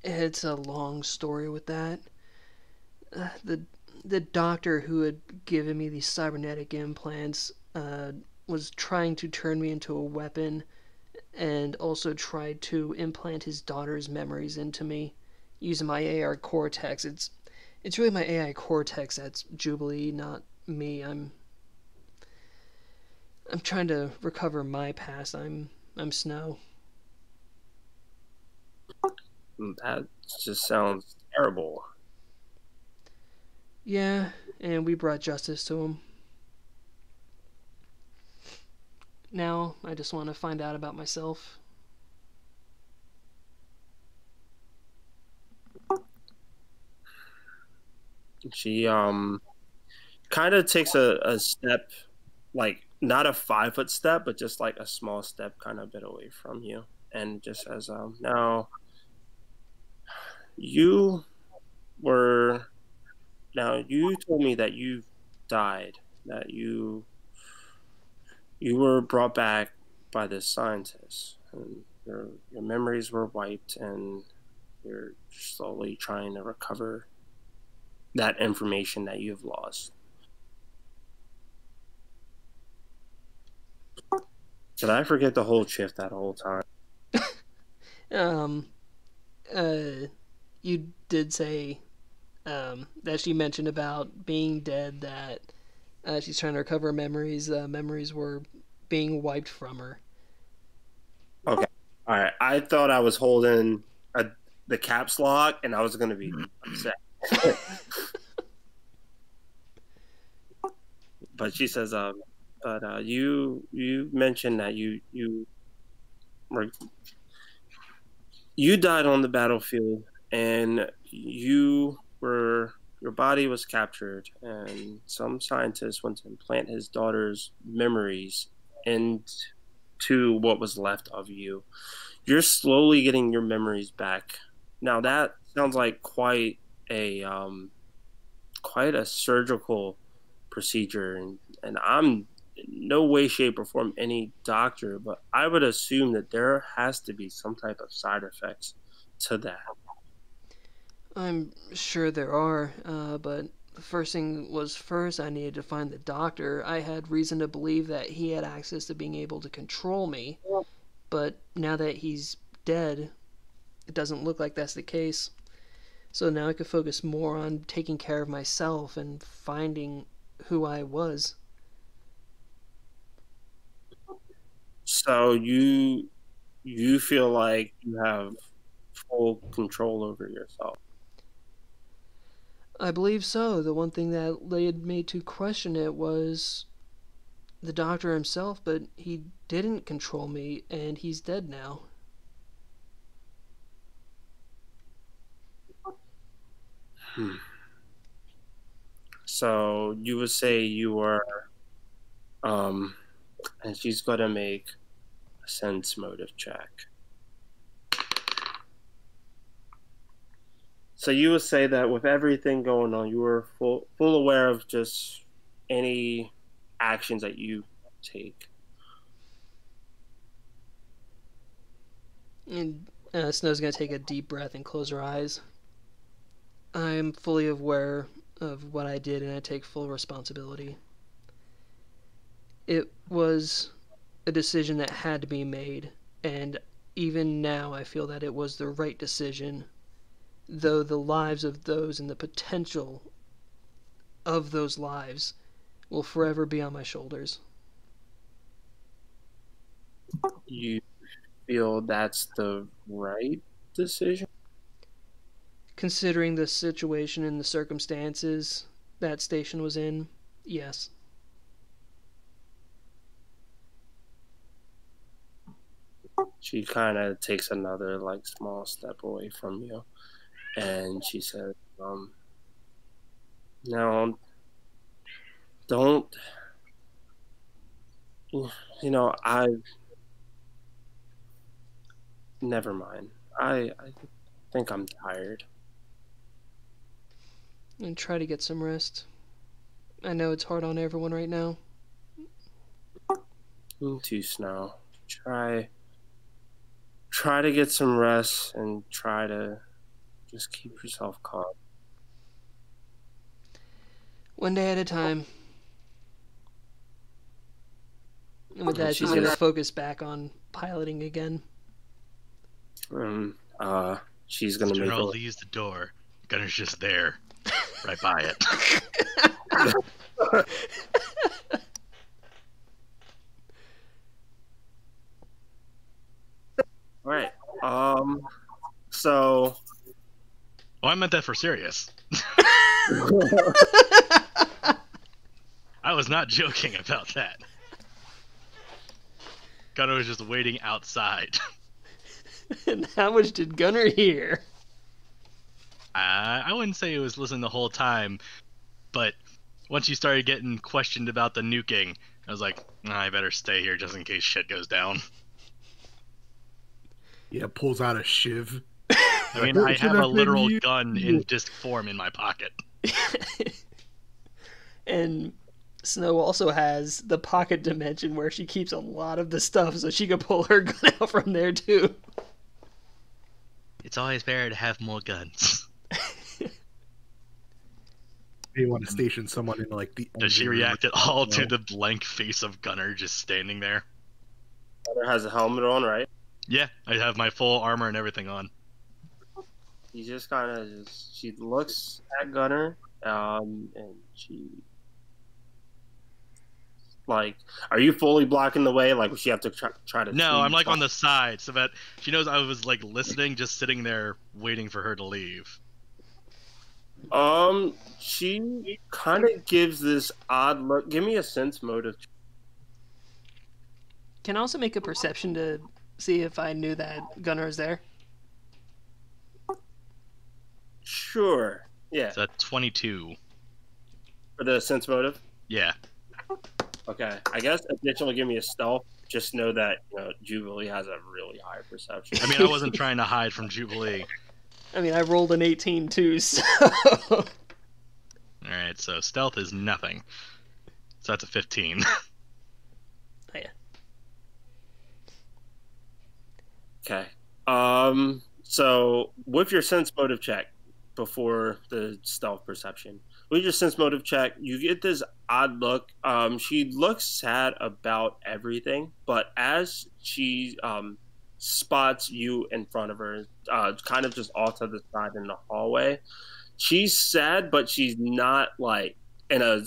S2: It's a long story with that. The the doctor who had given me these cybernetic implants was trying to turn me into a weapon, and also tried to implant his daughter's memories into me using my AI cortex. It's really my AI cortex that's Jubilee, not me. I'm trying to recover my past. I'm Snow.
S1: That just sounds terrible.
S2: Yeah, and we brought justice to him. Now I just want to find out about myself.
S1: She kind of takes a step, like not a 5 foot step, but just like a small step, kind of a bit away from you, and just says, "Now you were now you told me that you died, that you were brought back by this scientist, and your memories were wiped, and you're slowly trying to recover that information that you've lost." Did I forget the whole shift that whole time?
S2: Um, uh, you did say that she mentioned about being dead, that she's trying to recover memories. Memories were being wiped from her.
S1: Okay. All right. I thought I was holding the caps lock, and I was going to be upset. But she says, but you mentioned that were you died on the battlefield, and your body was captured, and some scientists went to implant his daughter's memories into what was left of you. You're slowly getting your memories back. Now that sounds like quite a surgical procedure, and I'm in no way, shape, or form any doctor, but I would assume that there has to be some type of side effects to that.
S2: I'm sure there are, but the first thing was first I needed to find the doctor. I had reason to believe that he had access to being able to control me, but now that he's dead, it doesn't look like that's the case. So now I could focus more on taking care of myself and finding who I was.
S1: So you feel like you have full control over yourself.
S2: I believe so. The one thing that led me to question it was the doctor himself, but he didn't control me, and he's dead now.
S1: Hmm. So you would say you were, um, and she's got to make a sense motive check. So you would say that with everything going on, you were full aware of just any actions that you take.
S2: And Snow's gonna take a deep breath and close her eyes. I'm fully aware of what I did, and I take full responsibility. It was a decision that had to be made, and even now I feel that it was the right decision, though the lives of those and the potential of those lives will forever be on my shoulders.
S1: You feel that's the right decision?
S2: Considering the situation and the circumstances that station was in, yes.
S1: She kind of takes another like small step away from you, and she says, "Now, don't I never mind. I think I'm tired."
S2: And try to get some rest. I know it's hard on everyone right now.
S1: Me too, Snow. Try to get some rest and try to Just keep yourself calm.
S2: One day at a time. And with that, she's
S1: She's
S2: going to
S1: gonna-
S2: focus back on piloting again.
S1: She's gonna make
S4: General
S1: a...
S4: leaves the door. Gunner's just there, right by it.
S1: All right. So
S4: Oh, I meant that for serious. I was not joking about that. Gunner was just waiting outside.
S2: And how much did Gunner hear?
S4: I wouldn't say he was listening the whole time, but once you started getting questioned about the nuking, I was like, I better stay here just in case shit goes down.
S5: Yeah, pulls out a shiv.
S4: I mean, I have a literal gun in disc form in my pocket.
S2: And Snow also has the pocket dimension where she keeps a lot of the stuff, so she could pull her gun out from there too.
S4: It's always better to have more guns.
S5: You want to station someone in like the.
S4: Does she
S5: engine room
S4: react at all to
S5: No.
S4: the blank face of Gunner just standing there?
S1: Gunner has a helmet on, right?
S4: Yeah, I have my full armor and everything on.
S1: He just kind of she looks at Gunner, and she like, are you fully blocking the way? Like, would she have to try to?
S4: No, I'm like on the side so that she knows I was like listening, just sitting there waiting for her to leave.
S1: She kind of gives this odd look. Give me a sense motive.
S2: Can I also make a perception to see if I knew that Gunner is there?
S1: Sure. Yeah.
S4: It's a 22.
S1: For the sense motive.
S4: Yeah.
S1: Okay. I guess additionally, give me a stealth. Just know that Jubilee has a really high perception.
S4: I mean, I wasn't trying to hide from Jubilee.
S2: I mean, I rolled an 18 too, so...
S4: Alright, so stealth is nothing. So that's a 15.
S2: Oh, yeah.
S1: Okay. So with your sense motive check before the stealth perception, with your sense motive check, you get this odd look. She looks sad about everything, but as she spots you in front of her, kind of just off to the side in the hallway, she's sad, but she's not like in a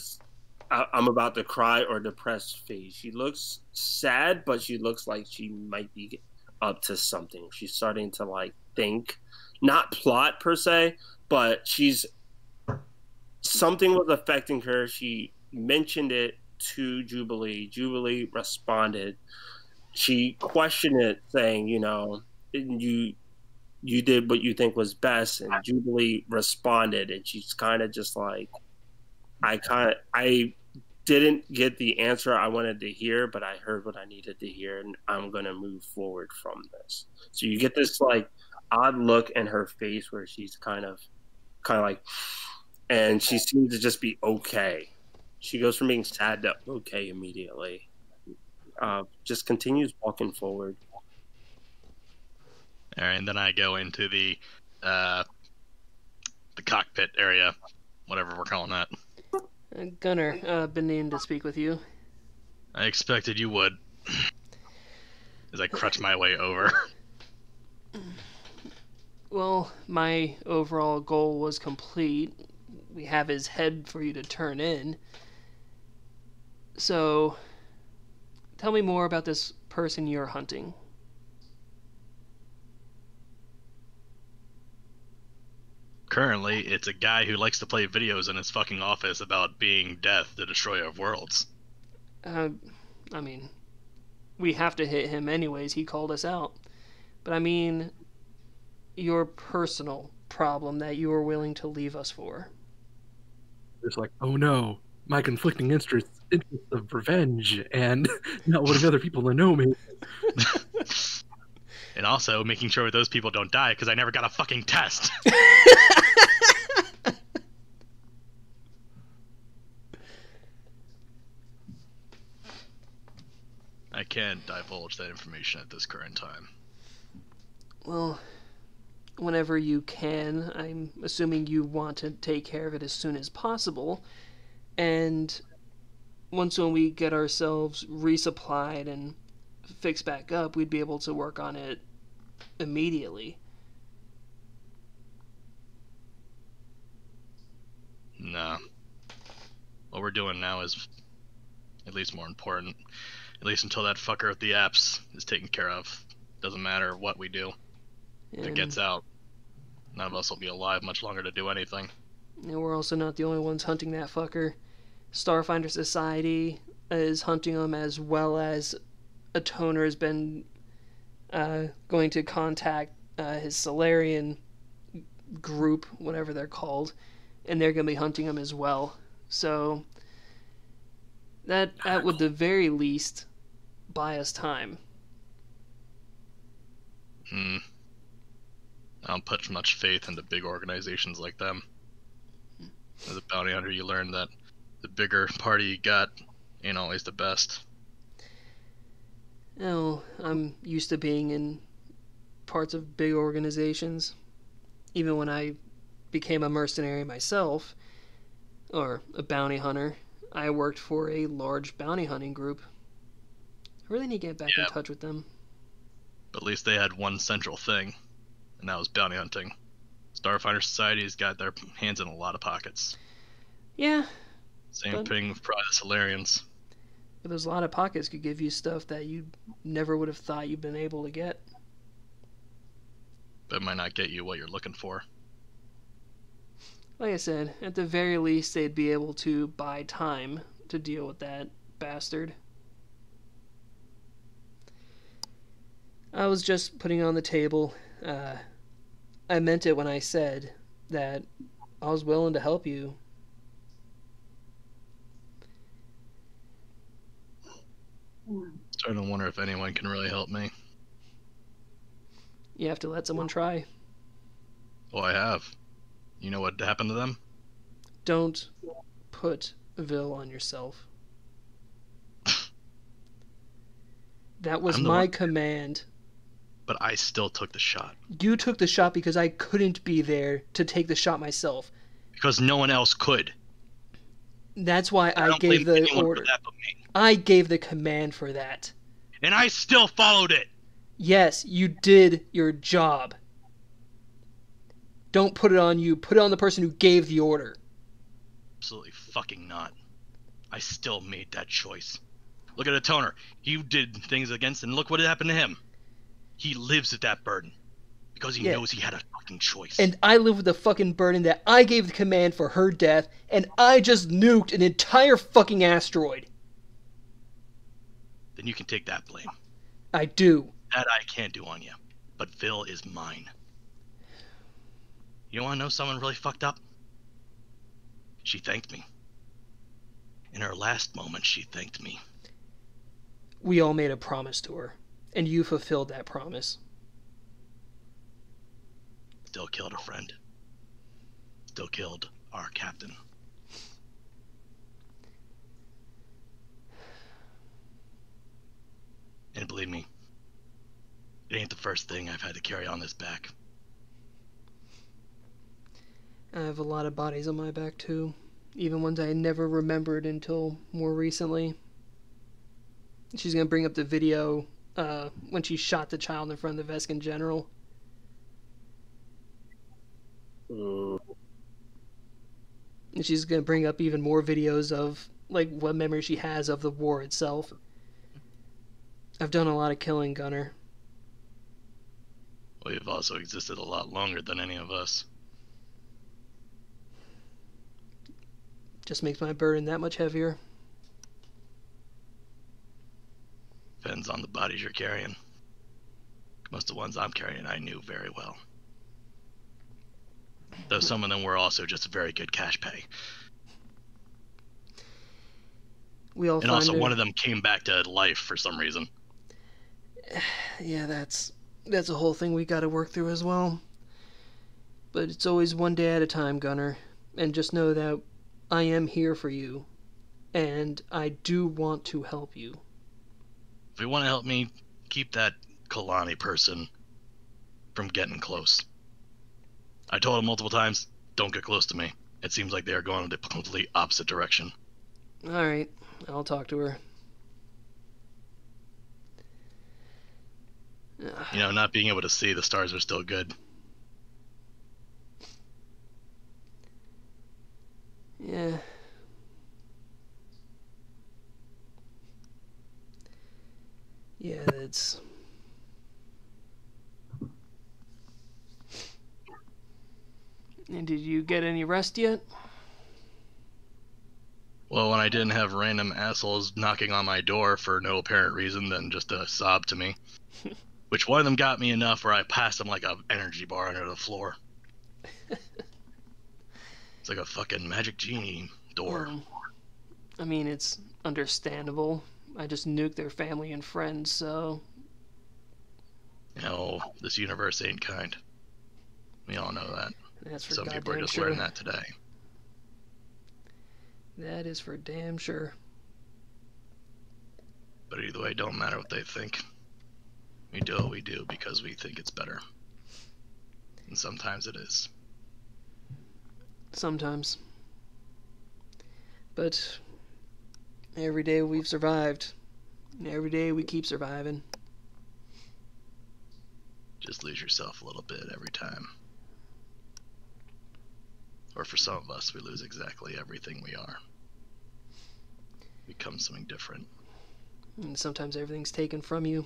S1: I'm about to cry or depressed phase. She looks sad, but she looks like she might be up to something. She's starting to like think, not plot per se, but something was affecting her. She mentioned it to Jubilee. Jubilee responded. She questioned it, saying, you did what you think was best, and Jubilee responded, and she's kind of just like, I didn't get the answer I wanted to hear, but I heard what I needed to hear, and I'm gonna move forward from this. So you get this like odd look in her face where she's kind of like, and she seems to just be okay. She goes from being sad to okay immediately. Just continues walking forward.
S4: All right, and then I go into the cockpit area, whatever we're calling that.
S2: Gunner, been needing to speak with you.
S4: I expected you would. As I crutch my way over.
S2: Well, my overall goal was complete. We have his head for you to turn in. So, tell me more about this person you're hunting.
S4: Currently, it's a guy who likes to play videos in his fucking office about being Death, the Destroyer of Worlds.
S2: I mean, we have to hit him anyways. He called us out. But I mean, your personal problem that you were willing to leave us for.
S5: It's like, oh no, my conflicting interests of revenge and not wanting other people to know me.
S4: And also making sure those people don't die because I never got a fucking test. I can't divulge that information at this current time.
S2: Well, whenever you can. I'm assuming you want to take care of it as soon as possible. And once when we get ourselves resupplied and fixed back up, we'd be able to work on it immediately.
S4: No. What we're doing now is at least more important. At least until that fucker with the apps is taken care of. Doesn't matter what we do. If it gets out, none of us will be alive much longer to do anything.
S2: And we're also not the only ones hunting that fucker. Starfinder Society is hunting him, as well as a toner has been going to contact his Solarian group, whatever they're called, and they're going to be hunting him as well. So that would the very least buy us time.
S4: I don't put much faith into big organizations like them. As a bounty hunter, you learn that the bigger party you got ain't always the best.
S2: Oh, I'm used to being in parts of big organizations. Even when I became a mercenary myself, or a bounty hunter, I worked for a large bounty hunting group. I really need to get back in touch with them.
S4: But at least they had one central thing, and that was bounty hunting. Starfinder Society's got their hands in a lot of pockets.
S2: Yeah.
S4: Same thing with probably the Solarians.
S2: But those a lot of pockets could give you stuff that you never would have thought you'd been able to get.
S4: But it might not get you what you're looking for.
S2: Like I said, at the very least, they'd be able to buy time to deal with that bastard. I was just putting it on the table. I meant it when I said that I was willing to help you.
S4: Starting to wonder if anyone can really help me.
S2: You have to let someone try.
S4: Oh, I have. You know what happened to them?
S2: Don't put Vil on yourself. That was my command.
S4: But I still took the shot.
S2: You took the shot because I couldn't be there to take the shot myself.
S4: Because no one else could.
S2: That's why I gave the order. I gave the command for that.
S4: And I still followed it.
S2: Yes, you did your job. Don't put it on you. Put it on the person who gave the order.
S4: Absolutely fucking not. I still made that choice. Look at the toner. You did things against, and look what happened to him. He lives with that burden. Because he knows he had a fucking choice.
S2: And I live with the fucking burden that I gave the command for her death, and I just nuked an entire fucking asteroid.
S4: Then you can take that blame.
S2: I do.
S4: That I can't do on you. But Vil is mine. You want to know someone really fucked up? She thanked me. In her last moment, she thanked me.
S2: We all made a promise to her, and you fulfilled that promise.
S4: Still killed a friend. Still killed our captain. And believe me, it ain't the first thing I've had to carry on this back.
S2: I have a lot of bodies on my back too, even ones I never remembered until more recently. She's gonna bring up the video when she shot the child in front of the Vescan General. And she's gonna bring up even more videos of like what memory she has of the war itself. I've done a lot of killing, Gunner.
S4: Well, you've also existed a lot longer than any of us.
S2: Just makes my burden that much heavier.
S4: Depends on the bodies you're carrying. Most of the ones I'm carrying I knew very well. Though some of them were also just very good cash pay. And also one of them came back to life for some reason.
S2: Yeah, that's a whole thing we gotta work through as well. But it's always one day at a time, Gunner. And just know that I am here for you. And I do want to help you.
S4: If you want to help me keep that Kalani person from getting close, I told him multiple times, don't get close to me. It seems like they are going in the completely opposite direction.
S2: Alright, I'll talk to her.
S4: You know, not being able to see the stars are still good.
S2: Yeah. Yeah, that's... And did you get any rest yet?
S4: Well, when I didn't have random assholes knocking on my door for no apparent reason than just a sob to me. Which one of them got me enough where I passed them like an energy bar under the floor. It's like a fucking magic genie door.
S2: I mean, it's understandable. I just nuked their family and friends, so...
S4: You know, this universe ain't kind. We all know that.
S2: That's for
S4: Some
S2: goddamn
S4: people are just
S2: sure.
S4: learning that today.
S2: That is for damn sure.
S4: But either way, it don't matter what they think. We do what we do because we think it's better. And sometimes it is.
S2: Sometimes. But every day we've survived. And every day we keep surviving.
S4: Just lose yourself a little bit every time. Or for some of us, we lose exactly everything we are. Become something different.
S2: And sometimes everything's taken from you.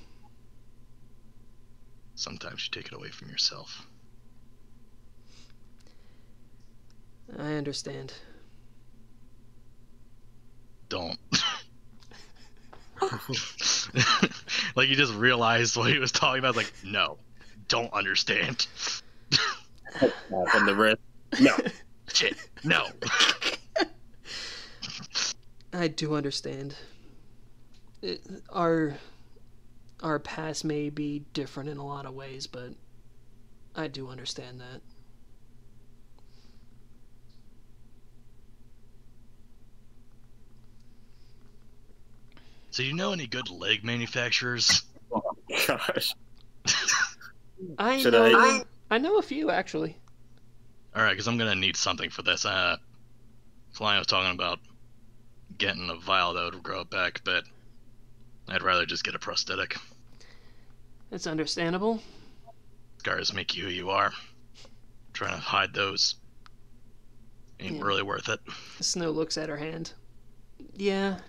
S4: Sometimes you take it away from yourself.
S2: I understand.
S4: Don't. Like you just realized what he was talking about. Like, no, don't understand.
S1: On the wrist. No.
S4: Shit, no.
S2: I do understand. Our past may be different in a lot of ways, but I do understand that.
S4: So you know any good leg manufacturers?
S1: Oh gosh.
S2: I
S1: Should
S2: know. I know a few actually.
S4: All right, because I'm gonna need something for this. Flying was talking about getting a vial that would grow it back, but I'd rather just get a prosthetic.
S2: It's understandable.
S4: Scars make you who you are. Trying to hide those ain't
S2: Yeah.
S4: really worth it.
S2: Snow looks at her hand. Yeah.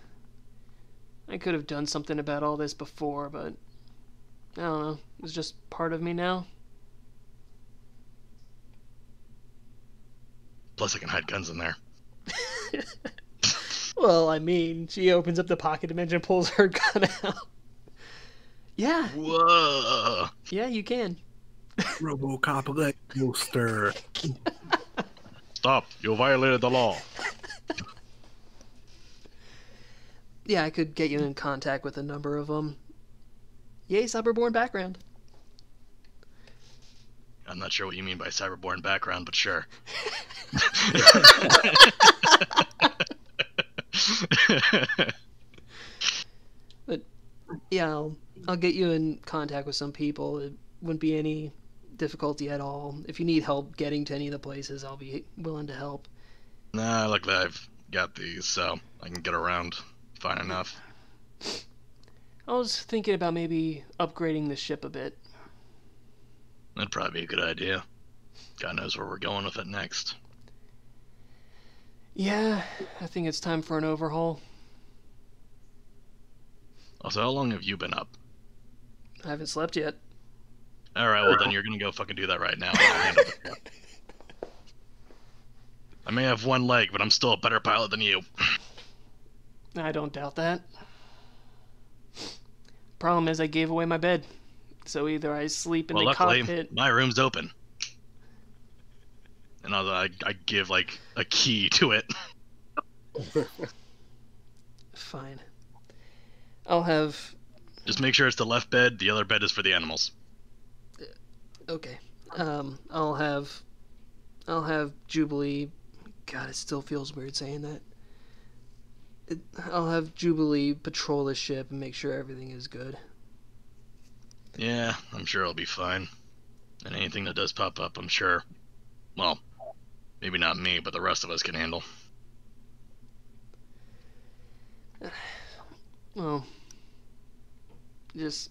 S2: I could have done something about all this before, but I don't know. It's just part of me now.
S4: Plus, I can hide guns in there.
S2: Well, I mean, she opens up the pocket dimension and pulls her gun out. Yeah,
S4: Whoa!
S2: yeah, you can.
S5: RoboCop leg booster.
S4: Stop! You violated the law.
S2: Yeah, I could get you in contact with a number of them. Yay, cyberborn background.
S4: I'm not sure what you mean by cyberborn background, but sure.
S2: But yeah, I'll get you in contact with some people. It wouldn't be any difficulty at all. If you need help getting to any of the places, I'll be willing to help.
S4: Nah, luckily I've got these, so I can get around fine enough.
S2: I was thinking about maybe upgrading the ship a bit.
S4: That'd probably be a good idea. God knows where we're going with it next.
S2: Yeah, I think it's time for an overhaul.
S4: Also, how long have you been up?
S2: I haven't slept yet.
S4: Alright, well then you're gonna go fucking do that right now. I'll handle it. I may have one leg, but I'm still a better pilot than you.
S2: I don't doubt that. Problem is, I gave away my bed. So either I sleep in
S4: Well,
S2: the
S4: luckily,
S2: cockpit.
S4: my room's open. And I give, like, a key to it.
S2: Fine. I'll have.
S4: Just make sure it's the left bed, the other bed is for the animals.
S2: Okay. I'll have Jubilee. God, it still feels weird saying that. I'll have Jubilee patrol the ship and make sure everything is good.
S4: Yeah, I'm sure it'll be fine. And anything that does pop up, I'm sure Well, maybe not me, but the rest of us can handle.
S2: Well, just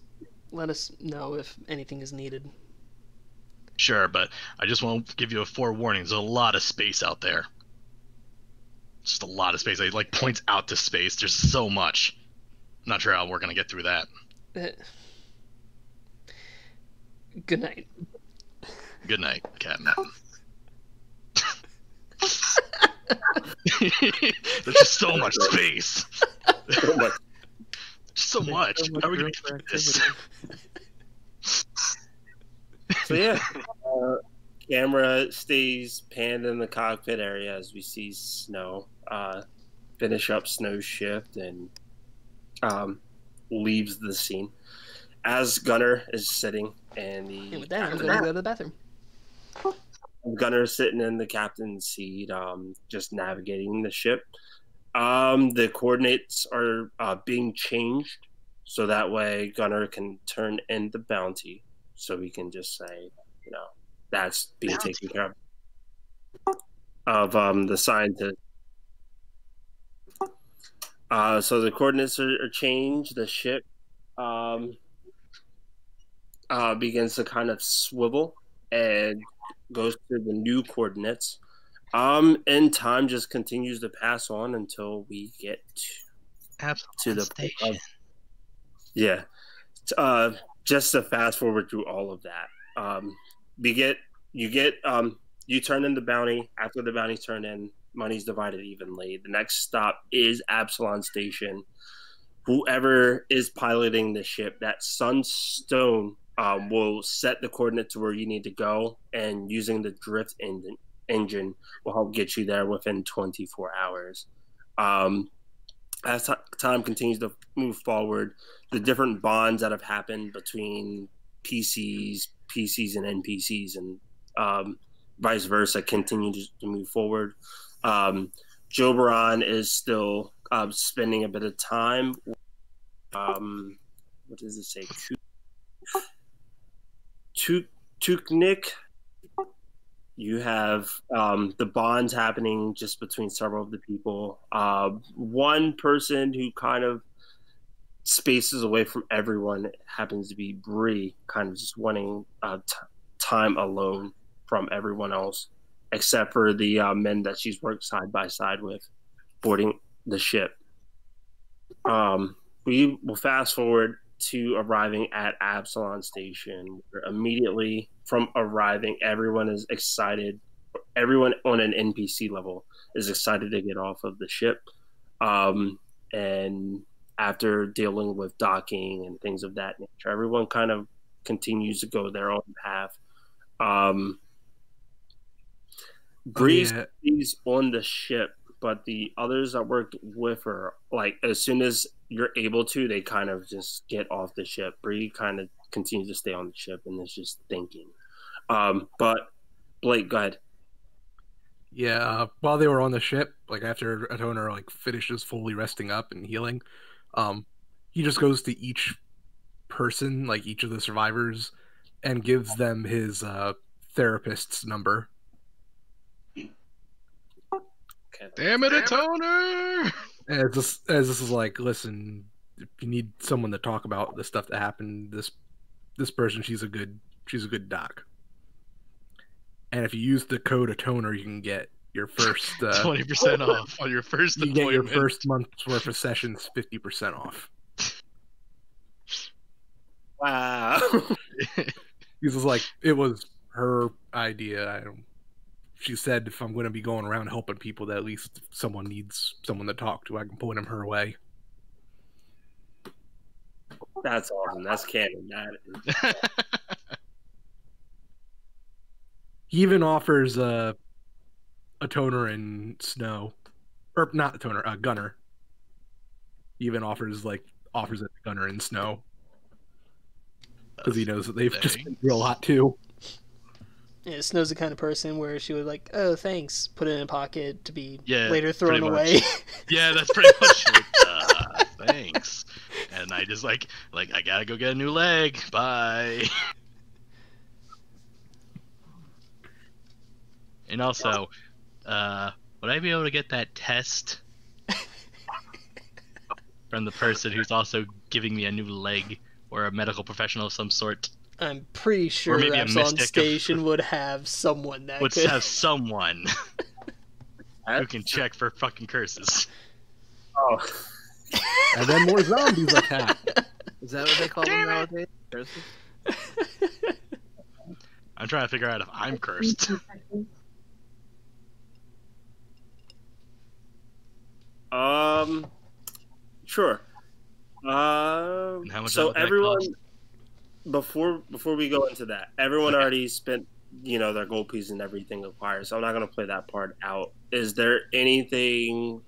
S2: let us know if anything is needed.
S4: Sure, but I just want to give you a forewarning. There's a lot of space out there. Just a lot of space. It like points out to space. There's so much. I'm not sure how we're gonna get through that.
S2: Good night.
S4: Good night, Captain. There's just so much space.
S1: So much.
S4: So much. How are we gonna get through this?
S1: So yeah, camera stays panned in the cockpit area as we see Snow finish up Snow's shift and leaves the scene. As Gunner is sitting in the
S2: And with that, I'm going to go to the bathroom.
S1: Gunner is sitting in the captain's seat, just navigating the ship. The coordinates are being changed so that way Gunner can turn in the bounty. So we can just say, you know, that's being taken care of the scientist. So the coordinates are changed. The ship begins to kind of swivel and goes to the new coordinates. And time just continues to pass on until we get to the point of, yeah. Just to fast forward through all of that, you turn in the bounty. After the bounty's turned in, money's divided evenly. The next stop is Absalon Station. Whoever is piloting the ship, that Sunstone will set the coordinate to where you need to go, and using the drift engine will help get you there within 24 hours. As time continues to move forward, the different bonds that have happened between PCs and NPCs, and vice versa, continue to move forward. Joberon is still spending a bit of time. What does it say? Tuknik. You have the bonds happening just between several of the people. One person who kind of spaces away from everyone happens to be Bree, kind of just wanting time alone from everyone else, except for the men that she's worked side by side with boarding the ship. We will fast forward to arriving at Absalon Station. Immediately from arriving, everyone is excited. Everyone on an NPC level is excited to get off of the ship. And after dealing with docking and things of that nature, everyone kind of continues to go their own path. Breeze is on the ship, but the others that worked with her, like as soon as you're able to, they kind of just get off the ship. Bree kind of continues to stay on the ship and is just thinking. But Blake, go ahead.
S5: Yeah, while they were on the ship, like after Atoner like finishes fully resting up and healing, he just goes to each person, like each of the survivors, and gives them his therapist's number.
S1: Okay.
S4: Damn it, Atoner!
S5: As this is like, listen, if you need someone to talk about the stuff that happened, this person, she's a good doc. And if you use the code Atoner, you can get your first
S4: 20% off on your first
S5: you
S4: deployment.
S5: get your first month's worth of sessions 50% off.
S1: Wow.
S5: This is like, it was her idea. She said if I'm going to be going around helping people, that at least if someone needs someone to talk to, I can point him her way.
S1: That's awesome. That's canon.
S5: He even offers a Toner and Snow, or not a Toner, a Gunner. He even offers it to Gunner and Snow because he knows that they've just been through a lot too.
S2: Yeah, Snow's the kind of person where she would like, oh, thanks, put it in a pocket to be later
S4: pretty
S2: thrown away.
S4: Yeah, that's pretty much like, thanks. And I just like I gotta go get a new leg. Bye. And also, would I be able to get that test from the person who's also giving me a new leg, or a medical professional of some sort?
S2: I'm pretty sure
S4: maybe a
S2: Epsilon
S4: mystic
S2: Station would have someone that
S4: Would
S2: could.
S4: have someone who can check for fucking curses.
S1: Oh,
S5: And then more zombies attack.
S3: Is that what they call them nowadays? Curses?
S4: I'm trying to figure out if I'm cursed.
S1: Sure.
S4: And how much
S1: So
S4: would that
S1: everyone,
S4: cost?
S1: before we go into that, everyone already spent, their gold piece and everything acquired. So I'm not gonna play that part out. Is there anything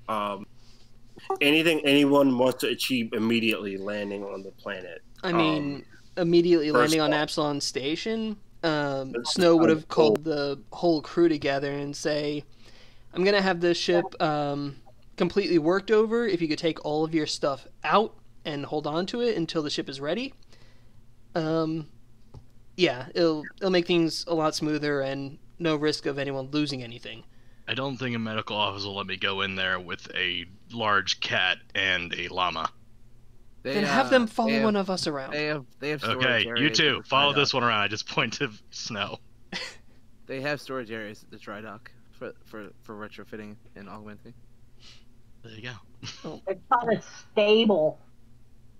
S1: anyone wants to achieve immediately landing on the planet?
S2: I mean, immediately landing on Epsilon Station, Snow would have called the whole crew together and say, I'm going to have this ship completely worked over. If you could take all of your stuff out and hold on to it until the ship is ready. Yeah, it'll make things a lot smoother and no risk of anyone losing anything.
S4: I don't think a medical office will let me go in there with a large cat and a llama.
S2: Then have them follow one of us around.
S3: They have storage
S4: Okay,
S3: areas
S4: you
S3: at
S4: two,
S3: the
S4: follow
S3: dry
S4: this
S3: dock.
S4: one around. I just point to Snow.
S3: They have storage areas at the dry dock for retrofitting and augmenting.
S4: There you go.
S6: It's not a stable.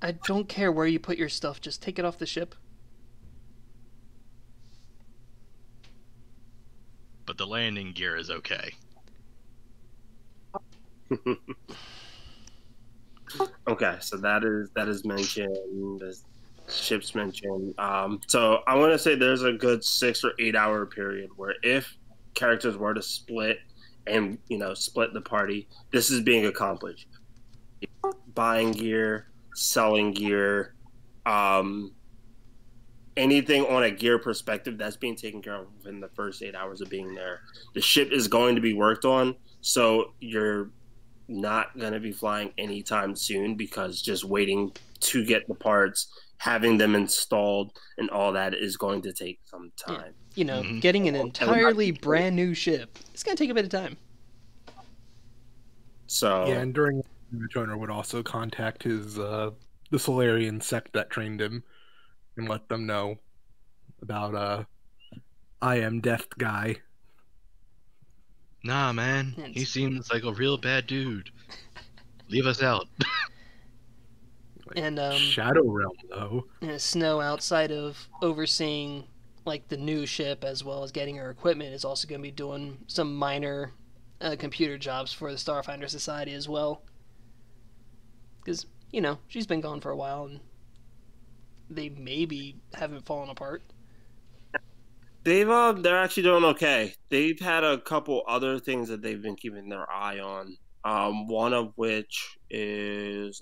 S2: I don't care where you put your stuff, just take it off the ship.
S4: But the landing gear is okay.
S1: Okay, so that is mentioned. The ship's mentioned. So I want to say there's a good 6 or 8 hour period where if characters were to split and split the party, this is being accomplished. Buying gear, selling gear, anything on a gear perspective that's being taken care of within the first 8 hours of being there. The ship is going to be worked on, so you're not going to be flying anytime soon, because just waiting to get the parts, having them installed, and all that is going to take some time.
S2: Yeah. Getting an entirely brand new ship, it's going to take a bit of time.
S1: So
S5: Yeah, and during the owner would also contact his the Solarian sect that trained him and let them know about I am Death guy.
S4: Nah, man. He seems like a real bad dude. Leave us out.
S2: And
S5: Shadow Realm though.
S2: and Snow, outside of overseeing like the new ship as well as getting her equipment, is also going to be doing some minor computer jobs for the Starfinder Society as well. Because she's been gone for a while and they maybe haven't fallen apart.
S1: they're actually doing okay. They've had a couple other things that they've been keeping their eye on. One of which is,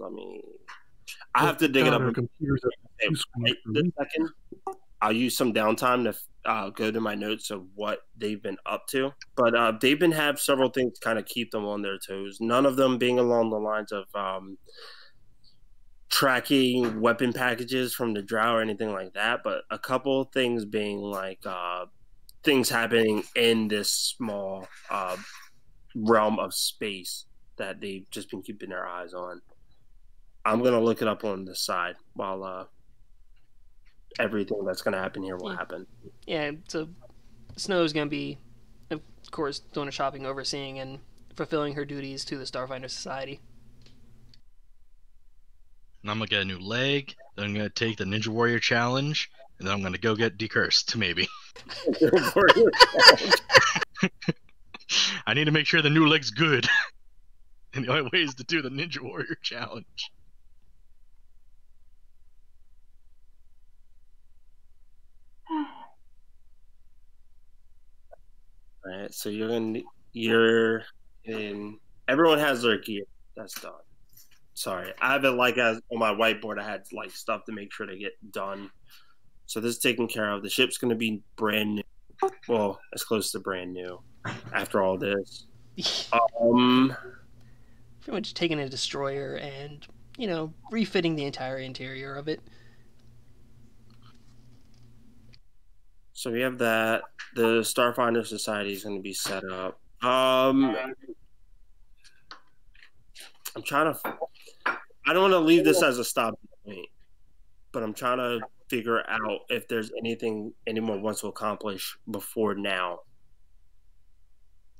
S1: I have to dig it up.
S5: Computers
S1: Right this second. I'll use some downtime to go to my notes of what they've been up to. But they've been have several things kind of keep them on their toes. None of them being along the lines of tracking weapon packages from the drow or anything like that, but a couple things being like things happening in this small realm of space that they've just been keeping their eyes on. I'm gonna look it up on the side while everything that's gonna happen here will happen.
S2: Yeah, so Snow's going to be, of course, doing the shopping, overseeing, and fulfilling her duties to the Starfinder Society.
S4: And I'm gonna get a new leg, then I'm gonna take the Ninja Warrior challenge, and then I'm gonna go get decursed, maybe. I need to make sure the new leg's good. And the only way is to do the Ninja Warrior challenge.
S1: All right, so you're in. Everyone has their gear. That's done. Sorry, I have it on my whiteboard. I had stuff to make sure to get done. So this is taken care of. The ship's going to be brand new. Well, as close to brand new after all this.
S2: Pretty much taking a destroyer and refitting the entire interior of it.
S1: So we have that. The Starfinder Society is going to be set up. I'm trying to. I don't want to leave this as a stop point, but I'm trying to figure out if there's anything anyone wants to accomplish before now.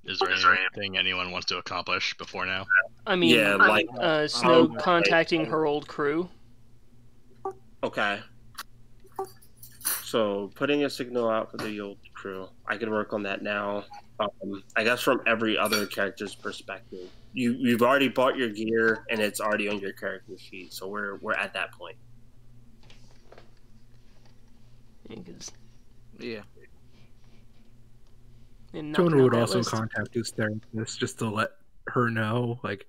S4: Is there anything anyone wants to accomplish before now?
S2: I mean,
S1: Yeah, like
S2: Snow contacting her old crew.
S1: okay. So putting a signal out for the old crew, I can work on that now. I guess from every other character's perspective, you've already bought your gear and it's already on your character sheet, so we're at that point.
S3: Yeah.
S5: Toner would also contact his therapist just to let her know, like,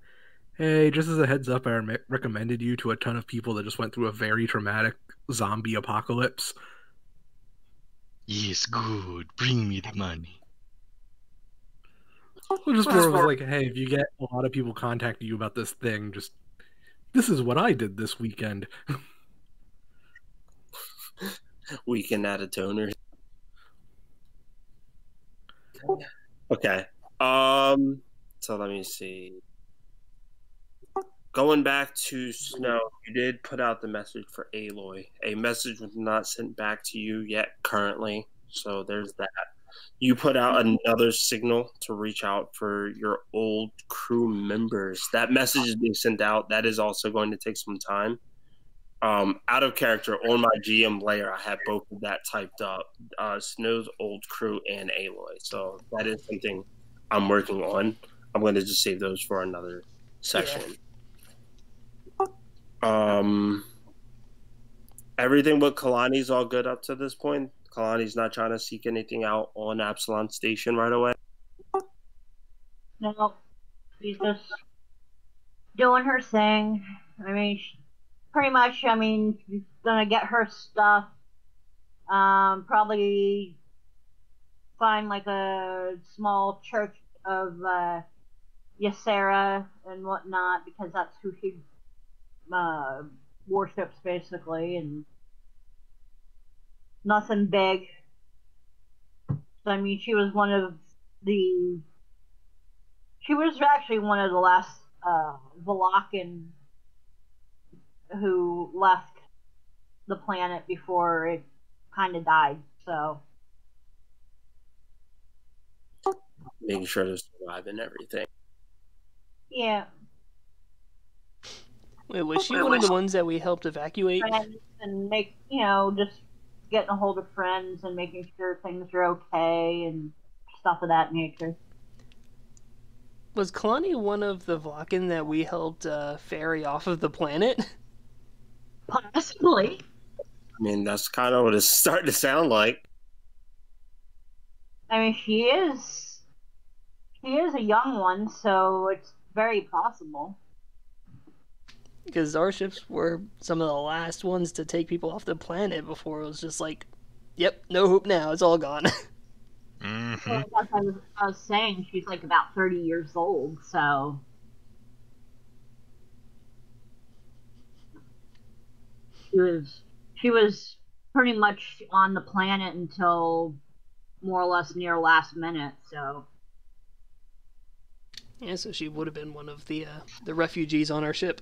S5: hey, just as a heads up, I recommended you to a ton of people that just went through a very traumatic zombie apocalypse.
S4: Yes, good. Bring me the money.
S5: Well, just more of like, hey, if you get a lot of people contacting you about this thing, just this is what I did this weekend.
S1: Weekend at a Toner. Okay. So let me see. Going back to Snow, you did put out the message for Aloy. A message was not sent back to you yet currently, so there's that. You put out another signal to reach out for your old crew members. That message is being sent out. That is also going to take some time. Out of character, on my GM layer, I have both of that typed up. Snow's old crew and Aloy. So that is something I'm working on. I'm going to just save those for another session. Yeah. Everything but Kalani's all good up to this point. Kalani's not trying to seek anything out on Absalon Station right away.
S6: No, she's just doing her thing. I mean, pretty much. I mean, she's gonna get her stuff. Probably find like a small church of Ysera and whatnot, because that's who she worships basically, and nothing big. So, I mean, she was actually one of the last Valakan who left the planet before it kind of died, so.
S1: Making sure to survive and everything.
S6: Yeah.
S2: Wait, was she one of the ones that we helped evacuate?
S6: And make, just getting a hold of friends and making sure things are okay and stuff of that nature.
S2: Was Kalani one of the Vlakan that we helped ferry off of the planet?
S6: Possibly.
S1: I mean, that's kind of what it's starting to sound like.
S6: I mean, she is a young one, so it's very possible.
S2: Because our ships were some of the last ones to take people off the planet before it was just like, yep, no hope now, it's all gone.
S4: Mm-hmm.
S6: Well, that's what I was saying, she's like about 30 years old, so. She was pretty much on the planet until more or less near last minute, so.
S2: Yeah, so she would have been one of the refugees on our ship.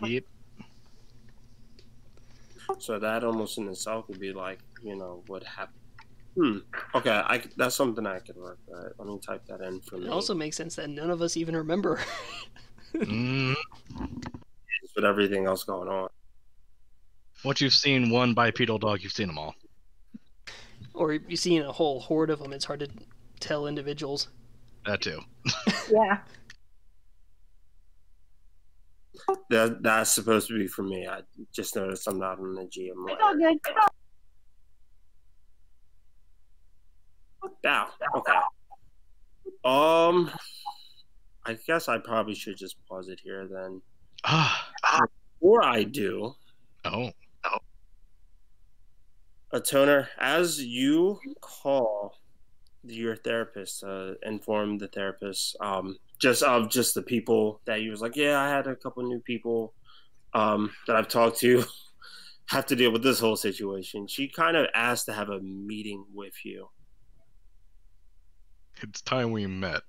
S4: Yep.
S1: So that almost in itself would be like, what happened. Okay, that's something I could work with. Let me type that in for me.
S2: It also makes sense that none of us even remember.
S4: Mm.
S1: With everything else going on.
S4: Once you've seen one bipedal dog, you've seen them all.
S2: Or you've seen a whole horde of them, it's hard to tell individuals.
S4: That too.
S6: Yeah.
S1: That's supposed to be for me. I just noticed I'm not on the GM layer.
S6: It's all good.
S1: Now, okay. I guess I probably should just pause it here then. Before I do, a Toner, as you call your therapist, inform the therapist, just the people that you was like, yeah, I had a couple new people that I've talked to. have to deal with this whole situation. She kind of asked to have a meeting with you.
S4: It's time we met.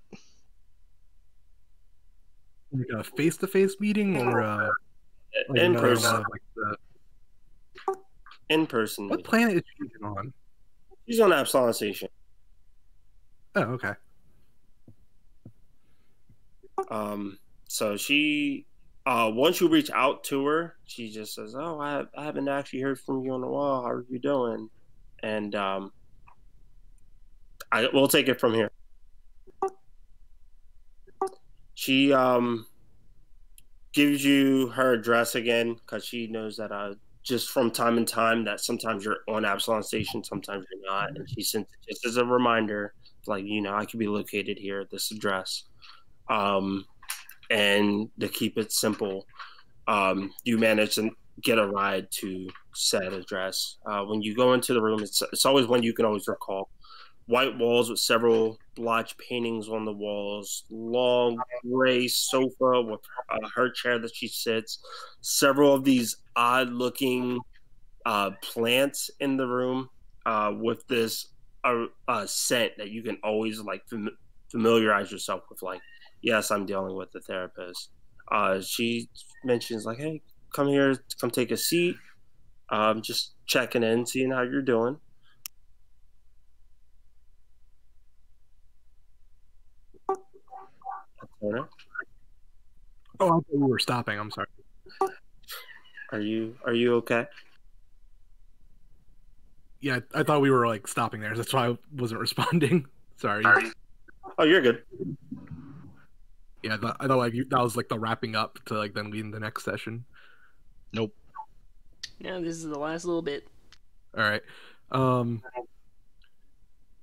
S5: Like a face-to-face meeting or like
S1: In
S5: another
S1: person.
S5: one of like the.
S1: In person.
S5: What planet is she even on?
S1: She's on Absalom Station.
S5: Oh, okay.
S1: So she, once you reach out to her, she just says, "Oh, I haven't actually heard from you in a while. How are you doing?" And we'll take it from here. She gives you her address again because she knows that just from time and time that sometimes you're on Absalom Station, sometimes you're not, and she sent it just as a reminder, like I could be located here at this address. And to keep it simple, you manage to get a ride to said address. When you go into the room, it's always one you can always recall. White walls with several blotch paintings on the walls, long gray sofa with her chair that she sits, several of these odd looking plants in the room with this scent that you can always like familiarize yourself with. Like, yes, I'm dealing with the therapist. She mentions like, "Hey, come here, come take a seat. Just checking in, seeing how you're doing." Turner,
S5: Oh, I thought we were stopping. I'm sorry.
S1: are you okay?
S5: Yeah, I thought we were like stopping there. That's why I wasn't responding. Sorry.
S1: Oh, you're good.
S5: Yeah, I thought like that was like the wrapping up to like then leading the next session.
S4: Nope.
S2: Now this is the last little bit.
S5: All right.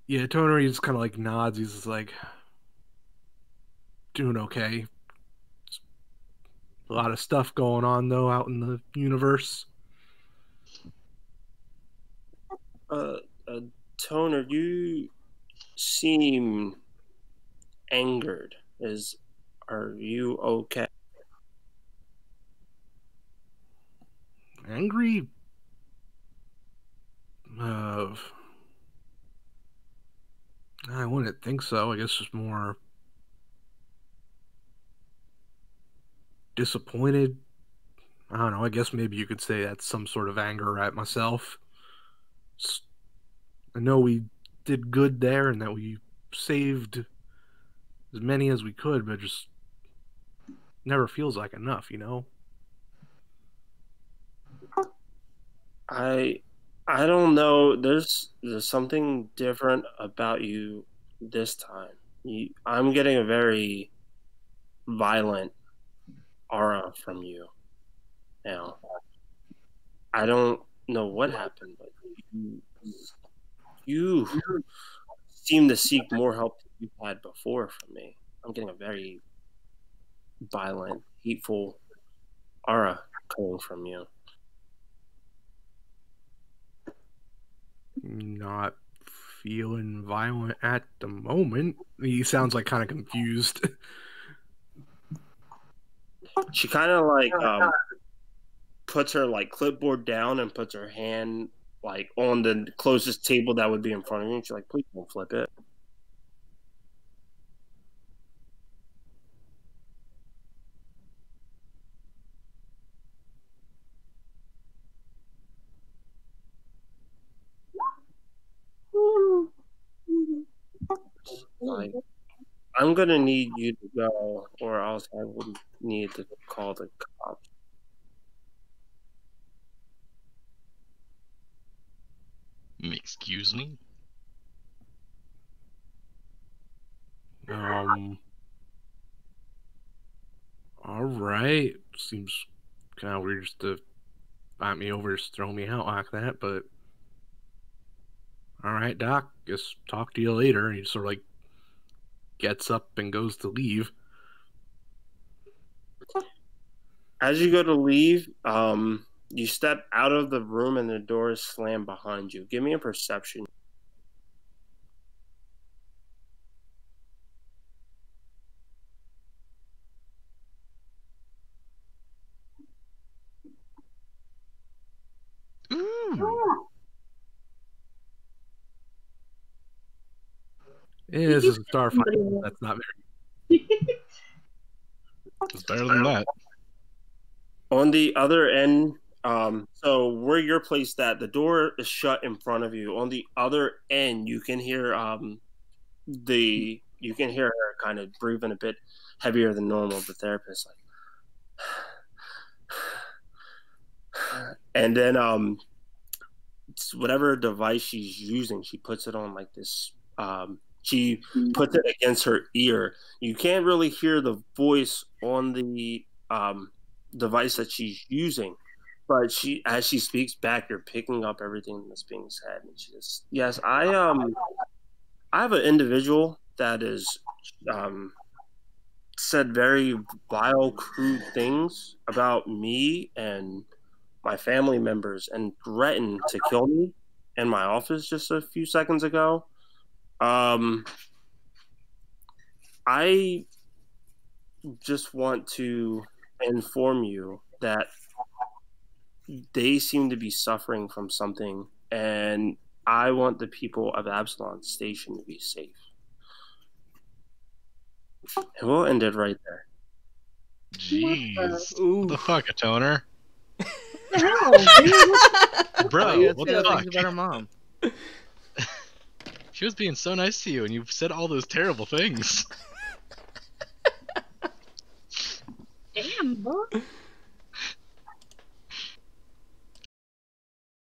S5: Yeah, Toneri just kind of like nods. He's just like doing okay. A lot of stuff going on though out in the universe.
S1: Uh, Toner, you seem angered. Are you okay?
S5: Angry? I wouldn't think so. I guess just more disappointed. I don't know. I guess maybe you could say that's some sort of anger at myself. I know we did good there and that we saved as many as we could, but just never feels like enough, you know?
S1: I don't know. There's something different about you this time. I'm getting a very violent aura from you now. I don't know what happened, but you seem to seek more help than you've had before from me. I'm getting a very violent, hateful aura coming from you.
S5: Not feeling violent at the moment. He sounds like kind of confused.
S1: She kind of like puts her like clipboard down and puts her hand like on the closest table that would be in front of you. And she's like, "Please don't flip it." Like, I'm gonna need you to go, or else I will need to call the cops.
S4: Excuse me?
S5: All right. Seems kind of weird just to invite me over, just throw me out like that, but all right, Doc. Guess talk to you later. And he just sort of like gets up and goes to leave.
S1: As you go to leave, you step out of the room and the door is slammed behind you. Give me a perception.
S5: This is a Starfighter. That's not very.
S4: It's better than that.
S1: On the other end, so where you're placed at, the door is shut in front of you. On the other end, you can hear her kind of breathing a bit heavier than normal. The therapist, like, and then whatever device she's using, she puts it on like this. She puts it against her ear. You can't really hear the voice on the device that she's using, but as she speaks back, you're picking up everything that's being said. And she says, "Yes, I have an individual that is said very vile, crude things about me and my family members, and threatened to kill me in my office just a few seconds ago. I just want to inform you that they seem to be suffering from something, and I want the people of Absalon Station to be safe." And we'll end it right there.
S4: Jeez.
S2: Ooh.
S4: What the fuck, a toner?
S6: What the hell, dude?
S4: Bro,
S3: You
S4: what
S3: gotta
S4: the
S3: say
S4: fuck?
S3: things about her mom.
S4: She was being so nice to you, and you said all those terrible things.
S6: Damn, boy.